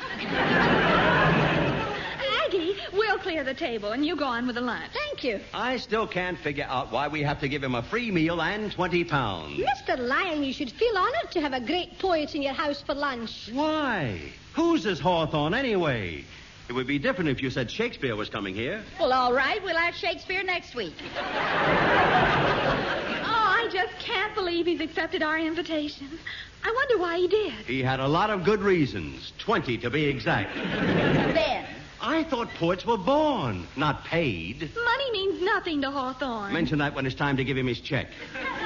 Aggie, we'll clear the table, and you go on with the lunch. Thank you. I still can't figure out why we have to give him a free meal and 20 pounds. Mr. Lyon, you should feel honored to have a great poet in your house for lunch. Why? Who's this Hawthorne, anyway? It would be different if you said Shakespeare was coming here. Well, all right. We'll ask Shakespeare next week. I just can't believe he's accepted our invitation. I wonder why he did. He had a lot of good reasons. 20 to be exact. Ben. I thought poets were born, not paid. Money means nothing to Hawthorne. Mention that when it's time to give him his check.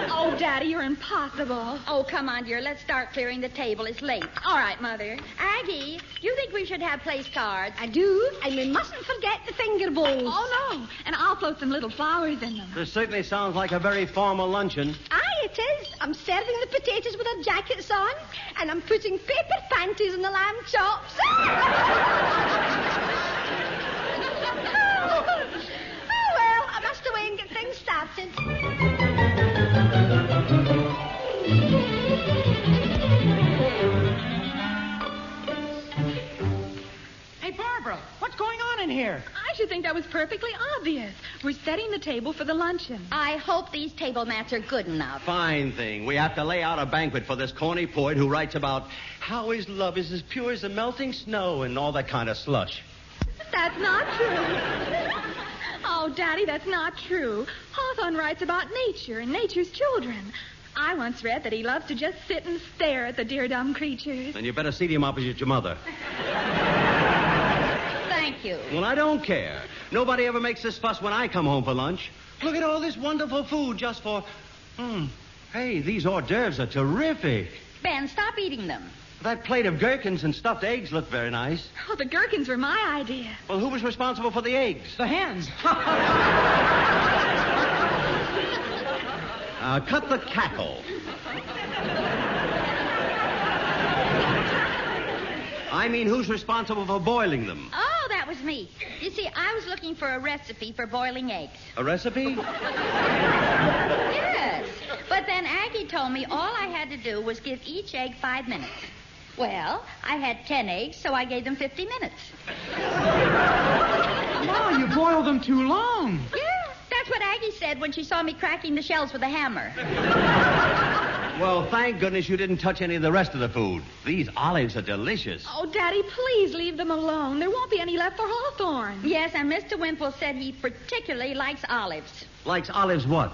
Oh, Daddy, you're impossible. Oh, come on, dear. Let's start clearing the table. It's late. All right, Mother. Aggie, you think we should have place cards? I do, and we mustn't forget the finger bowls. Oh, no. And I'll float some little flowers in them. This certainly sounds like a very formal luncheon. Aye, it is. I'm serving the potatoes with their jackets on, and I'm putting paper panties in the lamb chops. Oh, well, I must away and get things started. Hey, Barbara, what's going on in here? I should think that was perfectly obvious. We're setting the table for the luncheon. I hope these table mats are good enough. Fine thing. We have to lay out a banquet for this corny poet who writes about how his love is as pure as the melting snow and all that kind of slush. That's not true. Oh, Daddy, that's not true. Hawthorne writes about nature and nature's children. I once read that he loves to just sit and stare at the dear dumb creatures. Then you better seat him opposite your mother. Thank you. Well, I don't care. Nobody ever makes this fuss when I come home for lunch. Look at all this wonderful food just for... Hey, these hors d'oeuvres are terrific. Ben, stop eating them. That plate of gherkins and stuffed eggs looked very nice. Oh, the gherkins were my idea. Well, who was responsible for the eggs? The hens. Cut the cackle. I mean, who's responsible for boiling them? Oh, that was me. You see, I was looking for a recipe for boiling eggs. A recipe? Yes. But then Aggie told me all I had to do was give each egg 5 minutes. Well, I had 10 eggs, so I gave them 50 minutes. Ma, you boiled them too long. Yeah, that's what Aggie said when she saw me cracking the shells with a hammer. Well, thank goodness you didn't touch any of the rest of the food. These olives are delicious. Oh, Daddy, please leave them alone. There won't be any left for Hawthorne. Yes, and Mr. Wimple said he particularly likes olives. Likes olives what?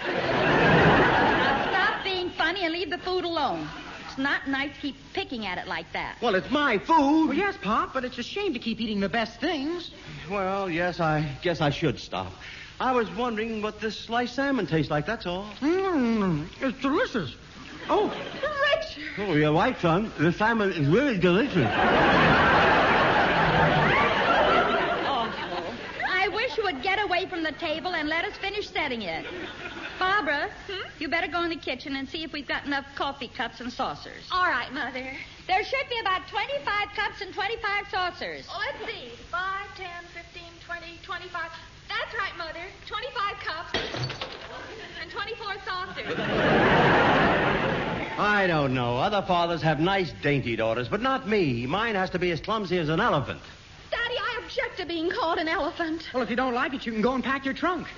Now, stop being funny and leave the food alone. It's not nice to keep picking at it like that. Well, it's my food. Well, yes, Pop, but it's a shame to keep eating the best things. Well, yes, I guess I should stop. I was wondering what this sliced salmon tastes like, that's all. It's delicious. Oh, Richard! Oh, you're right, son. The salmon is really delicious. I wish you would get away from the table and let us finish setting it. Barbara, you better go in the kitchen and see if we've got enough coffee cups and saucers. All right, Mother. There should be about 25 cups and 25 saucers. Oh, let's see. 5, 10, 15, 20, 25. That's right, Mother. 25 cups and 24 saucers. I don't know. Other fathers have nice, dainty daughters, but not me. Mine has to be as clumsy as an elephant. Daddy, I object to being called an elephant. well, if you don't like it, you can go and pack your trunk.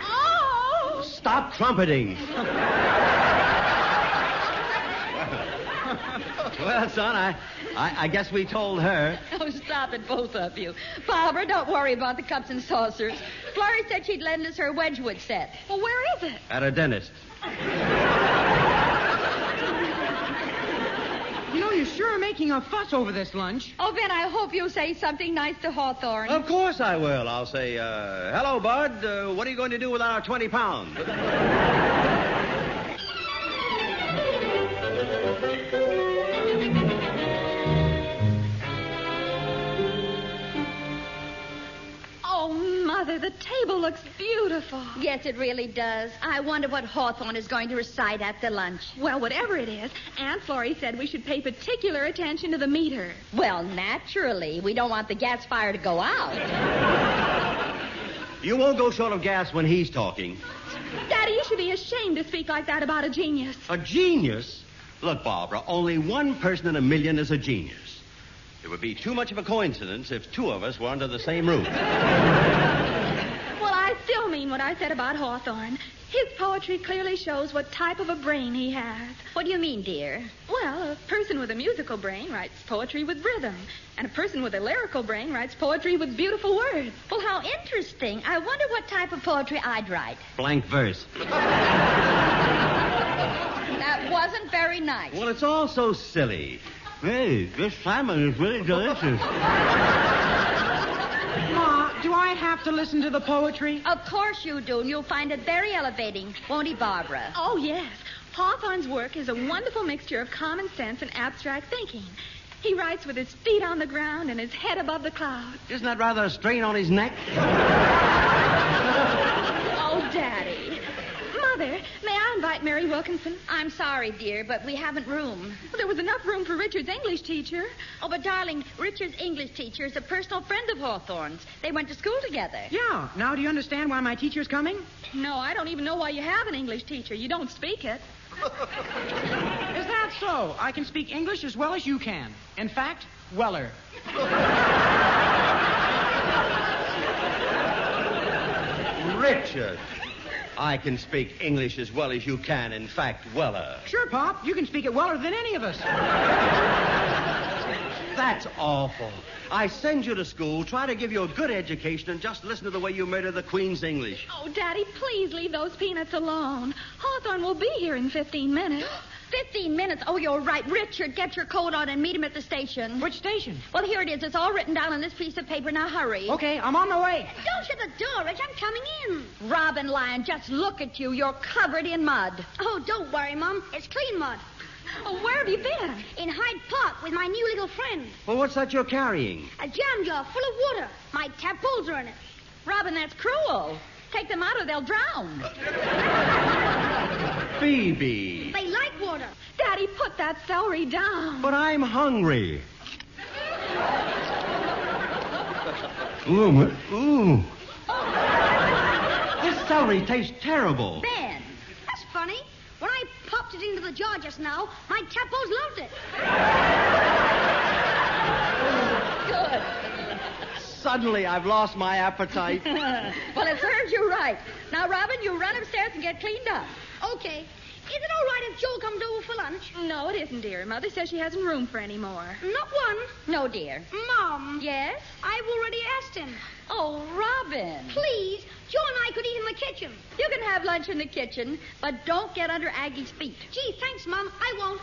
Oh! Stop trumpeting. Well, son, I guess we told her. Oh, stop it, both of you. Barbara, don't worry about the cups and saucers. Florrie said she'd lend us her Wedgwood set. Well, where is it? At a dentist. You know, you're sure making a fuss over this lunch. Oh, Ben, I hope you'll say something nice to Hawthorne. Of course I will. I'll say, hello, Bud. What are you going to do with our 20 pounds? Oh, Mother, the table looks beautiful. Yes, it really does. I wonder what Hawthorne is going to recite after lunch. Well, whatever it is, Aunt Florrie said we should pay particular attention to the meter. Well, naturally. We don't want the gas fire to go out. You won't go short of gas when he's talking. Daddy, you should be ashamed to speak like that about a genius. A genius? Look, Barbara, only one person in a million is a genius. It would be too much of a coincidence if two of us were under the same roof. Well, I still mean what I said about Hawthorne. His poetry clearly shows what type of a brain he has. What do you mean, dear? Well, a person with a musical brain writes poetry with rhythm, and a person with a lyrical brain writes poetry with beautiful words. Well, how interesting. I wonder what type of poetry I'd write. Blank verse. That wasn't very nice. Well, it's all so silly. Hey, this salmon is really delicious. Ma, do I have to listen to the poetry? Of course you do, and you'll find it very elevating, won't he, Barbara? Oh, yes. Hawthorne's work is a wonderful mixture of common sense and abstract thinking. He writes with his feet on the ground and his head above the clouds. Isn't that rather a strain on his neck? Oh, Daddy. Mother, may I invite Mary Wilkinson? I'm sorry, dear, but we haven't room. Well, there was enough room for Richard's English teacher. Oh, but, darling, Richard's English teacher is a personal friend of Hawthorne's. They went to school together. Yeah. Now do you understand why my teacher's coming? No, I don't even know why you have an English teacher. You don't speak it. Is that so? I can speak English as well as you can. In fact, weller. Richard, I can speak English as well as you can. In fact, weller. Sure, Pop. You can speak it weller than any of us. That's awful. I send you to school, try to give you a good education, and just listen to the way you murder the Queen's English. Oh, Daddy, please leave those peanuts alone. Hawthorne will be here in 15 minutes. 15 minutes? Oh, you're right. Richard, get your coat on and meet him at the station. Which station? Well, here it is. It's all written down on this piece of paper. Now, hurry. Okay, I'm on my way. Don't shut the door, Rich. I'm coming in. Robin Lyon, just look at you. You're covered in mud. Oh, don't worry, Mom. It's clean mud. Oh, where have you been? In Hyde Park with my new little friend. Well, what's that you're carrying? A jam jar full of water. My tadpoles are in it. Robin, that's cruel. Take them out or they'll drown. Phoebe. They like water. Daddy, put that celery down. But I'm hungry. Ooh. This celery tastes terrible. Ben, that's funny. When I popped it into the jar just now, my tadpoles loved it. Good. Suddenly, I've lost my appetite. Well, it serves you right. Now, Robin, you run upstairs and get cleaned up. Okay. Is it all right if Joe comes over for lunch? No, it isn't, dear. Mother says she hasn't room for any more. Not one. No, dear. Mom. Yes? I've already asked him. Oh, Robin. Please, Joe and I could eat in the kitchen. You can have lunch in the kitchen, but don't get under Aggie's feet. Gee, thanks, Mom. I won't.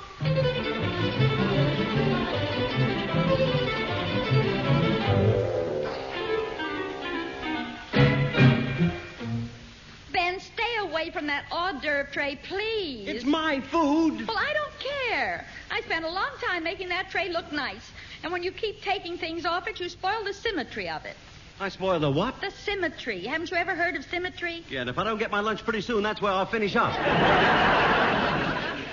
Ben, stay away from that hors d'oeuvre tray, please. It's my food. Well, I don't care. I spent a long time making that tray look nice. And when you keep taking things off it, you spoil the symmetry of it. I spoil the what? The symmetry. Haven't you ever heard of symmetry? Yeah, and if I don't get my lunch pretty soon, that's where I'll finish up.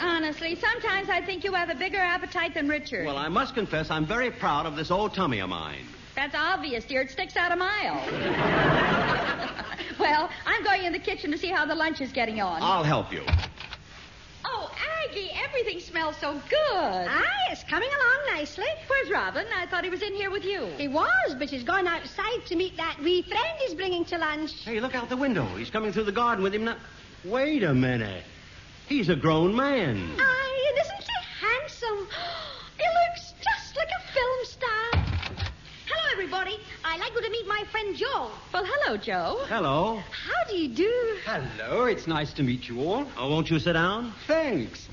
Honestly, sometimes I think you have a bigger appetite than Richard. Well, I must confess I'm very proud of this old tummy of mine. That's obvious, dear. It sticks out a mile. Well, I'm going in the kitchen to see how the lunch is getting on. I'll help you. Oh, Aggie, everything smells so good. It's coming along nicely. Where's Robin? I thought he was in here with you. He was, but he's gone outside to meet that wee friend he's bringing to lunch. Hey, look out the window. He's coming through the garden with him now. Wait a minute. He's a grown man. Aye, and isn't he handsome? He looks just like a film star. Hello, everybody. I'd like you to meet my friend Joe. Well, hello, Joe. Hello. How do you do? Hello, it's nice to meet you all. Oh, won't you sit down? Thanks.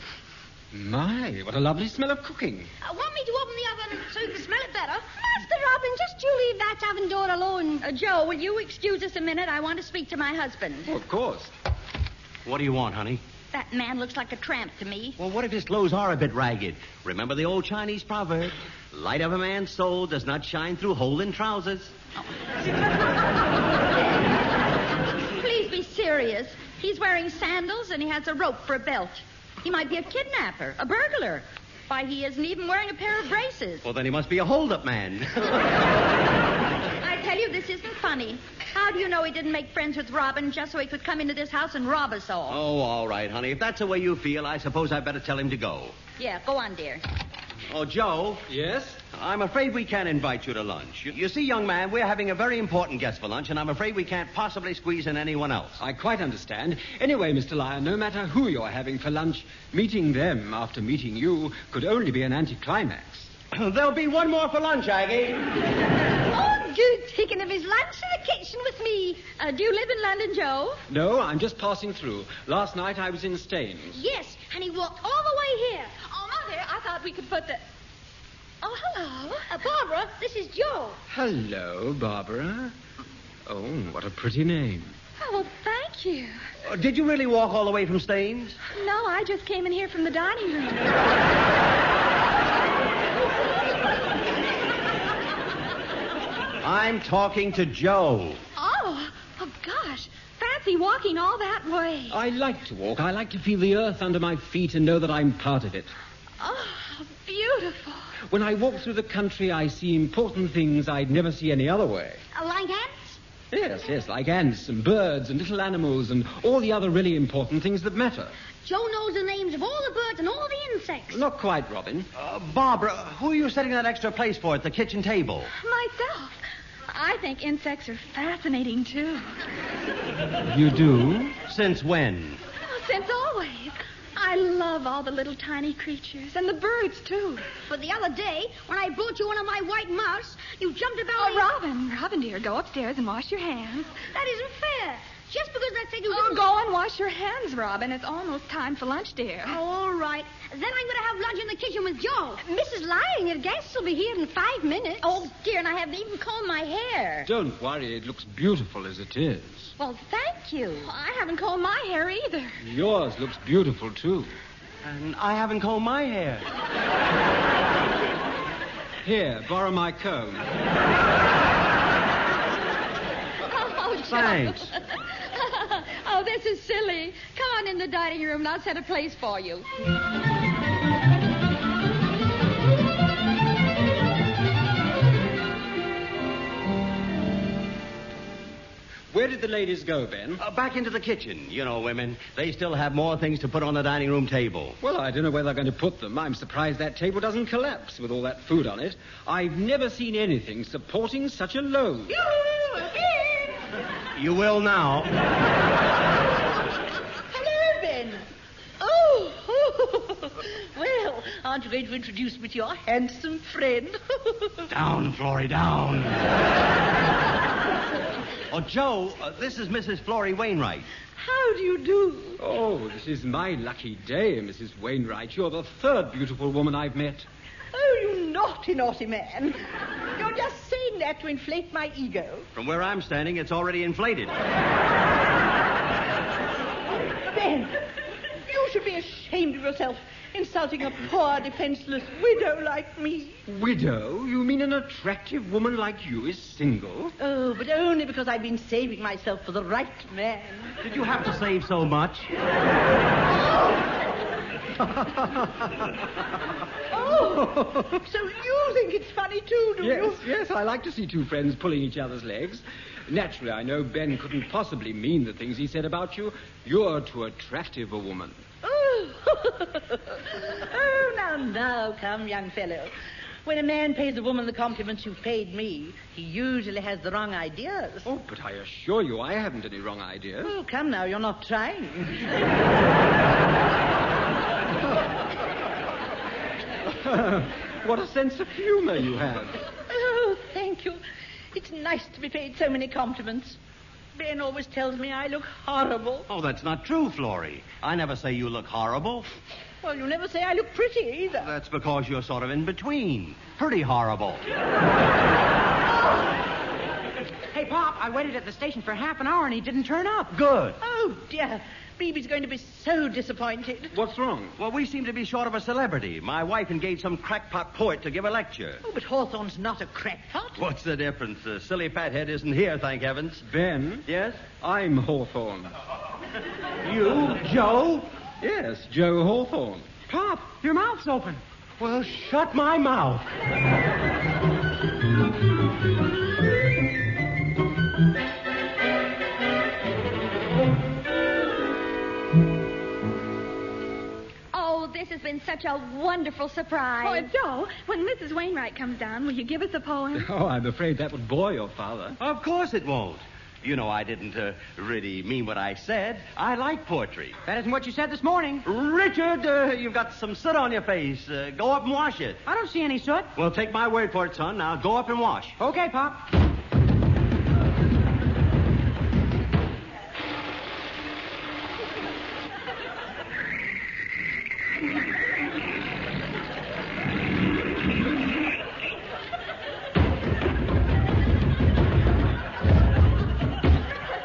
My, what a lovely smell of cooking. Want me to open the oven so you can smell it better? Master Robin, just you leave that oven door alone. Joe, will you excuse us a minute? I want to speak to my husband. Oh, of course. What do you want, honey? That man looks like a tramp to me. Well, what if his clothes are a bit ragged? Remember the old Chinese proverb? Light of a man's soul does not shine through hole in trousers. Please be serious. He's wearing sandals and he has a rope for a belt. He might be a kidnapper, a burglar. Why, he isn't even wearing a pair of braces. Well, then he must be a hold-up man. I tell you, this isn't funny. How do you know he didn't make friends with Robin just so he could come into this house and rob us all? Oh, all right, honey. If that's the way you feel, I suppose I better tell him to go. Yeah, go on, dear. Oh, Joe. Yes? I'm afraid we can't invite you to lunch. You see, young man, we're having a very important guest for lunch, and I'm afraid we can't possibly squeeze in anyone else. I quite understand. Anyway, Mr. Lyon, no matter who you're having for lunch, meeting them after meeting you could only be an anticlimax. There'll be one more for lunch, Aggie. Oh, good. He can have his lunch in the kitchen with me. Do you live in London, Joe? No, I'm just passing through. Last night I was in Staines. Yes, and he walked all the way here. Oh, Mother, I thought we could put the... Oh, hello. Barbara, this is Joe. Hello, Barbara. Oh, what a pretty name. Oh, well, thank you. Did you really walk all the way from Staines? No, I just came in here from the dining room. I'm talking to Joe. Oh, gosh. Fancy walking all that way. I like to walk. I like to feel the earth under my feet and know that I'm part of it. Oh, beautiful. When I walk through the country, I see important things I'd never see any other way. Like ants? Yes, like ants and birds and little animals and all the other really important things that matter. Joe knows the names of all the birds and all the insects. Not quite, Robin. Barbara, who are you setting that extra place for at the kitchen table? Myself. I think insects are fascinating, too. You do? Since when? Since always. I love all the little tiny creatures, and the birds, too. But the other day, when I brought you one of my white mouse, you jumped about... Oh, Robin, dear, go upstairs and wash your hands. That isn't fair. Just because I said you Oh, didn't... go and wash your hands, Robin. It's almost time for lunch, dear. Oh, all right. Then I'm going to have lunch in the kitchen with Joe. Mrs. Lyon, your guests will be here in 5 minutes. Oh, dear, and I haven't even combed my hair. Don't worry. It looks beautiful as it is. Well, thank you. I haven't combed my hair either. Yours looks beautiful, too. And I haven't combed my hair. Here, borrow my comb. Oh, Thanks. Oh, this is silly. Come on in the dining room and I'll set a place for you. Where did the ladies go, Ben? Back into the kitchen. You know, women, they still have more things to put on the dining room table. Well, I don't know where they're going to put them. I'm surprised that table doesn't collapse with all that food on it. I've never seen anything supporting such a load. You will now. Hello, Ben. Oh, well, aren't you going to introduce me to your handsome friend? Down, Florrie, down. Oh, Joe, this is Mrs. Florrie Wainwright. How do you do? Oh, this is my lucky day, Mrs. Wainwright. You're the third beautiful woman I've met. Oh, you naughty, naughty man. You're just saying that to inflate my ego. From where I'm standing, it's already inflated. Ben, you should be ashamed of yourself, insulting a poor, defenseless widow like me. Widow? You mean an attractive woman like you is single? Oh, but only because I've been saving myself for the right man. Did you have to save so much? Oh, so you think it's funny too, do you? Yes, I like to see two friends pulling each other's legs. Naturally, I know Ben couldn't possibly mean the things he said about you. You're too attractive a woman. Oh, now, come, young fellow. When a man pays a woman the compliments you've paid me, he usually has the wrong ideas. Oh, but I assure you I haven't any wrong ideas. Oh, come now, you're not trying. What a sense of humor you have. Oh, thank you. It's nice to be paid so many compliments. Ben always tells me I look horrible. Oh, that's not true, Florrie. I never say you look horrible. Well, you never say I look pretty either. That's because you're sort of in between. Pretty horrible. Hey, Pop, I waited at the station for half an hour and he didn't turn up. Good. Oh, dear. Beebe's going to be so disappointed. What's wrong? Well, we seem to be short of a celebrity. My wife engaged some crackpot poet to give a lecture. Oh, but Hawthorne's not a crackpot. What's the difference? Silly fathead isn't here, thank heavens. Ben? Yes? I'm Hawthorne. You, Joe? Yes, Joe Hawthorne. Pop, your mouth's open. Well, shut my mouth. This has been such a wonderful surprise. Oh, Joe, when Mrs. Wainwright comes down, will you give us a poem? Oh, I'm afraid that would bore your father. Of course it won't. You know, I didn't really mean what I said. I like poetry. That isn't what you said this morning. Richard, you've got some soot on your face. Go up and wash it. I don't see any soot. Well, take my word for it, son. Now go up and wash. Okay, Pop.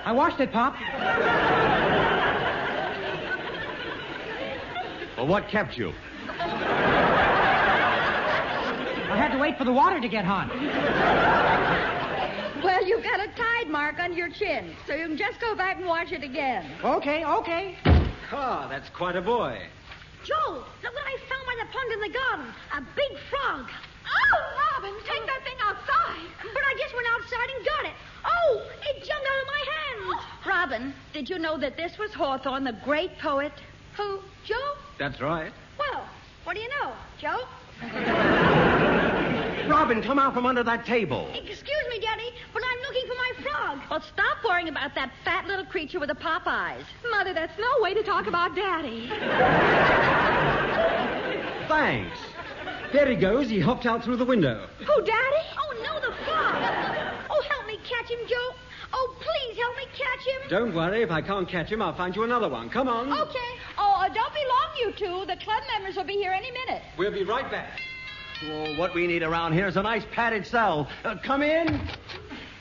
I washed it, Pop. Well, what kept you? I had to wait for the water to get hot. Well, you've got a tide mark under your chin, so you can just go back and wash it again. Okay. Ah, that's quite a boy. Joe, look what I found by the pond in the garden. A big frog. Oh, Robin, take that thing outside. But I just went outside and got it. Oh, it jumped out of my hands. Robin, did you know that this was Hawthorne, the great poet? Who, Joe? That's right. Well, what do you know, Joe? Robin, come out from under that table. Excuse me, Daddy, but I'm looking for my frog. Well, stop worrying about that fat little creature with the pop eyes. Mother, that's no way to talk about Daddy. Thanks. There he goes. He hopped out through the window. Who, Daddy? Oh, no, the frog. Oh, help me catch him, Joe. Oh, please help me catch him. Don't worry. If I can't catch him, I'll find you another one. Come on. Okay. Oh, don't be long, you two. The club members will be here any minute. We'll be right back. Well, what we need around here is a nice padded cell. Come in.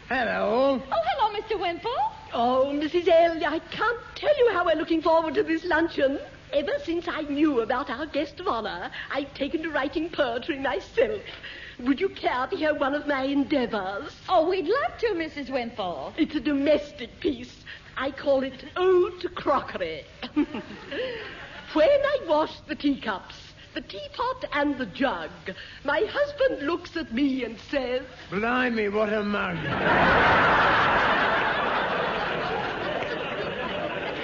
Hello. Oh, hello, Mr. Wimple. Oh, Mrs. L., I can't tell you how we're looking forward to this luncheon. Ever since I knew about our guest of honor, I've taken to writing poetry myself. would you care to hear one of my endeavours? Oh, we'd love to, Mrs. Wimple. It's a domestic piece. I call it Ode to Crockery. When I wash the teacups, the teapot and the jug, my husband looks at me and says... Blimey, what a mug.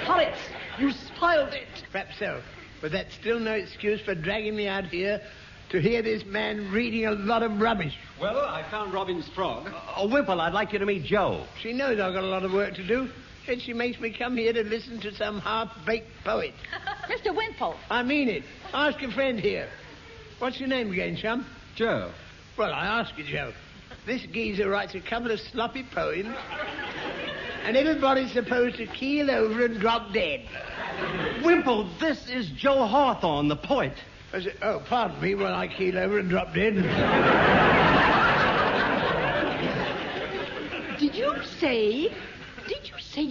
Horace, you spoiled it. Perhaps so, but that's still no excuse for dragging me out here to hear this man reading a lot of rubbish. Well, I found Robin's frog. Wimple, I'd like you to meet Joe. She knows I've got a lot of work to do, and she makes me come here to listen to some half-baked poet. Mr. Wimple. I mean it. Ask a friend here. What's your name again, chum? Joe. Well, I ask you, Joe. This geezer writes a couple of sloppy poems, and everybody's supposed to keel over and drop dead. Wimple, this is Joe Hawthorne, the poet. Oh, pardon me while I keel over and drop dead. Did you say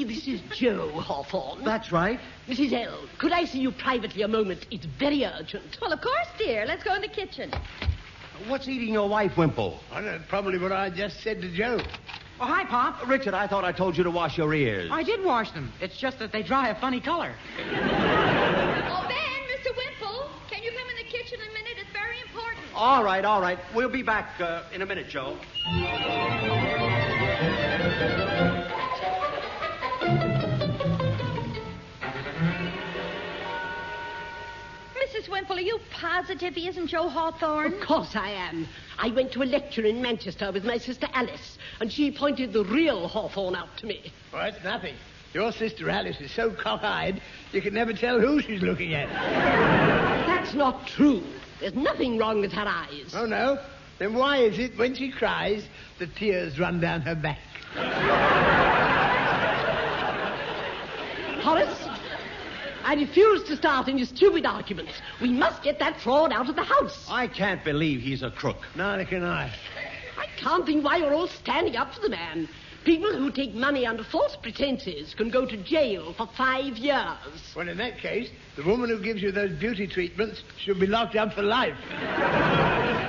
this is Joe Hawthorne? That's right. Mrs. L., could I see you privately a moment? It's very urgent. Well, of course, dear. Let's go in the kitchen. What's eating your wife, Wimple? I know, probably what I just said to Joe. Oh, hi, Pop. Richard, I thought I told you to wash your ears. I did wash them. It's just that they dry a funny color. Oh, Ben, Mr. Wimple, can you come in the kitchen a minute? It's very important. All right. We'll be back in a minute, Joe. Mrs. Wimple, are you positive he isn't Joe Hawthorne? Of course I am. I went to a lecture in Manchester with my sister Alice, and she pointed the real Hawthorne out to me. Well, that's nothing. Your sister Alice is so cock-eyed, you can never tell who she's looking at. That's not true. There's nothing wrong with her eyes. Oh, no? Then why is it when she cries, the tears run down her back? Horace, I refuse to start any stupid arguments. We must get that fraud out of the house. I can't believe he's a crook. Neither can I. I can't think why you're all standing up for the man. People who take money under false pretenses can go to jail for 5 years. Well, in that case, the woman who gives you those beauty treatments should be locked up for life.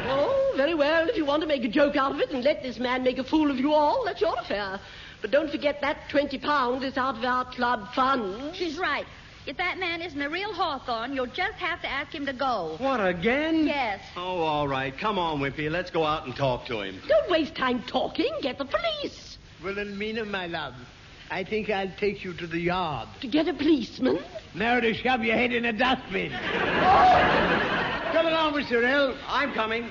Oh, very well. If you want to make a joke out of it and let this man make a fool of you all, that's your affair. But don't forget that £20 is out of our club fund. She's right. If that man isn't the real Hawthorne, you'll just have to ask him to go. What, again? Yes. Oh, all right. Come on, Wimpy. Let's go out and talk to him. Don't waste time talking. Get the police. Well, then, Mina, my love, I think I'll take you to the yard. To get a policeman? No, to shove your head in a dustbin. Come along, Mr. L. I'm coming.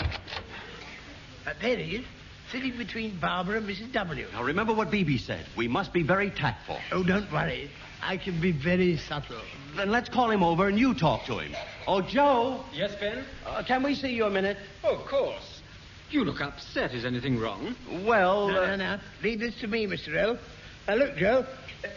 There he is, sitting between Barbara and Mrs. W. Now, remember what Bibi said. We must be very tactful. Oh, don't worry. I can be very subtle. Then let's call him over and you talk to him. Oh, Joe. Yes, Ben? Can we see you a minute? Oh, of course. You look upset. Is anything wrong? Well... No. Leave this to me, Mr. L. Now, look, Joe,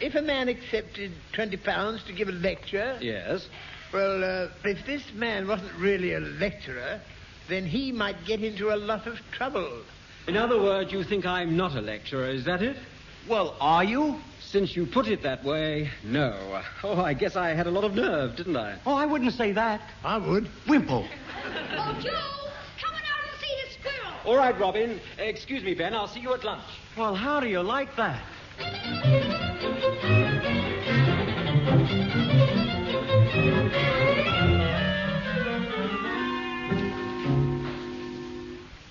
if a man accepted £20 to give a lecture... Yes? Well, if this man wasn't really a lecturer, then he might get into a lot of trouble. In other words, you think I'm not a lecturer, is that it? Well, are you? Since you put it that way, no. Oh, I guess I had a lot of nerve, didn't I? Oh, I wouldn't say that. I would. Wimple. Oh, Joe, coming out to see his squirrel. All right, Robin. Excuse me, Ben. I'll see you at lunch. Well, how do you like that?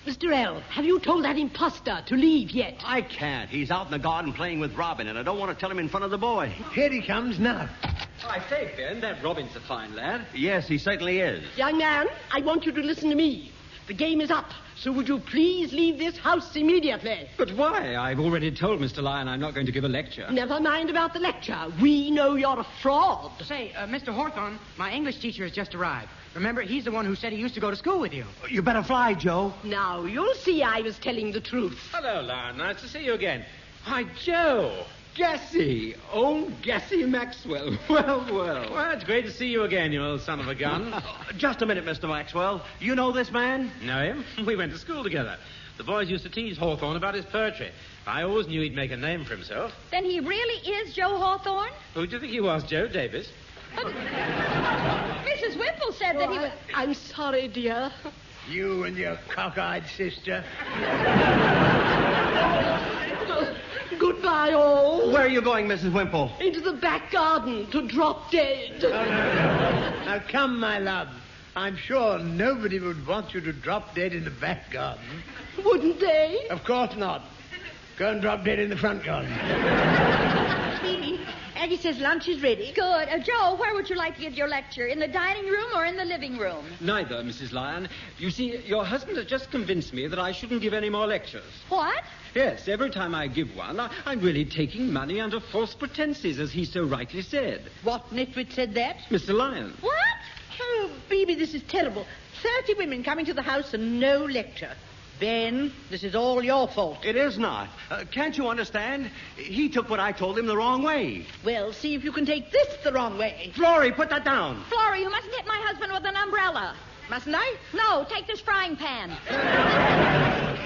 Mr. L., have you told that imposter to leave yet? I can't. He's out in the garden playing with Robin, and I don't want to tell him in front of the boy. Here he comes now. I say, Ben, that Robin's a fine lad. Yes, he certainly is. Young man, I want you to listen to me. The game is up, so would you please leave this house immediately? But why? I've already told Mr. Lyon I'm not going to give a lecture. Never mind about the lecture. We know you're a fraud. Say, Mr. Hawthorne, my English teacher has just arrived. Remember, he's the one who said he used to go to school with you. You better fly, Joe. Now, you'll see I was telling the truth. Hello, Lyon. Nice to see you again. Hi, Joe. Gussie. Oh, Gussie Maxwell. Well, it's great to see you again, you old son of a gun. Just a minute, Mr. Maxwell. You know this man? Know him? We went to school together. The boys used to tease Hawthorne about his poetry. I always knew he'd make a name for himself. Then he really is Joe Hawthorne? Who do you think he was, Joe Davis? Mrs. Wimple said that he was... I'm sorry, dear. You and your cockeyed sister. Goodbye, all. Where are you going, Mrs. Wimple? Into the back garden to drop dead. Now, come, my love. I'm sure nobody would want you to drop dead in the back garden. Wouldn't they? Of course not. Go and drop dead in the front garden. Phoebe, Aggie says lunch is ready. Good. Joe, where would you like to give your lecture? In the dining room or in the living room? Neither, Mrs. Lyon. You see, your husband has just convinced me that I shouldn't give any more lectures. What? Yes, every time I give one, I'm really taking money under false pretenses, as he so rightly said. What nitwit said that? Mr. Lyon. What? Oh, Phoebe, this is terrible. 30 women coming to the house and no lecture. Ben, this is all your fault. It is not. Can't you understand? He took what I told him the wrong way. Well, see if you can take this the wrong way. Florrie, put that down. Florrie, you mustn't hit my husband with an umbrella. Mustn't I? No, take this frying pan.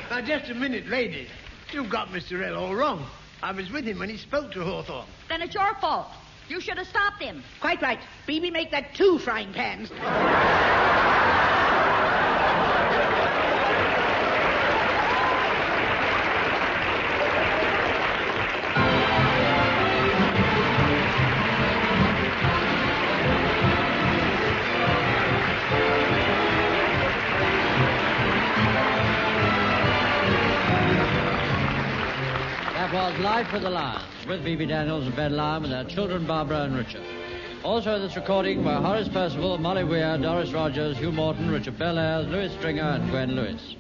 Now, just a minute, ladies. You've got Mr. L all wrong. I was with him when he spoke to Hawthorne. Then it's your fault. You should have stopped him. Quite right. Phoebe, make that 2 frying pans. Was Life for the Lions, with Phoebe Daniels and Ben Lyon, with their children Barbara and Richard. Also in this recording were Horace Percival, Molly Weir, Doris Rogers, Hugh Morton, Richard Bellairs, Louis Stringer and Gwen Lewis.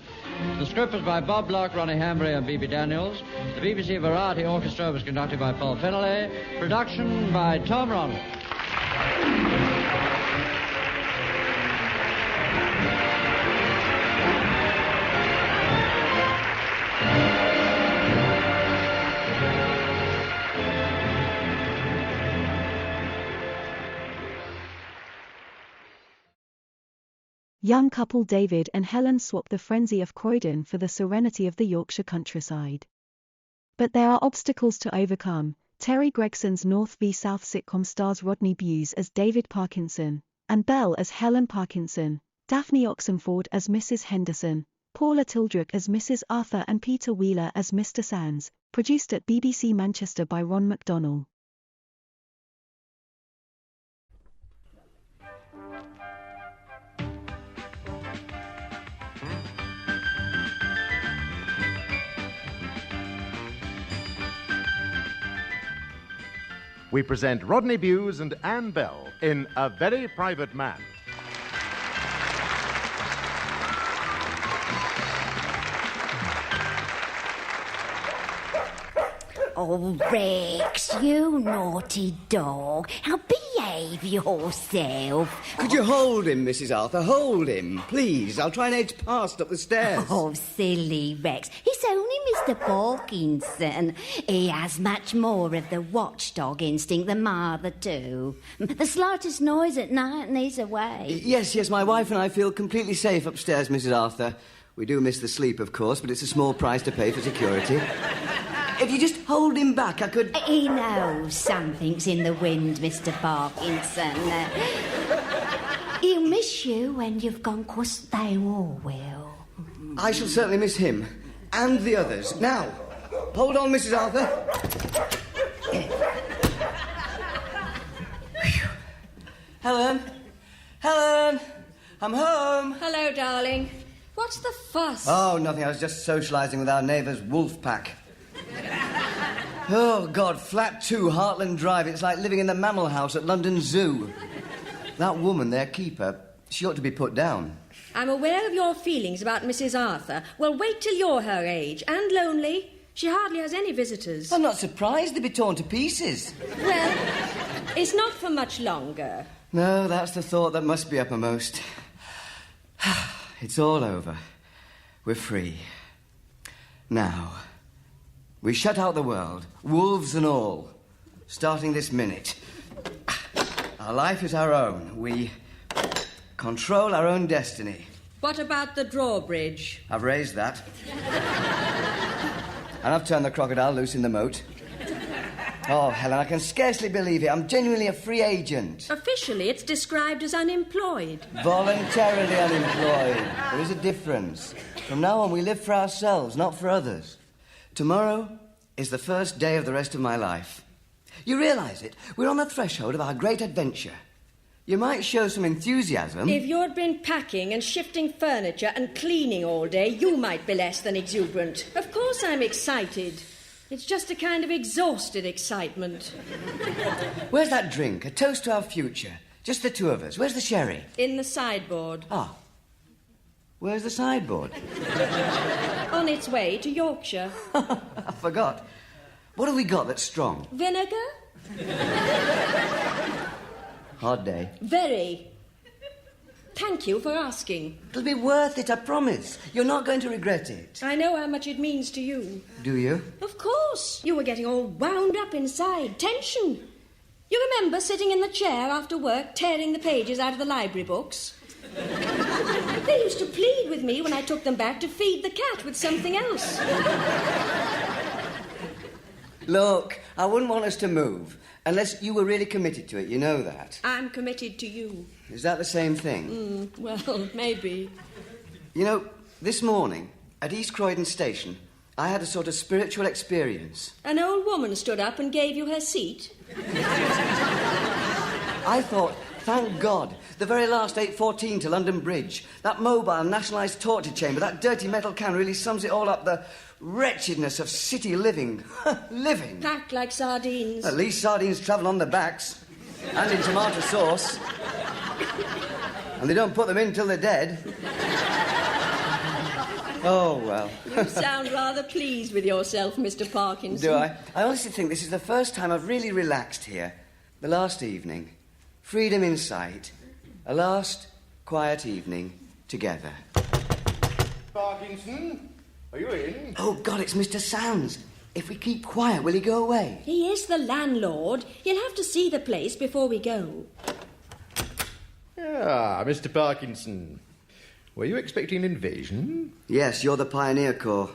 The script was by Bob Block, Ronnie Hambury and Phoebe Daniels. The BBC Variety Orchestra was conducted by Paul Fennelly. Production by Tom Ronald. Young couple David and Helen swap the frenzy of Croydon for the serenity of the Yorkshire countryside. But there are obstacles to overcome. Terry Gregson's North v South sitcom stars Rodney Bewes as David Parkinson, and Belle as Helen Parkinson, Daphne Oxenford as Mrs. Henderson, Paula Tildrick as Mrs. Arthur and Peter Wheeler as Mr. Sands, produced at BBC Manchester by Ron McDonnell. We present Rodney Bewes and Anne Bell in A Very Private Man. Oh, Rex, you naughty dog. Now behave yourself. Could you hold him, Mrs. Arthur? Hold him, please. I'll try and edge past up the stairs. Oh, silly Rex. It's only Mr. Parkinson. He has much more of the watchdog instinct than Martha, too. The slightest noise at night and he's away. Yes, my wife and I feel completely safe upstairs, Mrs. Arthur. We do miss the sleep, of course, but it's a small price to pay for security. If you just hold him back, I could... He knows something's in the wind, Mr. Parkinson. He'll miss you when you've gone, 'cause they all will. I shall certainly miss him. And the others. Now, hold on, Mrs. Arthur. Helen? Helen? I'm home. Hello, darling. What's the fuss? Oh, nothing. I was just socialising with our neighbour's wolf pack. Oh, God, flat 2, Heartland Drive. It's like living in the mammal house at London Zoo. That woman, their keeper, she ought to be put down. I'm aware of your feelings about Mrs. Arthur. Well, wait till you're her age. And lonely. She hardly has any visitors. I'm not surprised they'd be torn to pieces. Well, it's not for much longer. No, that's the thought that must be uppermost. It's all over. We're free. Now, we shut out the world, wolves and all, starting this minute. Our life is our own. We control our own destiny. What about the drawbridge? I've raised that. And I've turned the crocodile loose in the moat. Oh, Helen, I can scarcely believe it. I'm genuinely a free agent. Officially, it's described as unemployed. Voluntarily unemployed. There is a difference. From now on, we live for ourselves, not for others. Tomorrow is the first day of the rest of my life. You realise it? We're on the threshold of our great adventure. You might show some enthusiasm. If you'd been packing and shifting furniture and cleaning all day, you might be less than exuberant. Of course I'm excited. It's just a kind of exhausted excitement. Where's that drink? A toast to our future. Just the two of us. Where's the sherry? In the sideboard. Ah. Where's the sideboard? On its way to Yorkshire. I forgot. What have we got that's strong? Vinegar? Hard day. Very. Thank you for asking. It'll be worth it, I promise. You're not going to regret it. I know how much it means to you. Do you? Of course. You were getting all wound up inside. Tension. You remember sitting in the chair after work, tearing the pages out of the library books? They used to plead with me when I took them back to feed the cat with something else. Look, I wouldn't want us to move unless you were really committed to it. You know that. I'm committed to you. Is that the same thing? Well, maybe. You know, this morning at East Croydon Station, I had a sort of spiritual experience. An old woman stood up and gave you her seat? I thought, thank God, the very last 8:14 to London Bridge. That mobile nationalised torture chamber, that dirty metal can really sums it all up. The wretchedness of city living. Living. Packed like sardines. At least sardines travel on their backs. And in tomato sauce. And they don't put them in till they're dead. Oh, well. You sound rather pleased with yourself, Mr. Parkinson. Do I? I honestly think this is the first time I've really relaxed here. The last evening. Freedom in sight. A last quiet evening together. Parkinson, are you in? Oh, God, it's Mr. Sands. If we keep quiet, will he go away? He is the landlord. You'll have to see the place before we go. Ah, Mr. Parkinson. Were you expecting an invasion? Yes, you're the Pioneer Corps.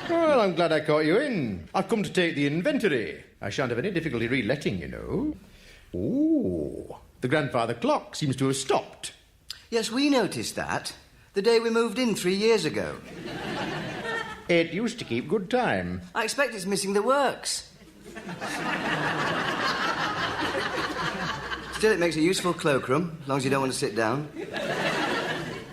Well, I'm glad I caught you in. I've come to take the inventory. I shan't have any difficulty reletting, you know. Ooh, the grandfather clock seems to have stopped. Yes, we noticed that. The day we moved in 3 years ago. It used to keep good time. I expect it's missing the works. Still, it makes a useful cloakroom, as long as you don't want to sit down.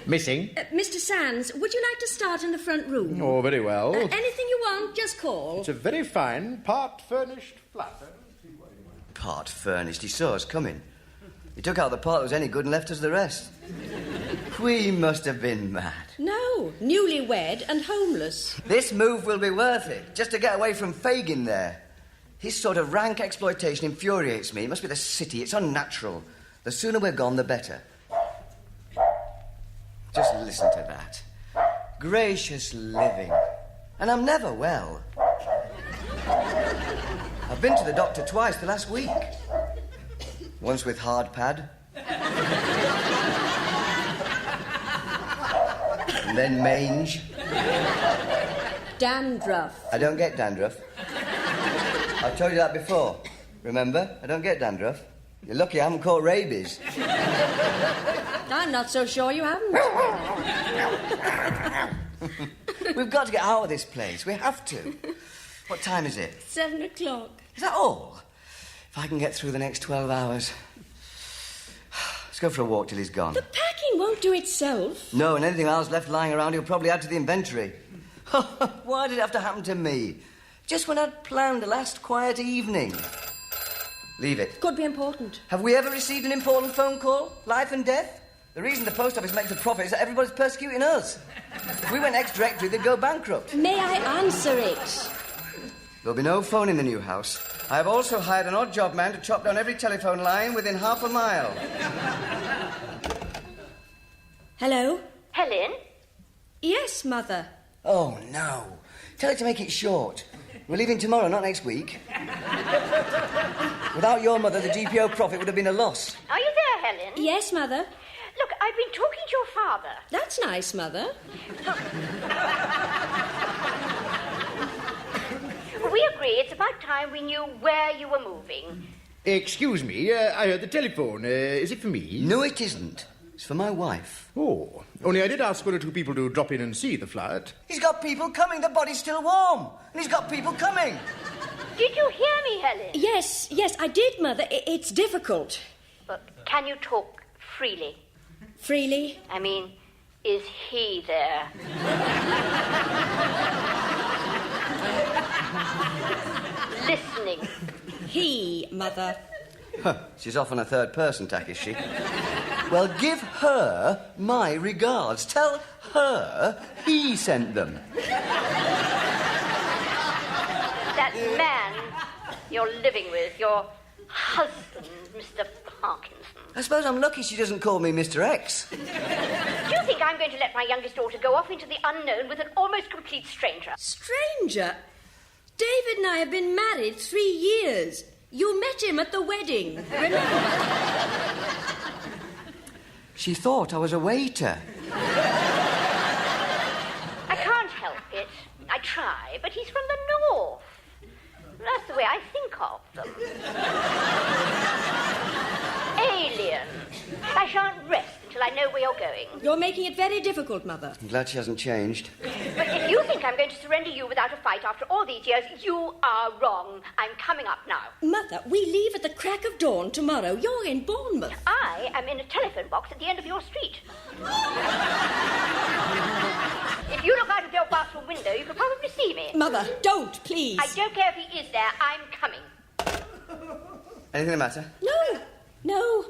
Missing? Mr. Sands, would you like to start in the front room? Oh, very well. Anything you want, just call. It's a very fine, part-furnished flat. Part furnished. He saw us coming. He took out the part that was any good and left us the rest. We must have been mad. No, newlywed and homeless. This move will be worth it, just to get away from Fagin there. His sort of rank exploitation infuriates me. It must be the city. It's unnatural. The sooner we're gone, the better. Just listen to that. Gracious living. And I'm never well. I've been to the doctor twice the last week. Once with hard pad. And then mange. Dandruff. I don't get dandruff. I've told you that before. Remember? I don't get dandruff. You're lucky I haven't caught rabies. I'm not so sure you haven't. We've got to get out of this place. We have to. What time is it? 7 o'clock. Is that all? If I can get through the next 12 hours. Let's go for a walk till he's gone. The packing won't do itself. No, and anything else left lying around he'll probably add to the inventory. Why did it have to happen to me? Just when I'd planned the last quiet evening. Leave it. Could be important. Have we ever received an important phone call? Life and death? The reason the post office makes a profit is that everybody's persecuting us. If we went ex-directory, they'd go bankrupt. May I answer it? There'll be no phone in the new house. I have also hired an odd job man to chop down every telephone line within half a mile. Hello? Helen? Yes, Mother. Oh, no. Tell her to make it short. We're leaving tomorrow, not next week. Without your mother, the GPO profit would have been a loss. Are you there, Helen? Yes, Mother. Look, I've been talking to your father. That's nice, Mother. We agree it's about time we knew where you were moving. Excuse me, I heard the telephone. Is it for me? No, it isn't. It's for my wife. Oh, only I did ask one or two people to drop in and see the flat. He's got people coming. The body's still warm. And he's got people coming. Did you hear me, Helen? Yes, I did, Mother. It's difficult. But can you talk freely? Freely? I mean, is he there? Listening. He, Mother. She's off on a third person tack, is she? Well, give her my regards. Tell her he sent them. That man you're living with, your husband, Mr. Parkinson. I suppose I'm lucky she doesn't call me Mr. X. Do you think I'm going to let my youngest daughter go off into the unknown with an almost complete stranger? Stranger? David and I have been married 3 years. You met him at the wedding, remember? She thought I was a waiter. I can't help it. I try, but he's from the north. That's the way I think of them. Alien. I shan't rest until I know where you're going. You're making it very difficult, Mother. I'm glad she hasn't changed. But if you think I'm going to surrender you without a fight after all these years, you are wrong. I'm coming up now. Mother, we leave at the crack of dawn tomorrow. You're in Bournemouth. I am in a telephone box at the end of your street. If you look out of your bathroom window, you could probably see me. Mother, don't, please. I don't care if he is there. I'm coming. Anything the matter? No.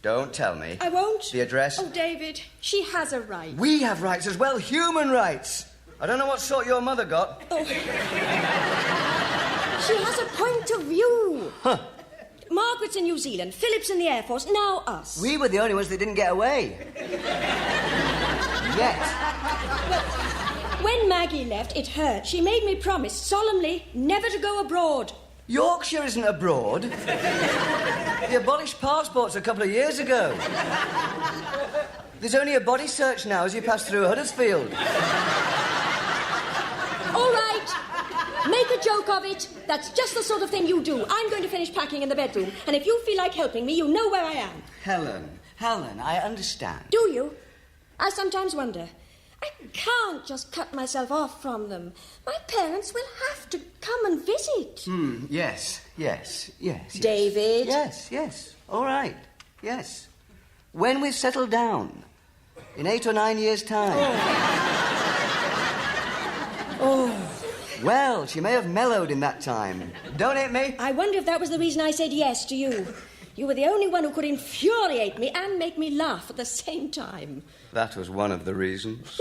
Don't tell me. I won't. The address? Oh, David, she has a right. We have rights as well, human rights. I don't know what sort your mother got. Oh. She has a point of view. Huh. Margaret's in New Zealand, Philip's in the Air Force, now us. We were the only ones that didn't get away. Yet. Well, when Maggie left, it hurt. She made me promise solemnly never to go abroad. Yorkshire isn't abroad. They abolished passports a couple of years ago. There's only a body search now as you pass through Huddersfield. All right. Make a joke of it. That's just the sort of thing you do. I'm going to finish packing in the bedroom, and if you feel like helping me, you know where I am. Helen, I understand. Do you? I sometimes wonder. I can't just cut myself off from them. My parents will have to come and visit. Yes. David? Yes. All right. Yes. When we've settled down. In 8 or 9 years' time. Oh. Well, she may have mellowed in that time. Don't hit me. I wonder if that was the reason I said yes to you. You were the only one who could infuriate me and make me laugh at the same time. That was one of the reasons.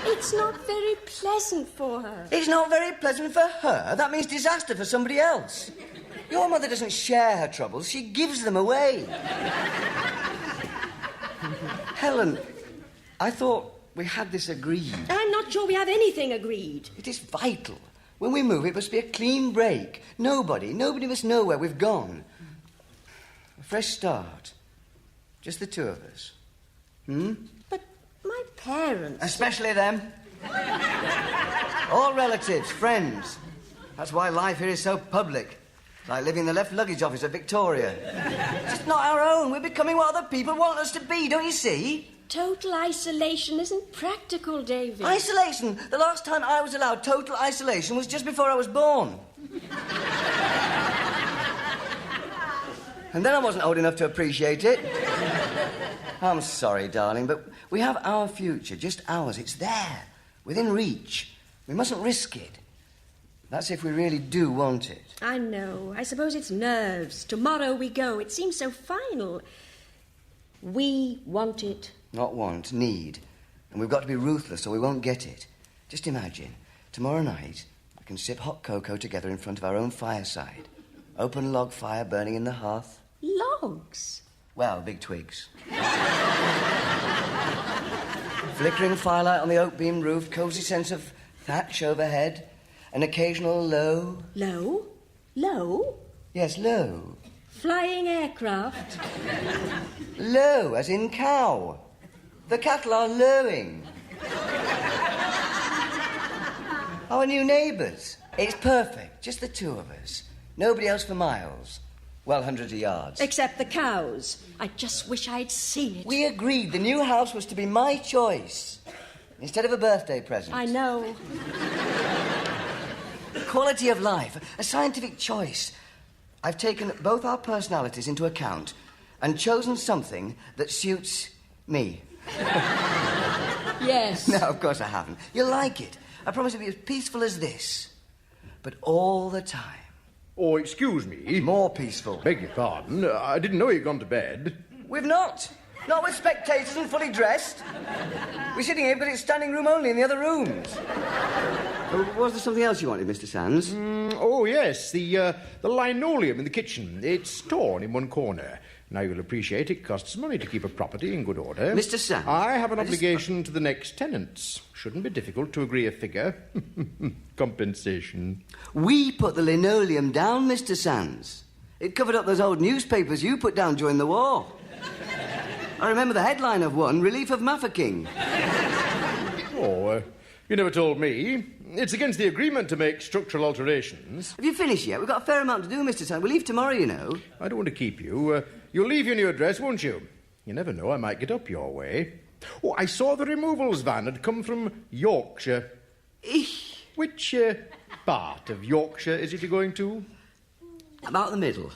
It's not very pleasant for her. It's not very pleasant for her? That means disaster for somebody else. Your mother doesn't share her troubles, she gives them away. Helen, I thought we had this agreed. I'm not sure we have anything agreed. It is vital. When we move, it must be a clean break. Nobody must know where we've gone. A fresh start. Just the two of us. But my parents... Especially them. All relatives, friends. That's why life here is so public. Like living in the left luggage office at Victoria. It's not our own. We're becoming what other people want us to be, don't you see? Total isolation isn't practical, David. Isolation? The last time I was allowed total isolation was just before I was born. And then I wasn't old enough to appreciate it. I'm sorry, darling, but we have our future, just ours. It's there, within reach. We mustn't risk it. That's if we really do want it. I know. I suppose it's nerves. Tomorrow we go. It seems so final. We want it. Not want, need. And we've got to be ruthless or we won't get it. Just imagine, tomorrow night, we can sip hot cocoa together in front of our own fireside. Open log fire burning in the hearth. Logs? Well, big twigs. Flickering firelight on the oak beam roof, cosy sense of thatch overhead, an occasional low... Low? Low? Yes, low. Flying aircraft? Low, as in cow. The cattle are lowing. Our new neighbours. It's perfect. Just the two of us. Nobody else for miles. Well, hundreds of yards. Except the cows. I just wish I'd seen it. We agreed the new house was to be my choice instead of a birthday present. I know. Quality of life, a scientific choice. I've taken both our personalities into account and chosen something that suits me. Yes. No, of course I haven't. You'll like it. I promise it'll be as peaceful as this. But all the time. Oh, excuse me. More peaceful. Beg your pardon. I didn't know you'd gone to bed. We've not. Not with spectators and fully dressed. We're sitting here because it's standing room only in the other rooms. Was there something else you wanted, Mr. Sands? Oh, yes. The linoleum in the kitchen. It's torn in one corner. Now, you'll appreciate it costs money to keep a property in good order. Mr. Sands. I have an obligation to the next tenants. Shouldn't be difficult to agree a figure. Compensation. We put the linoleum down, Mr. Sands. It covered up those old newspapers you put down during the war. I remember the headline of one, Relief of Mafeking. Oh, you never told me. It's against the agreement to make structural alterations. Have you finished yet? We've got a fair amount to do, Mr. Sands. We leave tomorrow, you know. I don't want to keep you. You'll leave your new address, won't you? You never know, I might get up your way. Oh, I saw the removals van had come from Yorkshire. Which part of Yorkshire is it you're going to? About the middle.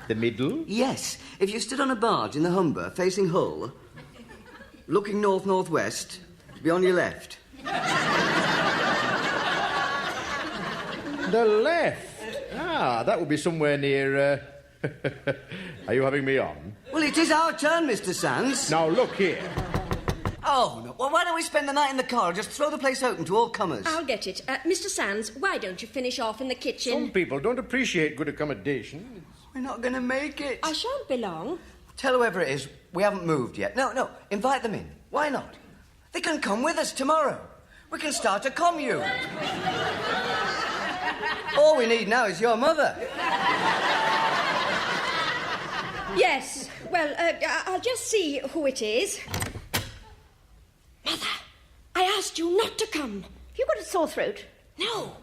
The middle? Yes. If you stood on a barge in the Humber facing Hull, looking north-northwest, it'd be on your left. The left? Ah, that would be somewhere near... Are you having me on? Well, it is our turn, Mr. Sands. Now, look here. Oh, no. Well, why don't we spend the night in the car and just throw the place open to all comers? I'll get it. Mr. Sands, why don't you finish off in the kitchen? Some people don't appreciate good accommodation. We're not going to make it. I shan't be long. Tell whoever it is we haven't moved yet. No, invite them in. Why not? They can come with us tomorrow. We can start a commune. All we need now is your mother. Yes. Well, I'll just see who it is. Mother, I asked you not to come. Have you got a sore throat? No.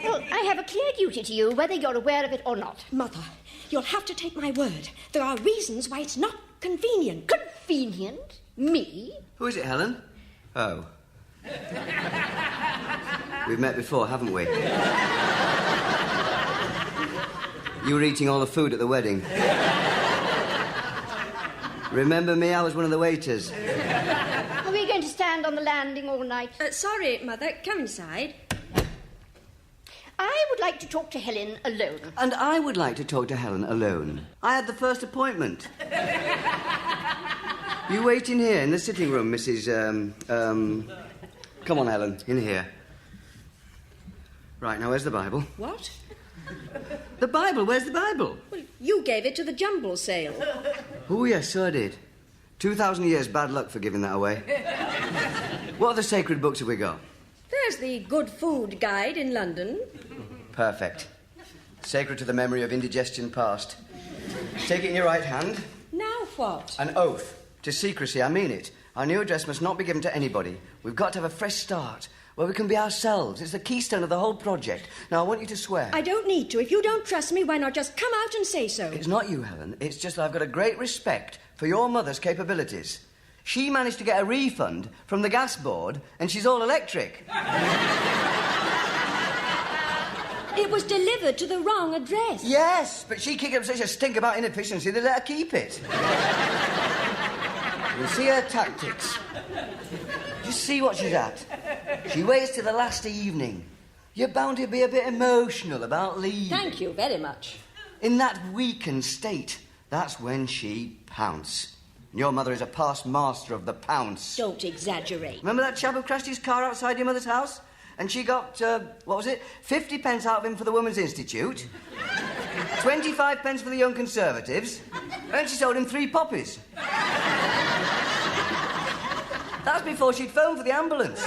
Well, I have a clear duty to you, whether you're aware of it or not. Mother, you'll have to take my word. There are reasons why it's not convenient. Convenient? Me? Who is it, Helen? Oh. We've met before, haven't we? You were eating all the food at the wedding. Remember me? I was one of the waiters. Are we going to stand on the landing all night? Sorry, Mother. Come inside. I would like to talk to Helen alone. And I would like to talk to Helen alone. I had the first appointment. You wait in here in the sitting room, Mrs. Come on, Helen, in here. Right, now where's the Bible? What? The Bible, where's the Bible? Well, you gave it to the jumble sale. Oh, yes, so I did. 2,000 years bad luck for giving that away. What other sacred books have we got? There's the Good Food Guide in London. Perfect. Sacred to the memory of indigestion past. Take it in your right hand. Now what? An oath. To secrecy, I mean it. Our new address must not be given to anybody. We've got to have a fresh start, where we can be ourselves. It's the keystone of the whole project. Now, I want you to swear. I don't need to. If you don't trust me, why not just come out and say so? It's not you, Helen. It's just that I've got a great respect for your mother's capabilities. She managed to get a refund from the gas board, and she's all electric. It was delivered to the wrong address. Yes, but she kicked up such a stink about inefficiency they let her keep it. You'll see her tactics. Just see what she's at. She waits till the last evening. You're bound to be a bit emotional about leaving. Thank you very much. In that weakened state, that's when she pounce. And your mother is a past master of the pounce. Don't exaggerate. Remember that chap who crashed his car outside your mother's house? And she got, 50 pence out of him for the Women's Institute, 25 pence for the Young Conservatives, and she sold him 3 poppies. That's before she'd phoned for the ambulance.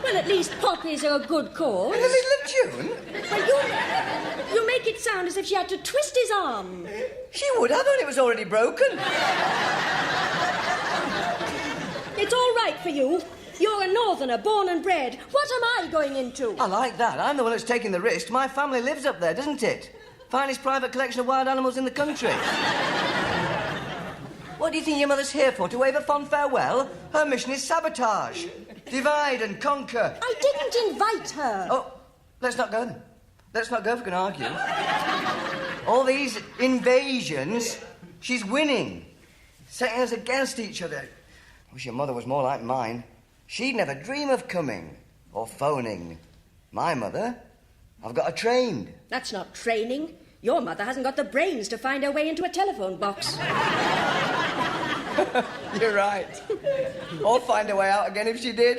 Well, at least poppies are a good cause. In the middle of June? Well, you make it sound as if she had to twist his arm. She would have, only it was already broken. It's all right for you. You're a northerner, born and bred. What am I going into? I like that. I'm the one that's taking the risk. My family lives up there, doesn't it? Finest private collection of wild animals in the country. What do you think your mother's here for? To wave a fond farewell? Her mission is sabotage. Divide and conquer. I didn't invite her. Oh, let's not go then. Let's not go if we can argue. All these invasions, she's winning. Setting us against each other. Wish your mother was more like mine. She'd never dream of coming or phoning. My mother, I've got her trained. That's not training. Your mother hasn't got the brains to find her way into a telephone box. You're right. Or find a way out again if she did.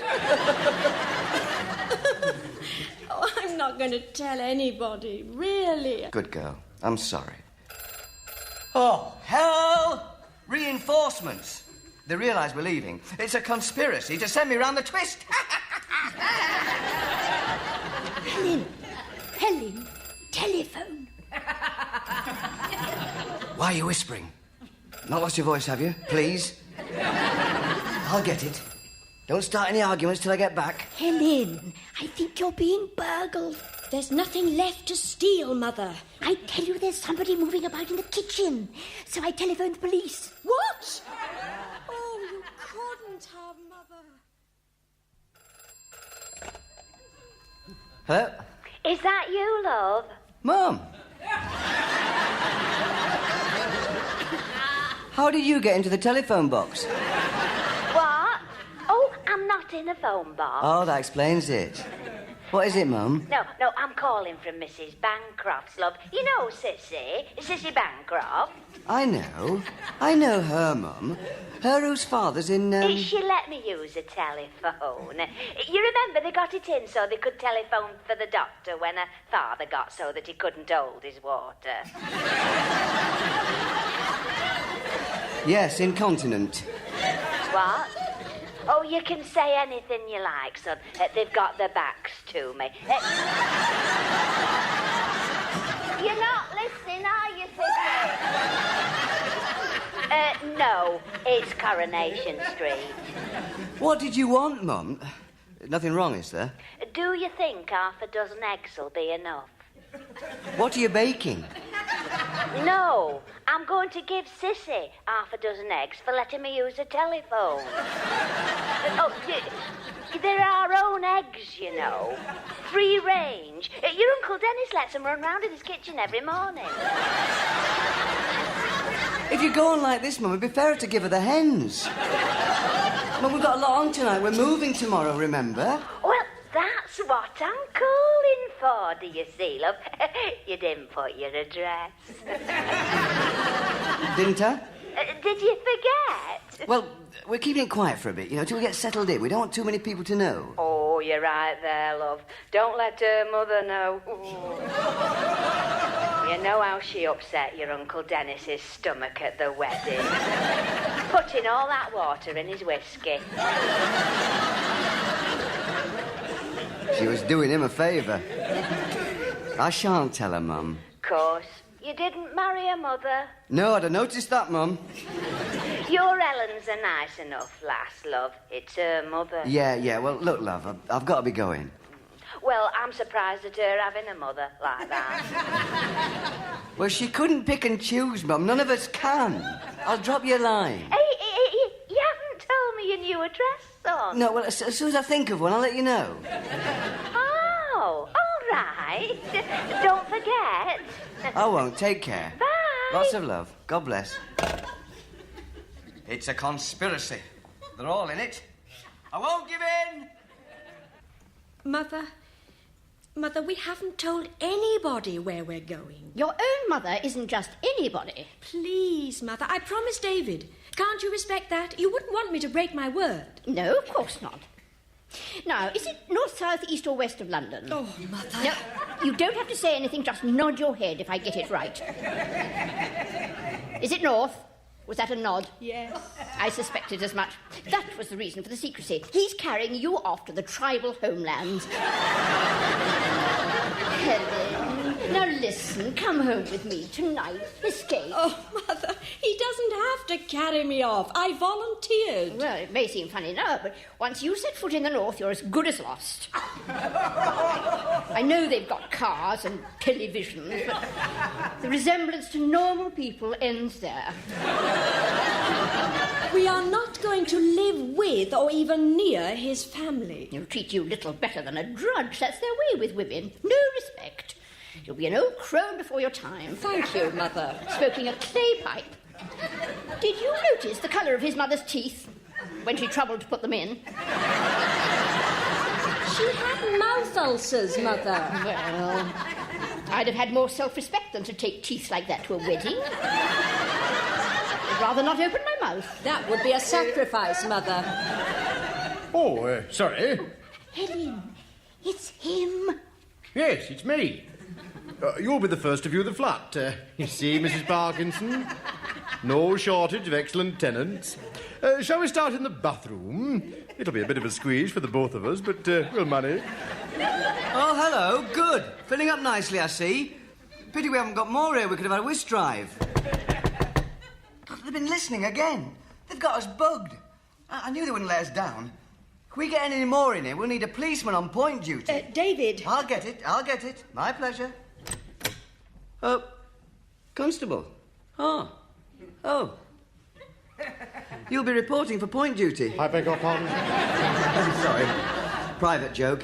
Oh, I'm not going to tell anybody, really. Good girl. I'm sorry. Oh, hell! Reinforcements. They realise we're leaving. It's a conspiracy to send me round the twist. Helen, telephone. Why are you whispering? Not lost your voice, have you? Please? I'll get it. Don't start any arguments till I get back. Helen, I think you're being burgled. There's nothing left to steal, Mother. I tell you, there's somebody moving about in the kitchen. So I telephoned the police. What? Oh, you couldn't have, Mother. Hello? Is that you, love? Mum! How did you get into the telephone box? What? Oh, I'm not in a phone box. Oh, that explains it. What is it, Mum? No, I'm calling from Mrs. Bancroft's, love. You know Sissy Bancroft. I know her, Mum. Her whose father's in, She let me use a telephone. You remember they got it in so they could telephone for the doctor when her father got so that he couldn't hold his water. Yes, incontinent. What? Oh, you can say anything you like, son. They've got their backs to me. You're not listening, are you, Sissy? No, it's Coronation Street. What did you want, Mum? Nothing wrong, is there? Do you think half a dozen eggs will be enough? What are you baking? No, I'm going to give Sissy half a dozen eggs for letting me use a telephone. Oh, they're our own eggs, you know. Free range. Your Uncle Dennis lets them run round in his kitchen every morning. If you go on like this, Mum, it'd be fairer to give her the hens. Mum, we've got a lot on tonight. We're moving tomorrow, remember? Well, that's what I'm calling for, do you see, love? You didn't put your address. Didn't I? Did you forget? Well, we're keeping it quiet for a bit, till we get settled in. We don't want too many people to know. Oh, you're right there, love. Don't let her mother know. You know how she upset your Uncle Dennis's stomach at the wedding? Putting all that water in his whiskey. She was doing him a favour. I shan't tell her, Mum. Course. You didn't marry her mother? No, I'd have noticed that, Mum. Your Ellen's a nice enough lass, love. It's her mother. Yeah. Well, look, love, I've got to be going. Well, I'm surprised at her having a mother like that. Well, she couldn't pick and choose, Mum. None of us can. I'll drop you a line. Hey, you haven't told me your new address, son. No, well, as soon as I think of one, I'll let you know. Oh, all right. Don't forget. I won't. Take care. Bye. Lots of love. God bless. It's a conspiracy. They're all in it. I won't give in. Mother, we haven't told anybody where we're going. Your own mother isn't just anybody. Please, Mother, I promised David. Can't you respect that? You wouldn't want me to break my word. No, of course not. Now, is it north, south, east or west of London? Oh, Mother. No, you don't have to say anything, just nod your head if I get it right. Is it north? Was that a nod? Yes. I suspected as much. That was the reason for the secrecy. He's carrying you off to the tribal homelands. Helen, now listen. Listen, come home with me tonight. Escape. Oh, Mother, he doesn't have to carry me off. I volunteered. Well, it may seem funny now, but once you set foot in the north, you're as good as lost. I know they've got cars and televisions, but the resemblance to normal people ends there. We are not going to live with or even near his family. He'll treat you little better than a drudge. That's their way with women. No respect. You'll be an old crone before your time. Thank you, Mother. Smoking a clay pipe. Did you notice the colour of his mother's teeth when she troubled to put them in? She had mouth ulcers, Mother. Well, I'd have had more self-respect than to take teeth like that to a wedding. I'd rather not open my mouth. That would be a sacrifice, Mother. Oh, sorry. Helen, it's him. Yes, it's me. You'll be the first to view the flat. You see, Mrs. Parkinson? No shortage of excellent tenants. Shall we start in the bathroom? It'll be a bit of a squeeze for the both of us, but we'll manage. Oh, hello. Good. Filling up nicely, I see. Pity we haven't got more here. We could have had a whisk drive. God, they've been listening again. They've got us bugged. I knew they wouldn't let us down. If we get any more in here, we'll need a policeman on point duty. David. I'll get it. My pleasure. Constable. Oh. You'll be reporting for point duty. I beg your pardon? Sorry. Private joke.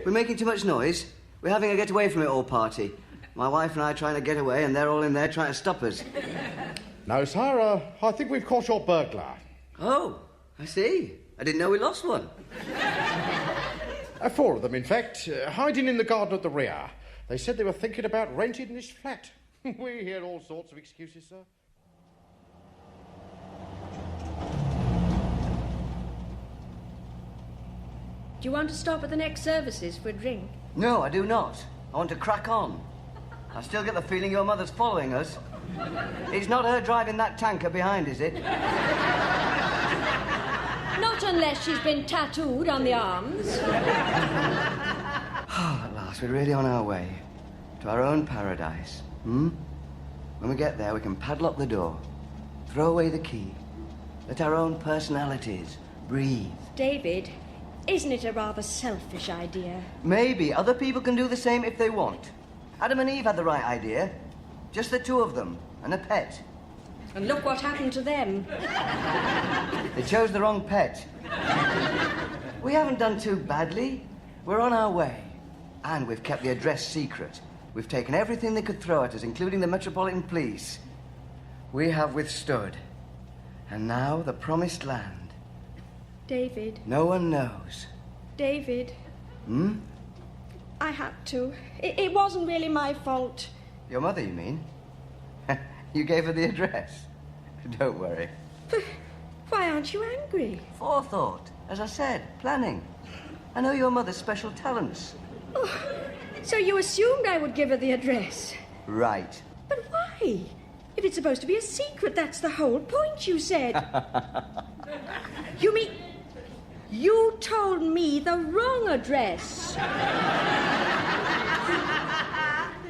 We're making too much noise. We're having a get away from it all party. My wife and I are trying to get away, and they're all in there trying to stop us. No, sir, I think we've caught your burglar. Oh, I see. I didn't know we lost one. 4 of them, in fact, hiding in the garden at the rear. They said they were thinking about renting this flat. We hear all sorts of excuses, sir. Do you want to stop at the next services for a drink? No, I do not. I want to crack on. I still get the feeling your mother's following us. It's not her driving that tanker behind, is it? Not unless she's been tattooed on the arms. At last, we're really on our way. To our own paradise. When we get there, we can padlock the door, throw away the key, let our own personalities breathe. David, isn't it a rather selfish idea? Maybe other people can do the same if they want. Adam and Eve had the right idea. Just the 2 of them, and a pet. And look what happened to them. They chose the wrong pet. We haven't done too badly. We're on our way. And we've kept the address secret. We've taken everything they could throw at us, including the Metropolitan Police. We have withstood. And now the promised land. David. No one knows. David. I had to. It wasn't really my fault. Your mother, you mean? You gave her the address. Don't worry. But why aren't you angry? Forethought. As I said, planning. I know your mother's special talents. Oh, so you assumed I would give her the address? Right. But why? If it's supposed to be a secret, that's the whole point, you said. You mean... You told me the wrong address.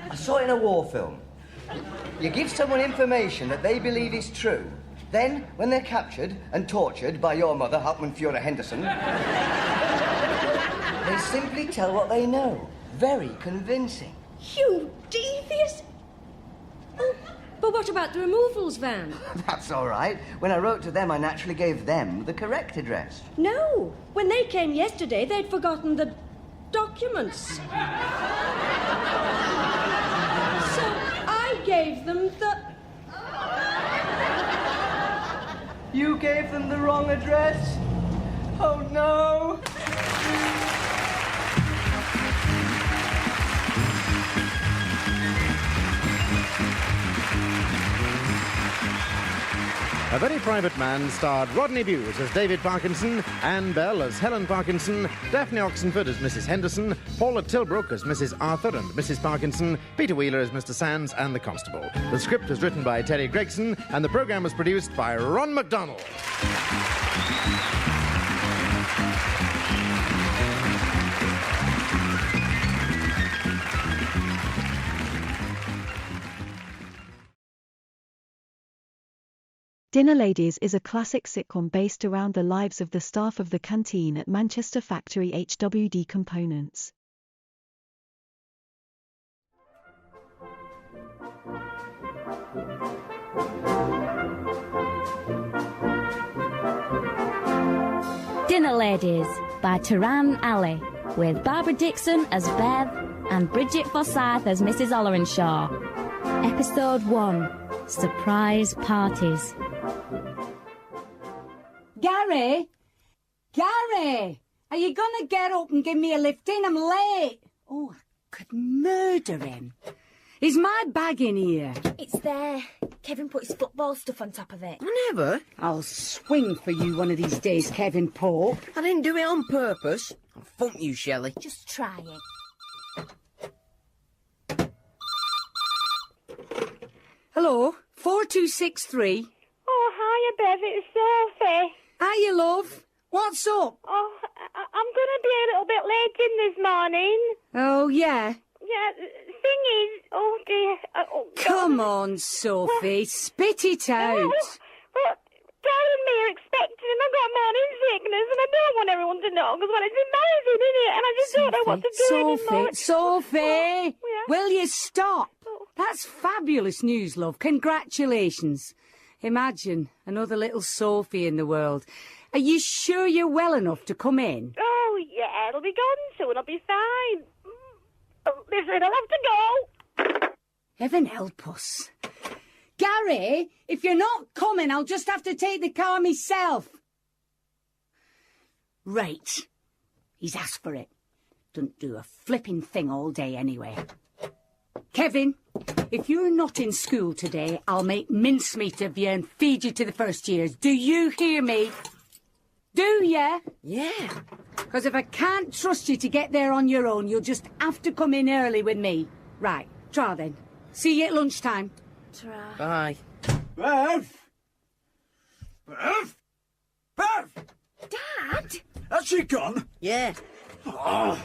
I saw it in a war film. You give someone information that they believe is true. Then, when they're captured and tortured by your mother, Hauptmann Führer Henderson, they simply tell what they know. Very convincing. You devious... Oh, but what about the removals van? That's all right. When I wrote to them, I naturally gave them the correct address. No. When they came yesterday, they'd forgotten the documents. So I gave them the... You gave them the wrong address? Oh, no. A Very Private Man starred Rodney Bewes as David Parkinson, Anne Bell as Helen Parkinson, Daphne Oxenford as Mrs. Henderson, Paula Tilbrook as Mrs. Arthur and Mrs. Parkinson, Peter Wheeler as Mr. Sands and the Constable. The script was written by Terry Gregson and the programme was produced by Ron MacDonald. Dinner Ladies is a classic sitcom based around the lives of the staff of the canteen at Manchester factory HWD Components. Dinner Ladies by Taran Ali, with Barbara Dixon as Bev and Bridget Forsyth as Mrs. Ollerenshaw. Episode 1, Surprise Parties. Gary? Gary! Are you gonna get up and give me a lift in? I'm late. Oh, I could murder him. Is my bag in here? It's there. Kevin put his football stuff on top of it. Never. I'll swing for you one of these days, Kevin Pope. I didn't do it on purpose. I'll thump you, Shelley. Just try it. Hello, 4263. Oh, hiya, Bev. It's Sophie. Hiya, love. What's up? Oh, I'm going to be a little bit late in this morning. Oh, yeah? Yeah, thing is... Oh, dear. Come on, Sophie. Spit it out. Well, Dad and me are expecting and I've got morning sickness and I don't want everyone to know because, well, it's embarrassing, isn't it? And I just don't know what to do anymore. Sophie, yeah. Will you stop? That's fabulous news, love. Congratulations. Imagine another little Sophie in the world. Are you sure you're well enough to come in? Oh, yeah, it'll be gone soon. I'll be fine. Listen, I'll have to go. Heaven help us. Gary, if you're not coming, I'll just have to take the car myself. Right. He's asked for it. Don't do a flipping thing all day anyway. Kevin, if you're not in school today, I'll make mincemeat of you and feed you to the first years. Do you hear me? Do ya? Yeah. Because if I can't trust you to get there on your own, you'll just have to come in early with me. Right, try then. See you at lunchtime. Try. Bye. Bev! Bev! Bev! Dad? Has she gone? Yeah. Oh.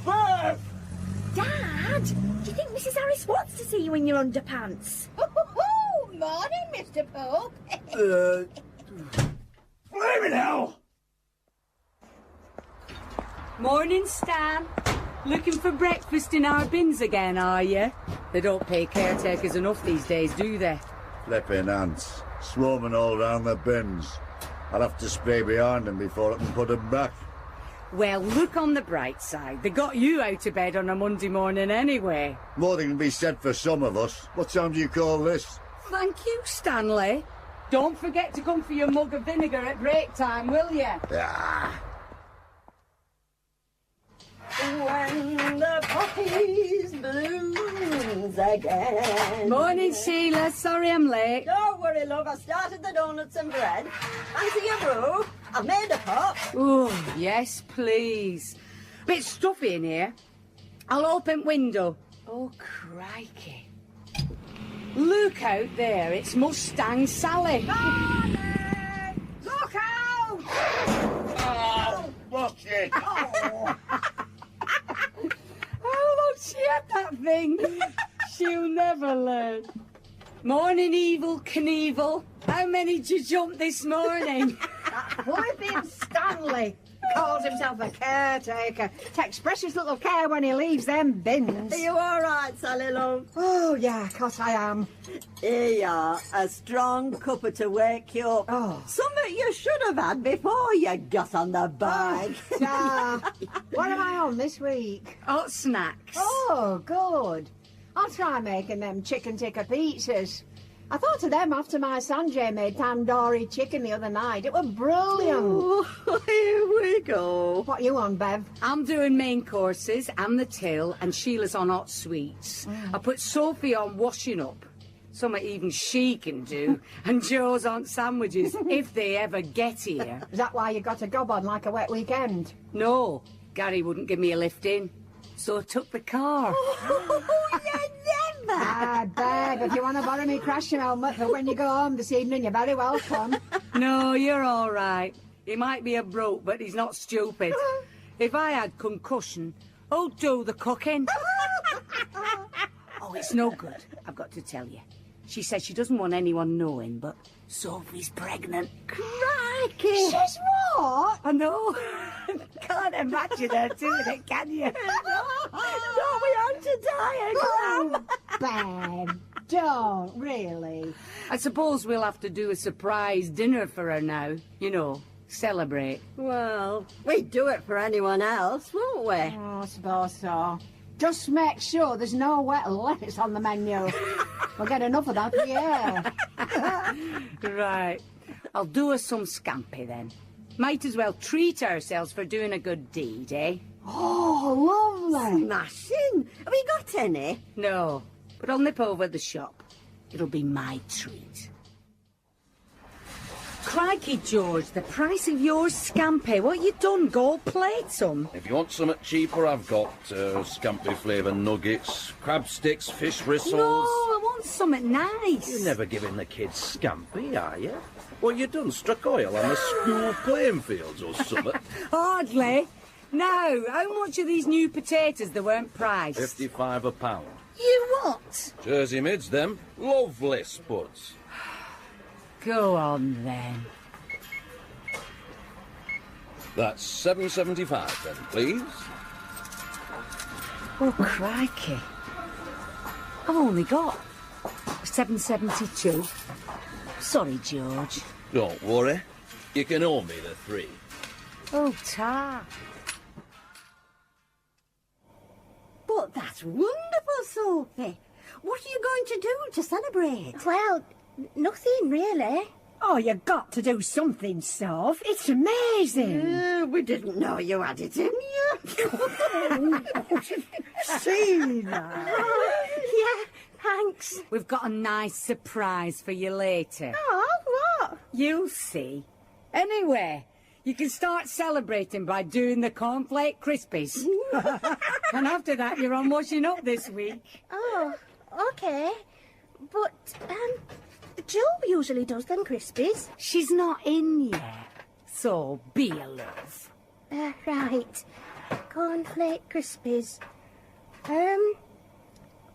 Bev! Dad, do you think Mrs. Harris wants to see you in your underpants? Morning, Mr. Pope. Blimey hell! Morning, Stan. Looking for breakfast in our bins again, are you? They don't pay caretakers enough these days, do they? Flipping ants, swarming all round the bins. I'll have to spray behind them before I can put them back. Well, look on the bright side. They got you out of bed on a Monday morning anyway. More than can be said for some of us. What time do you call this? Thank you, Stanley. Don't forget to come for your mug of vinegar at break time, will you? Ah. When the poppies blooms again. Morning, Sheila. Sorry I'm late. Don't worry, love. I started the donuts and bread. Fancy your brew? I've made a pot. Oh, yes, please. Bit stuffy in here. I'll open window. Oh, crikey. Look out there. It's Mustang Sally. Morning! Look out! Oh, watch it! Oh, look, she had that thing. She'll never learn. Morning, Evel Knievel. How many did you jump this morning? That flipping Stanley calls himself a caretaker. Takes precious little care when he leaves them bins. Are you all right, Sally, love? Oh, yeah, of course I am. Here you are, a strong cuppa to wake you up. Oh. Something you should have had before you got on the bike. What am I on this week? Hot snacks. Oh, good. I'll try making them chicken tikka pizzas. I thought of them after my Sanjay made tandoori chicken the other night. It was brilliant. Oh, here we go. What you on, Bev? I'm doing main courses and the till, and Sheila's on hot sweets. I put Sophie on washing up. Something even she can do. And Joe's on sandwiches, if they ever get here. Is that why you got a gob on like a wet weekend? No, Gary wouldn't give me a lift in, so I took the car. Bev, if you want to borrow me crash helmet for when you go home this evening, you're very welcome. No, you're all right. He might be a broke, but he's not stupid. If I had concussion, who'd do the cooking? Oh, it's no good, I've got to tell you. She says she doesn't want anyone knowing, but Sophie's pregnant. Crikey! She's what? I know. Can't imagine her doing it, can you? Don't we want to die? Oh, Bam! Don't, really. I suppose we'll have to do a surprise dinner for her now. You know, celebrate. Well, we'd do it for anyone else, wouldn't we? Oh, I suppose so. Just make sure there's no wet lettuce on the menu. We'll get enough of that for you. Right. I'll do us some scampi then. Might as well treat ourselves for doing a good deed, eh? Oh, lovely. Smashing. Have you got any? No, but I'll nip over the shop. It'll be my treat. Crikey, George, the price of your scampi. What you done? Gold plate some? If you want something cheaper, I've got scampi flavour nuggets, crab sticks, fish rissoles. No, I want something nice. You're never giving the kids scampi, are you? What you done, struck oil on the school playing fields or something? Hardly. Now, how much are these new potatoes that weren't priced? 55 a pound. You what? Jersey mids, them. Lovely spuds. Go on, then. That's $7.75 then, please. Oh, crikey. I've only got $7.72. Sorry, George. Don't worry. You can owe me the 3. Oh, tar. But that's wonderful, Sophie. What are you going to do to celebrate? Well, nothing really. Oh, you got to do something, Soph. It's amazing. We didn't know you had it in you. See that? Yeah, thanks. We've got a nice surprise for you later. Oh, what? You'll see. Anyway, you can start celebrating by doing the cornflake crispies. And after that, you're on washing up this week. Oh, okay. But, Jo usually does them crispies. She's not in yet, so be a love. Right. Cornflake crispies.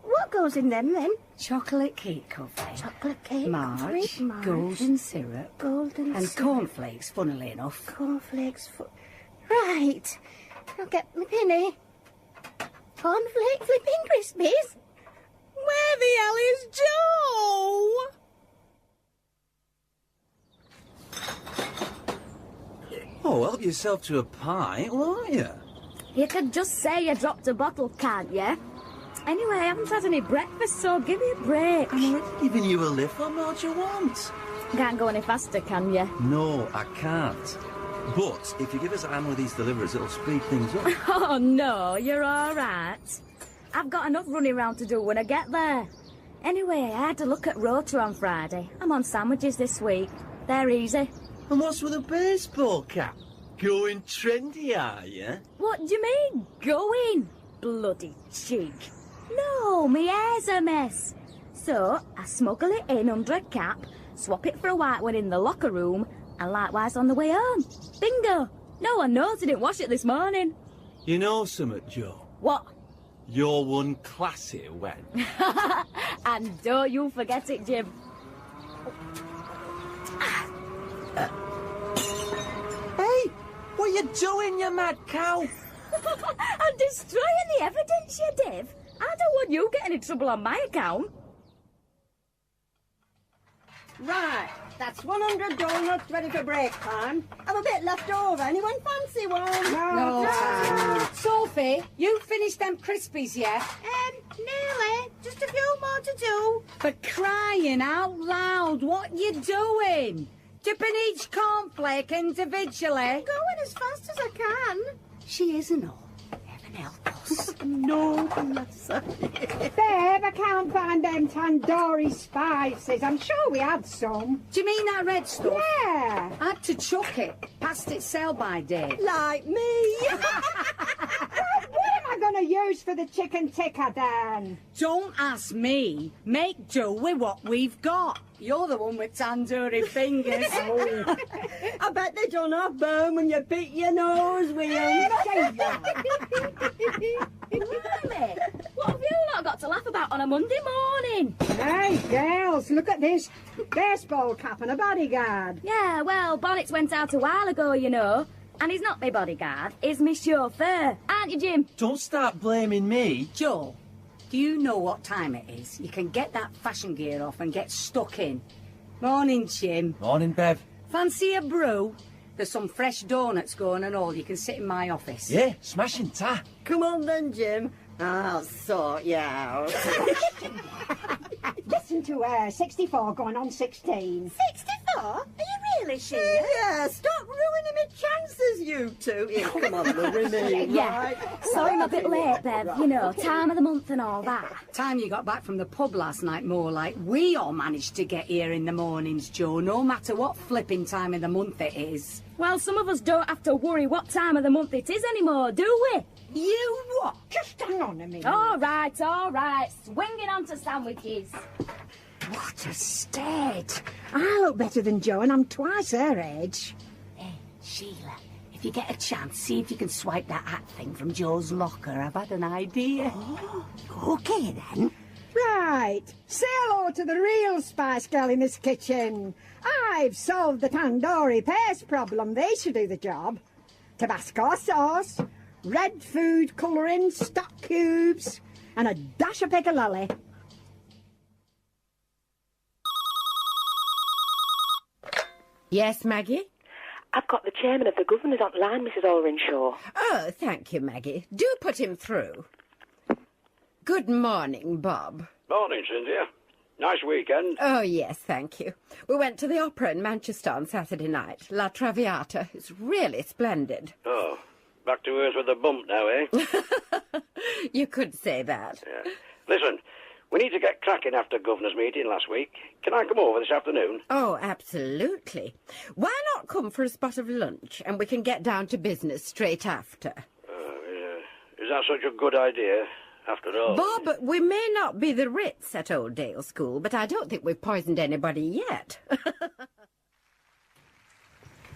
What goes in them, then? Chocolate cake cover. Chocolate cake Marge, Marge. golden syrup. Golden and syrup. cornflakes, funnily enough. Cornflakes Right. I'll get my penny. Cornflake flipping crispies? Where the hell is Jo? Oh, help yourself to a pie, won't you? You could just say you dropped a bottle, can't you? Anyway, I haven't had any breakfast, so give me a break. I'm already giving you a lift. What more do you want? Can't go any faster, can you? No, I can't. But if you give us a hand with these deliveries, it'll speed things up. Oh, no, you're all right. I've got enough running around to do when I get there. Anyway, I had to look at Rota on Friday. I'm on sandwiches this week. They're easy. And what's with a baseball cap? Going trendy, are you? What do you mean, going? Bloody cheek. No, my hair's a mess. So, I smuggle it in under a cap, swap it for a white one in the locker room, and likewise on the way home. Bingo! No one knows I didn't wash it this morning. You know something, Jo? What? You're one classy wench. And don't you forget it, Jim. Hey, what are you doing, you mad cow? I'm destroying the evidence, you div. I don't want you getting in trouble on my account. Right, that's 100 donuts ready for break time. Have a bit left over. Anyone fancy one? No. Sophie, you finished them crispies yet? Nearly. Just a few more to do. For crying out loud, what you doing? Dipping each cornflake individually? I'm going as fast as I can. She isn't all. Heaven help us. No, bless her. Babe, I can't find them tandoori spices. I'm sure we had some. Do you mean that red stuff? Yeah. I had to chuck it. Past its sell-by date. Like me. What am I going to use for the chicken tikka then? Don't ask me. Make do with what we've got. You're the one with tandoori fingers. Oh. I bet they don't have burn when you beat your nose with them. Blimey, what have you not got to laugh about out on a Monday morning. Hey, girls, look at this. Baseball cap and a bodyguard. Yeah, well, Bonnets went out a while ago, you know. And he's not my bodyguard, he's my chauffeur. Aren't you, Jim? Don't start blaming me. Joe, do you know what time it is? You can get that fashion gear off and get stuck in. Morning, Jim. Morning, Bev. Fancy a brew? There's some fresh donuts going and all. You can sit in my office. Yeah, smashing ta. Come on then, Jim. I'll sort you out. Listen to her, 64 going on 16. 64? Are you really, Sheila? Yeah, stop ruining my chances, you two. Here, come on, Lorraine. Yeah. Right. Sorry I'm a bit late, Bev. You know, time of the month and all that. Time you got back from the pub last night, more like. We all managed to get here in the mornings, Joe, no matter what flipping time of the month it is. Well, some of us don't have to worry what time of the month it is anymore, do we? You what? Just hang on a minute. All right. Swinging on to sandwiches. What a state. I look better than Jo and I'm twice her age. Hey, Sheila, if you get a chance, see if you can swipe that hat thing from Joe's locker. I've had an idea. Oh, OK, then. Right. Say hello to the real Spice Girl in this kitchen. I've solved the tandoori paste problem. They should do the job. Tabasco sauce, red food colouring, stock cubes, and a dash of piccalilli. Yes, Maggie? I've got the chairman of the governors on the line, Mrs. Olrenshaw. Oh, thank you, Maggie. Do put him through. Good morning, Bob. Morning, Cynthia. Nice weekend. Oh, yes, thank you. We went to the opera in Manchester on Saturday night. La Traviata. It's really splendid. Oh, back to earth with a bump now, eh? You could say that. Yeah. Listen, we need to get cracking after governor's meeting last week. Can I come over this afternoon? Oh, absolutely. Why not come for a spot of lunch and we can get down to business straight after? Yeah. Is that such a good idea? After all... Bob, we may not be the Ritz at Old Dale School, but I don't think we've poisoned anybody yet.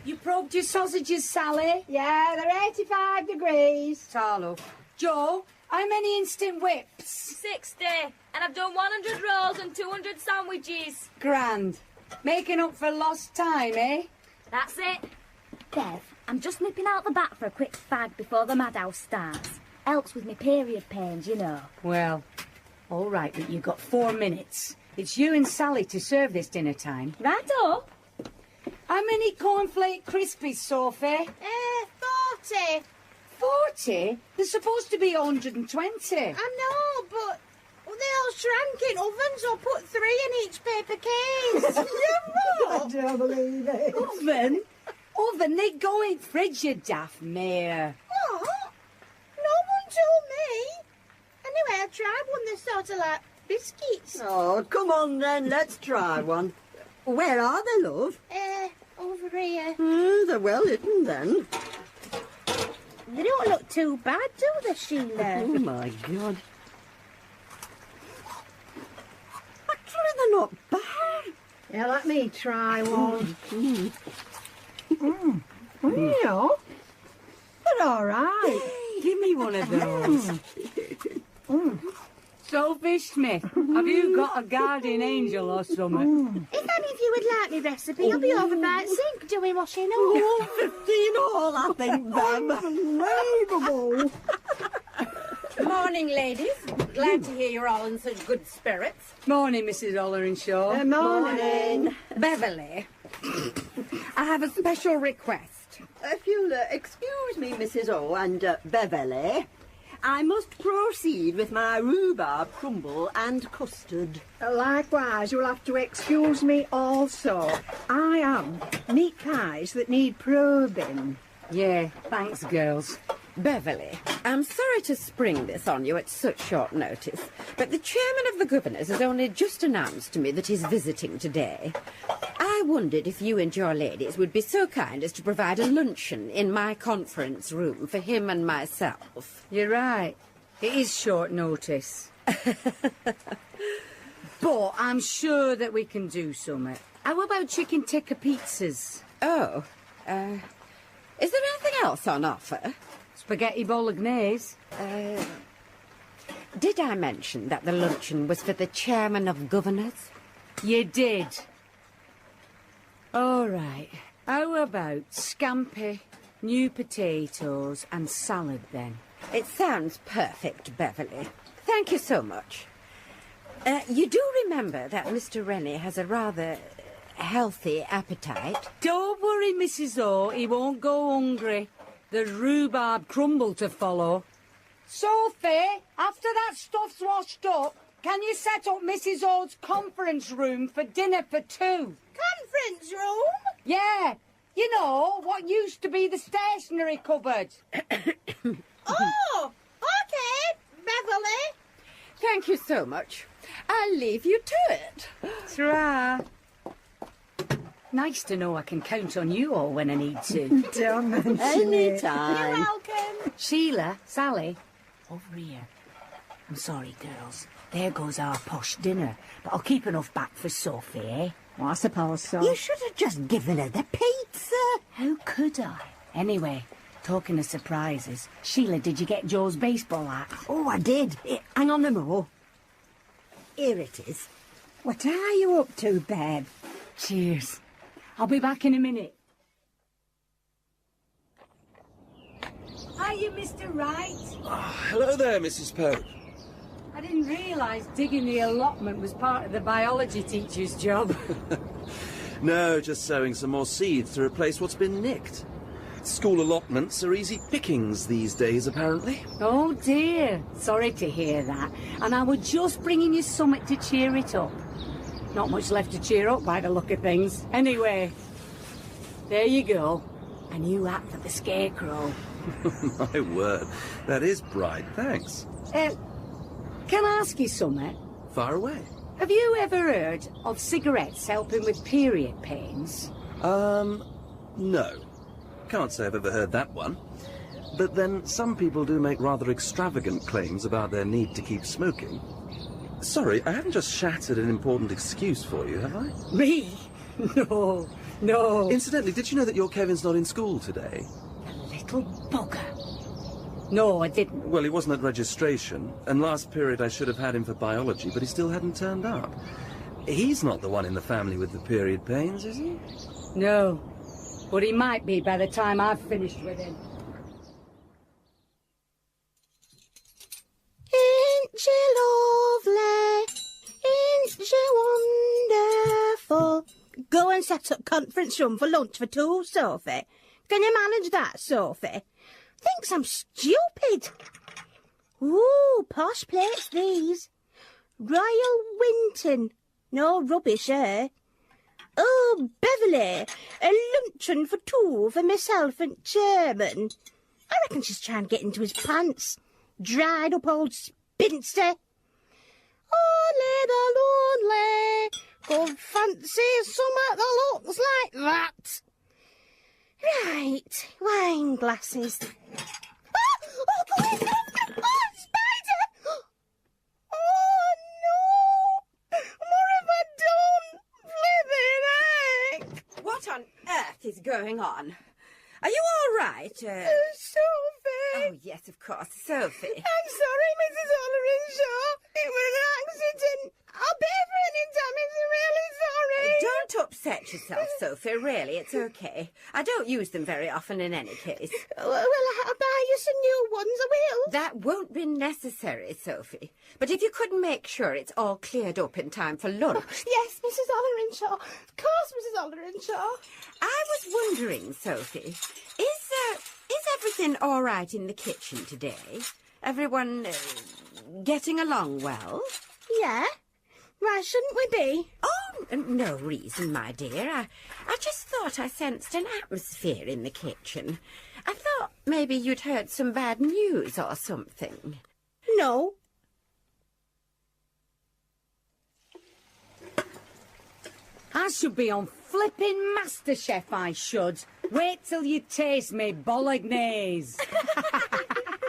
You probed your sausages, Sally? Yeah, they're 85 degrees. Tarlo. Joe, how many instant whips? 60. And I've done 100 rolls and 200 sandwiches. Grand. Making up for lost time, eh? That's it. Bev, I'm just nipping out the back for a quick fag before the madhouse starts. Helps with my period pains, you know. Well, all right, but you've got 4 minutes. It's you and Sally to serve this dinner time. Righto. How many cornflake crispies, Sophie? 40. 40? There's supposed to be 120. I know, but they all shrank in ovens. I'll put 3 in each paper case. You what? I don't believe it. Oven? Oven? They go in fridge, you daft mare. What? No one told me. Anyway, I tried one that's sort of like biscuits. Oh, come on then, let's try one. Where are they, love? Over here. They're well hidden then. They don't look too bad, do they, Sheila? Oh, my God. Actually, they're not bad. Yeah, let me try one. Well, they're all right. Give me one of those. Sophie Smith, have you got a guardian angel or something? If any of you would like my recipe, I'll be over by the sink doing washing up. Oh, 15 all, I think, Unbelievable. Morning, ladies. Glad to hear you're all in such good spirits. Morning, Mrs. Ollerenshaw. Morning. Beverly, I have a special request. If you'll excuse me, Mrs. O and Beverly, I must proceed with my rhubarb crumble and custard. Likewise, you'll have to excuse me also. I have meat pies that need probing. Yeah, thanks, girls. Beverly, I'm sorry to spring this on you at such short notice, but the chairman of the governors has only just announced to me that he's visiting today. I wondered if you and your ladies would be so kind as to provide a luncheon in my conference room for him and myself. You're right. It is short notice. But I'm sure that we can do something. How about chicken tikka pizzas? Oh, is there anything else on offer? Spaghetti bolognese. Did I mention that the luncheon was for the chairman of governors? You did. All right. How about scampi, new potatoes and salad, then? It sounds perfect, Beverly. Thank you so much. You do remember that Mr. Rennie has a rather healthy appetite? Don't worry, Mrs. O. He won't go hungry. There's rhubarb crumble to follow. Sophie, after that stuff's washed up, can you set up Mrs. O's conference room for dinner for 2? Conference room? Yeah. You know, what used to be the stationery cupboard. Oh, okay, Beverly. Thank you so much. I'll leave you to it. Ta-ra. Nice to know I can count on you all when I need to. Don't mention it. You're welcome. Sheila, Sally, over here. I'm sorry, girls. There goes our posh dinner. But I'll keep enough back for Sophie, eh? Well, I suppose so. You should have just given her the pizza. How could I? Anyway, talking of surprises, Sheila, did you get Joe's baseball hat? Oh, I did. Hang on a mo. Here it is. What are you up to, Bev? Cheers. I'll be back in a minute. Are you Mr. Wright? Hello there, Mrs. Pope. I didn't realise digging the allotment was part of the biology teacher's job. No, just sowing some more seeds to replace what's been nicked. School allotments are easy pickings these days, apparently. Oh, dear. Sorry to hear that. And I was just bringing you something to cheer it up. Not much left to cheer up by the look of things. Anyway, there you go. A new hat for the scarecrow. My word, that is bright, thanks. Can I ask you something? Far away. Have you ever heard of cigarettes helping with period pains? No. Can't say I've ever heard that one. But then some people do make rather extravagant claims about their need to keep smoking. Sorry, I haven't just shattered an important excuse for you, have I? Me? No, no. Incidentally, did you know that your Kevin's not in school today? Little bugger. No, I didn't. Well, he wasn't at registration, and last period I should have had him for biology, but he still hadn't turned up. He's not the one in the family with the period pains, is he? No, but he might be by the time I've finished with him. Ain't you lovely? Ain't you wonderful? Go and set up conference room for lunch for 2, Sophie. Can you manage that, Sophie? Thinks I'm stupid. Ooh, posh plates these. Royal Winton. No rubbish, eh? Oh, Beverly, a luncheon for 2 for myself and Chairman. I reckon she's trying to get into his pants. Dried up old spinster. Only the lonely could fancy something that looks like that. Right, wine glasses. Oh, spider! Oh, no! What have I done? Flipping heck! What on earth is going on? Are you all right? Sophie! Oh, yes, of course, Sophie. I'm sorry, Mrs. Ollerenshaw. It was an accident. I'll pay for any damage. I'm really sorry. Don't upset yourself, Sophie, really, it's okay. I don't use them very often in any case. Well, I'll buy you some new ones, I will. That won't be necessary, Sophie. But if you could make sure it's all cleared up in time for lunch. Yes, Mrs. Ollerenshaw. Of course, Mrs. Ollerenshaw. I was wondering, Sophie, is everything all right in the kitchen today? Everyone getting along well? Yeah. Why shouldn't we be? Oh, no reason, my dear. I just thought I sensed an atmosphere in the kitchen. I thought maybe you'd heard some bad news or something. No. I should be on flipping MasterChef, I should. Wait till you taste me bolognese.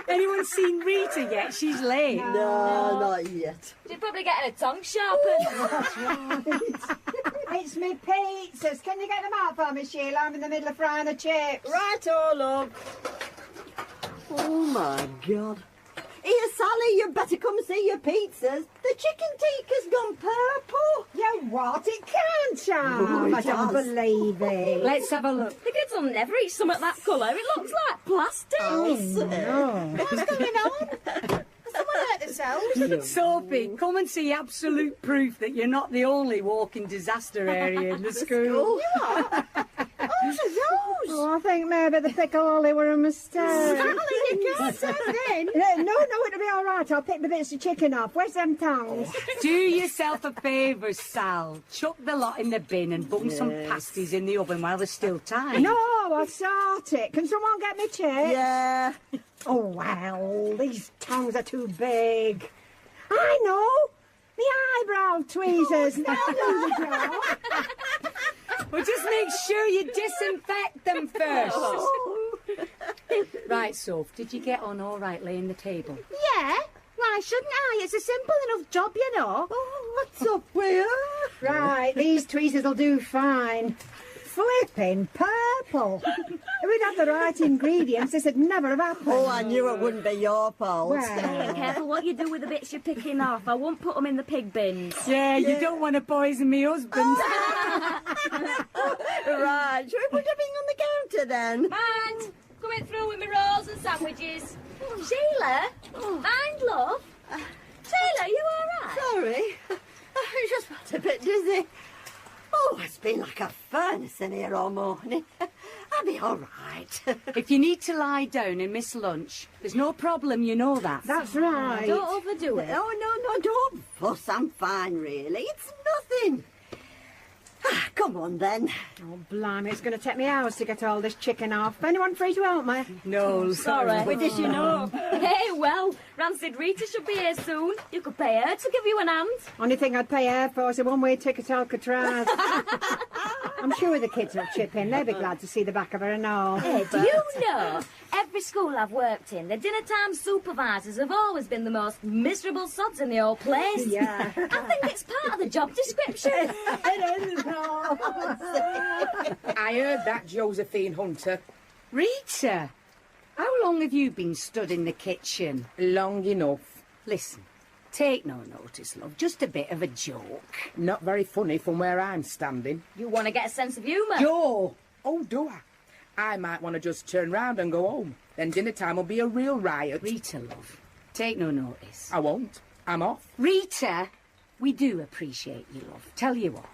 Anyone seen Rita yet? She's late. No, not yet. She's probably getting her tongue sharpened. That's right. It's me pizzas. Can you get them out for me, Sheila? I'm in the middle of frying the chips. Right, love. Oh, my God. Here, Sally, you better come see your pizzas. The chicken tikka's gone purple. You what? It can't, Charles. Oh, it I don't has. believe it. Let's have a look. The kids will never eat something that colour. It looks like plastic. Oh, no. What's going on? Has someone hurt themselves? Sophie, come and see absolute proof that you're not the only walking disaster area in the school. You are? Oh, so those. Oh, I think maybe the pickle Ollie were a mistake. Sally, you can't say then. No, it'll be all right. I'll pick the bits of chicken off. Where's them tongs? Do yourself a favour, Sal. Chuck the lot in the bin and bung some pasties in the oven while there's still time. No, I'll sort it. Can someone get me chips? Yeah. Oh, well, these tongs are too big. I know. The eyebrow tweezers. They'll do the job. Well, just make sure you disinfect them first. Right, Soph, did you get on all right laying the table? Yeah. Why shouldn't I? It's a simple enough job, you know. Oh, what's up with her? Right, these tweezers will do fine. Flipping purple. If we'd had the right ingredients, this would never have happened. Oh, I knew it wouldn't be your fault. Well. Careful what you do with the bits you're picking off. I won't put them in the pig bins. Yeah, you don't want to poison me husband. Right, shall we put everything on the counter then? Mind, coming through with me rolls and sandwiches. Sheila, mind, love. Sheila, you all right? Sorry, I just felt a bit dizzy. Oh, it's been like a furnace in here all morning. I'll be all right. If you need to lie down and miss lunch, there's no problem, you know that. That's right. Don't overdo it. No, don't fuss. I'm fine, really. It's nothing. Come on, then. Oh, blimey, it's going to take me hours to get all this chicken off. Anyone free to help me? No, Sorry. Where does she know? Hey, well, Rancid Rita should be here soon. You could pay her to give you an hand. Only thing I'd pay Air Force a one-way ticket to Alcatraz. I'm sure the kids will chip in. They'll be glad to see the back of her and all. Hey, do you know, every school I've worked in, the dinner time supervisors have always been the most miserable sods in the whole place. Yeah. I think it's part of the job description. It is. I heard that, Josephine Hunter. Rita, how long have you been stood in the kitchen? Long enough. Listen, take no notice, love. Just a bit of a joke. Not very funny from where I'm standing. You want to get a sense of humour? Joe! Oh, do I? I might want to just turn round and go home. Then dinner time will be a real riot. Rita, love, take no notice. I won't. I'm off. Rita, we do appreciate you, love. Tell you what,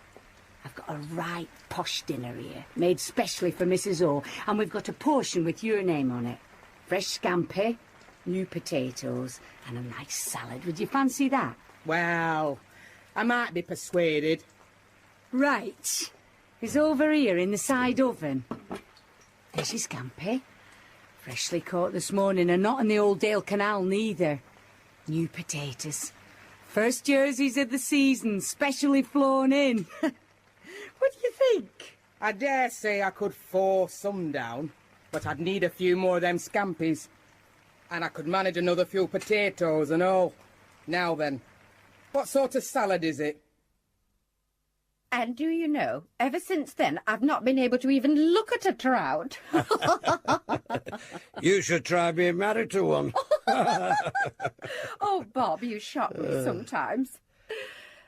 I've got a right posh dinner here, made specially for Mrs. O, and we've got a portion with your name on it. Fresh scampi, new potatoes, and a nice salad. Would you fancy that? Well, I might be persuaded. Right. It's over here in the side oven. There's your scampi. Freshly caught this morning, and not in the old Dale Canal neither. New potatoes. First jerseys of the season, specially flown in. What do you think? I dare say I could force some down, but I'd need a few more of them scampies. And I could manage another few potatoes and all. Now then, what sort of salad is it? And do you know, ever since then, I've not been able to even look at a trout. You should try being married to one. Oh, Bob, you shock me sometimes.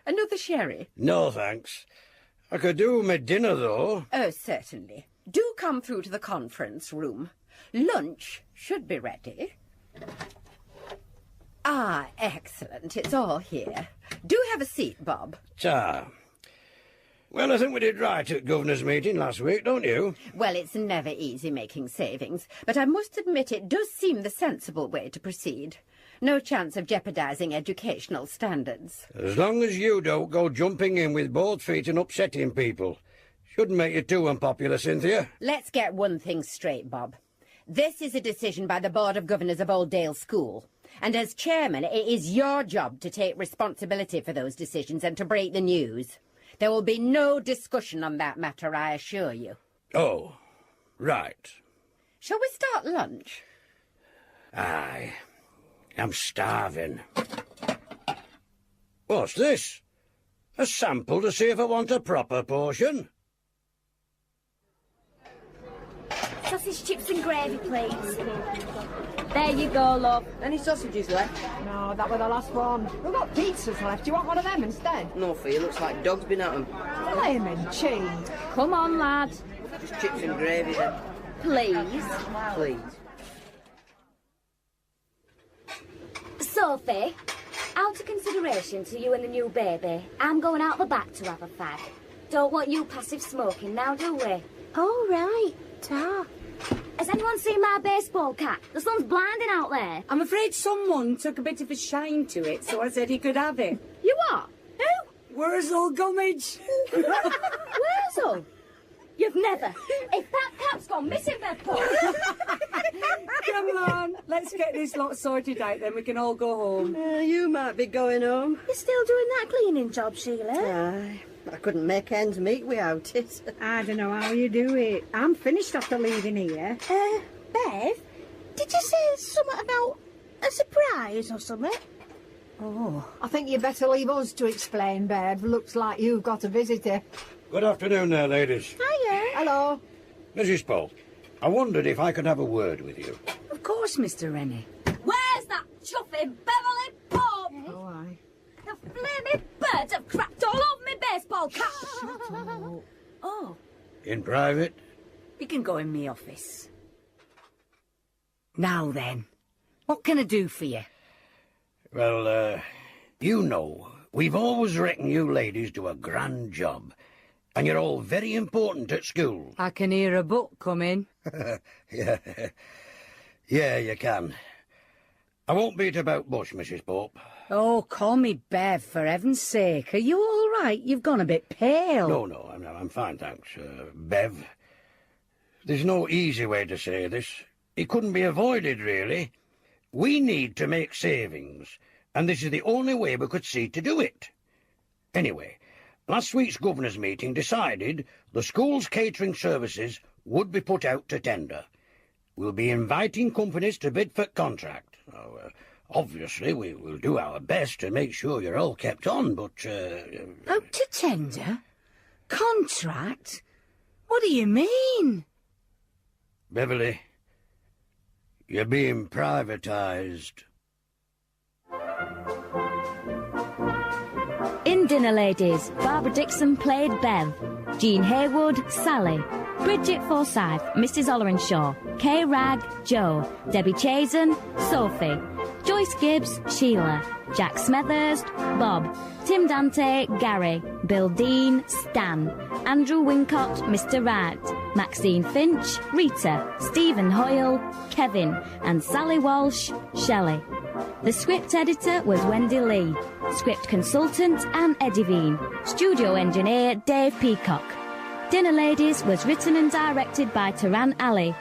Another sherry? No, thanks. I could do my dinner, though. Oh, certainly. Do come through to the conference room. Lunch should be ready. Ah, excellent. It's all here. Do have a seat, Bob. Ta. Well, I think we did right at Governor's meeting last week, don't you? Well, it's never easy making savings, but I must admit it does seem the sensible way to proceed. No chance of jeopardising educational standards. As long as you don't go jumping in with both feet and upsetting people. Shouldn't make you too unpopular, Cynthia. Let's get one thing straight, Bob. This is a decision by the Board of Governors of Old Dale School. And as chairman, it is your job to take responsibility for those decisions and to break the news. There will be no discussion on that matter, I assure you. Oh, right. Shall we start lunch? Aye. I'm starving. What's this? A sample to see if I want a proper portion? Sausage, chips and gravy, please. There you go, love. Any sausages left? No, that were the last one. We've got pizzas left. Do you want one of them instead? No fear, looks like dog's been at them. Lemon cheese. Come on, lad. Just chips and gravy then. Please. Please. Sophie, out of consideration to you and the new baby, I'm going out the back to have a fag. Don't want you passive smoking now, do we? All right, Ta. Has anyone seen my baseball cap? The sun's blinding out there. I'm afraid someone took a bit of a shine to it, so I said he could have it. You what? Who? Wurzel Gummidge. Wurzel? You've never. If that cap's gone missing, Bedford. Come on, let's get this lot sorted out, then we can all go home. You might be going home. You're still doing that cleaning job, Sheila? Aye. I couldn't make ends meet without it. I don't know how you do it. I'm finished after leaving here. Bev, did you say something about a surprise or something? Oh, I think you better leave us to explain, Bev. Looks like you've got a visitor. Good afternoon there, ladies. Hiya. Hello. Mrs. Polk, I wondered if I could have a word with you. Of course, Mr. Rennie. Where's that chuffy Beverly Pope? Oh, aye. The flaming birds have crapped all over me baseball cap. Oh, In private? you can go in me office. Now then, what can I do for you? Well, you know, we've always reckoned you ladies do a grand job. And you're all very important at school. I can hear a book coming. Yeah, you can. I won't beat about bush, Mrs. Pope. Oh, call me Bev, for heaven's sake. Are you all right? You've gone a bit pale. No, I'm fine, thanks. Bev. There's no easy way to say this. It couldn't be avoided, really. We need to make savings, and this is the only way we could see to do it. Anyway, last week's governor's meeting decided the school's catering services would be put out to tender. We'll be inviting companies to bid for contract. Obviously, we will do our best to make sure you're all kept on, but... Out to tender? Contract? What do you mean? Beverly, you're being privatised. In Dinner Ladies, Barbara Dixon played Bev, Jean Haywood, Sally, Bridget Forsyth, Mrs. Ollerenshaw, Kay Ragg, Joe, Debbie Chazen, Sophie, Joyce Gibbs, Sheila, Jack Smethurst, Bob, Tim Dante, Gary, Bill Dean, Stan, Andrew Wincott, Mr. Wright, Maxine Finch, Rita, Stephen Hoyle, Kevin, and Sally Walsh, Shelley. The script editor was Wendy Lee, script consultant Anne Edivine, studio engineer Dave Peacock. Dinner Ladies was written and directed by Taran Ali,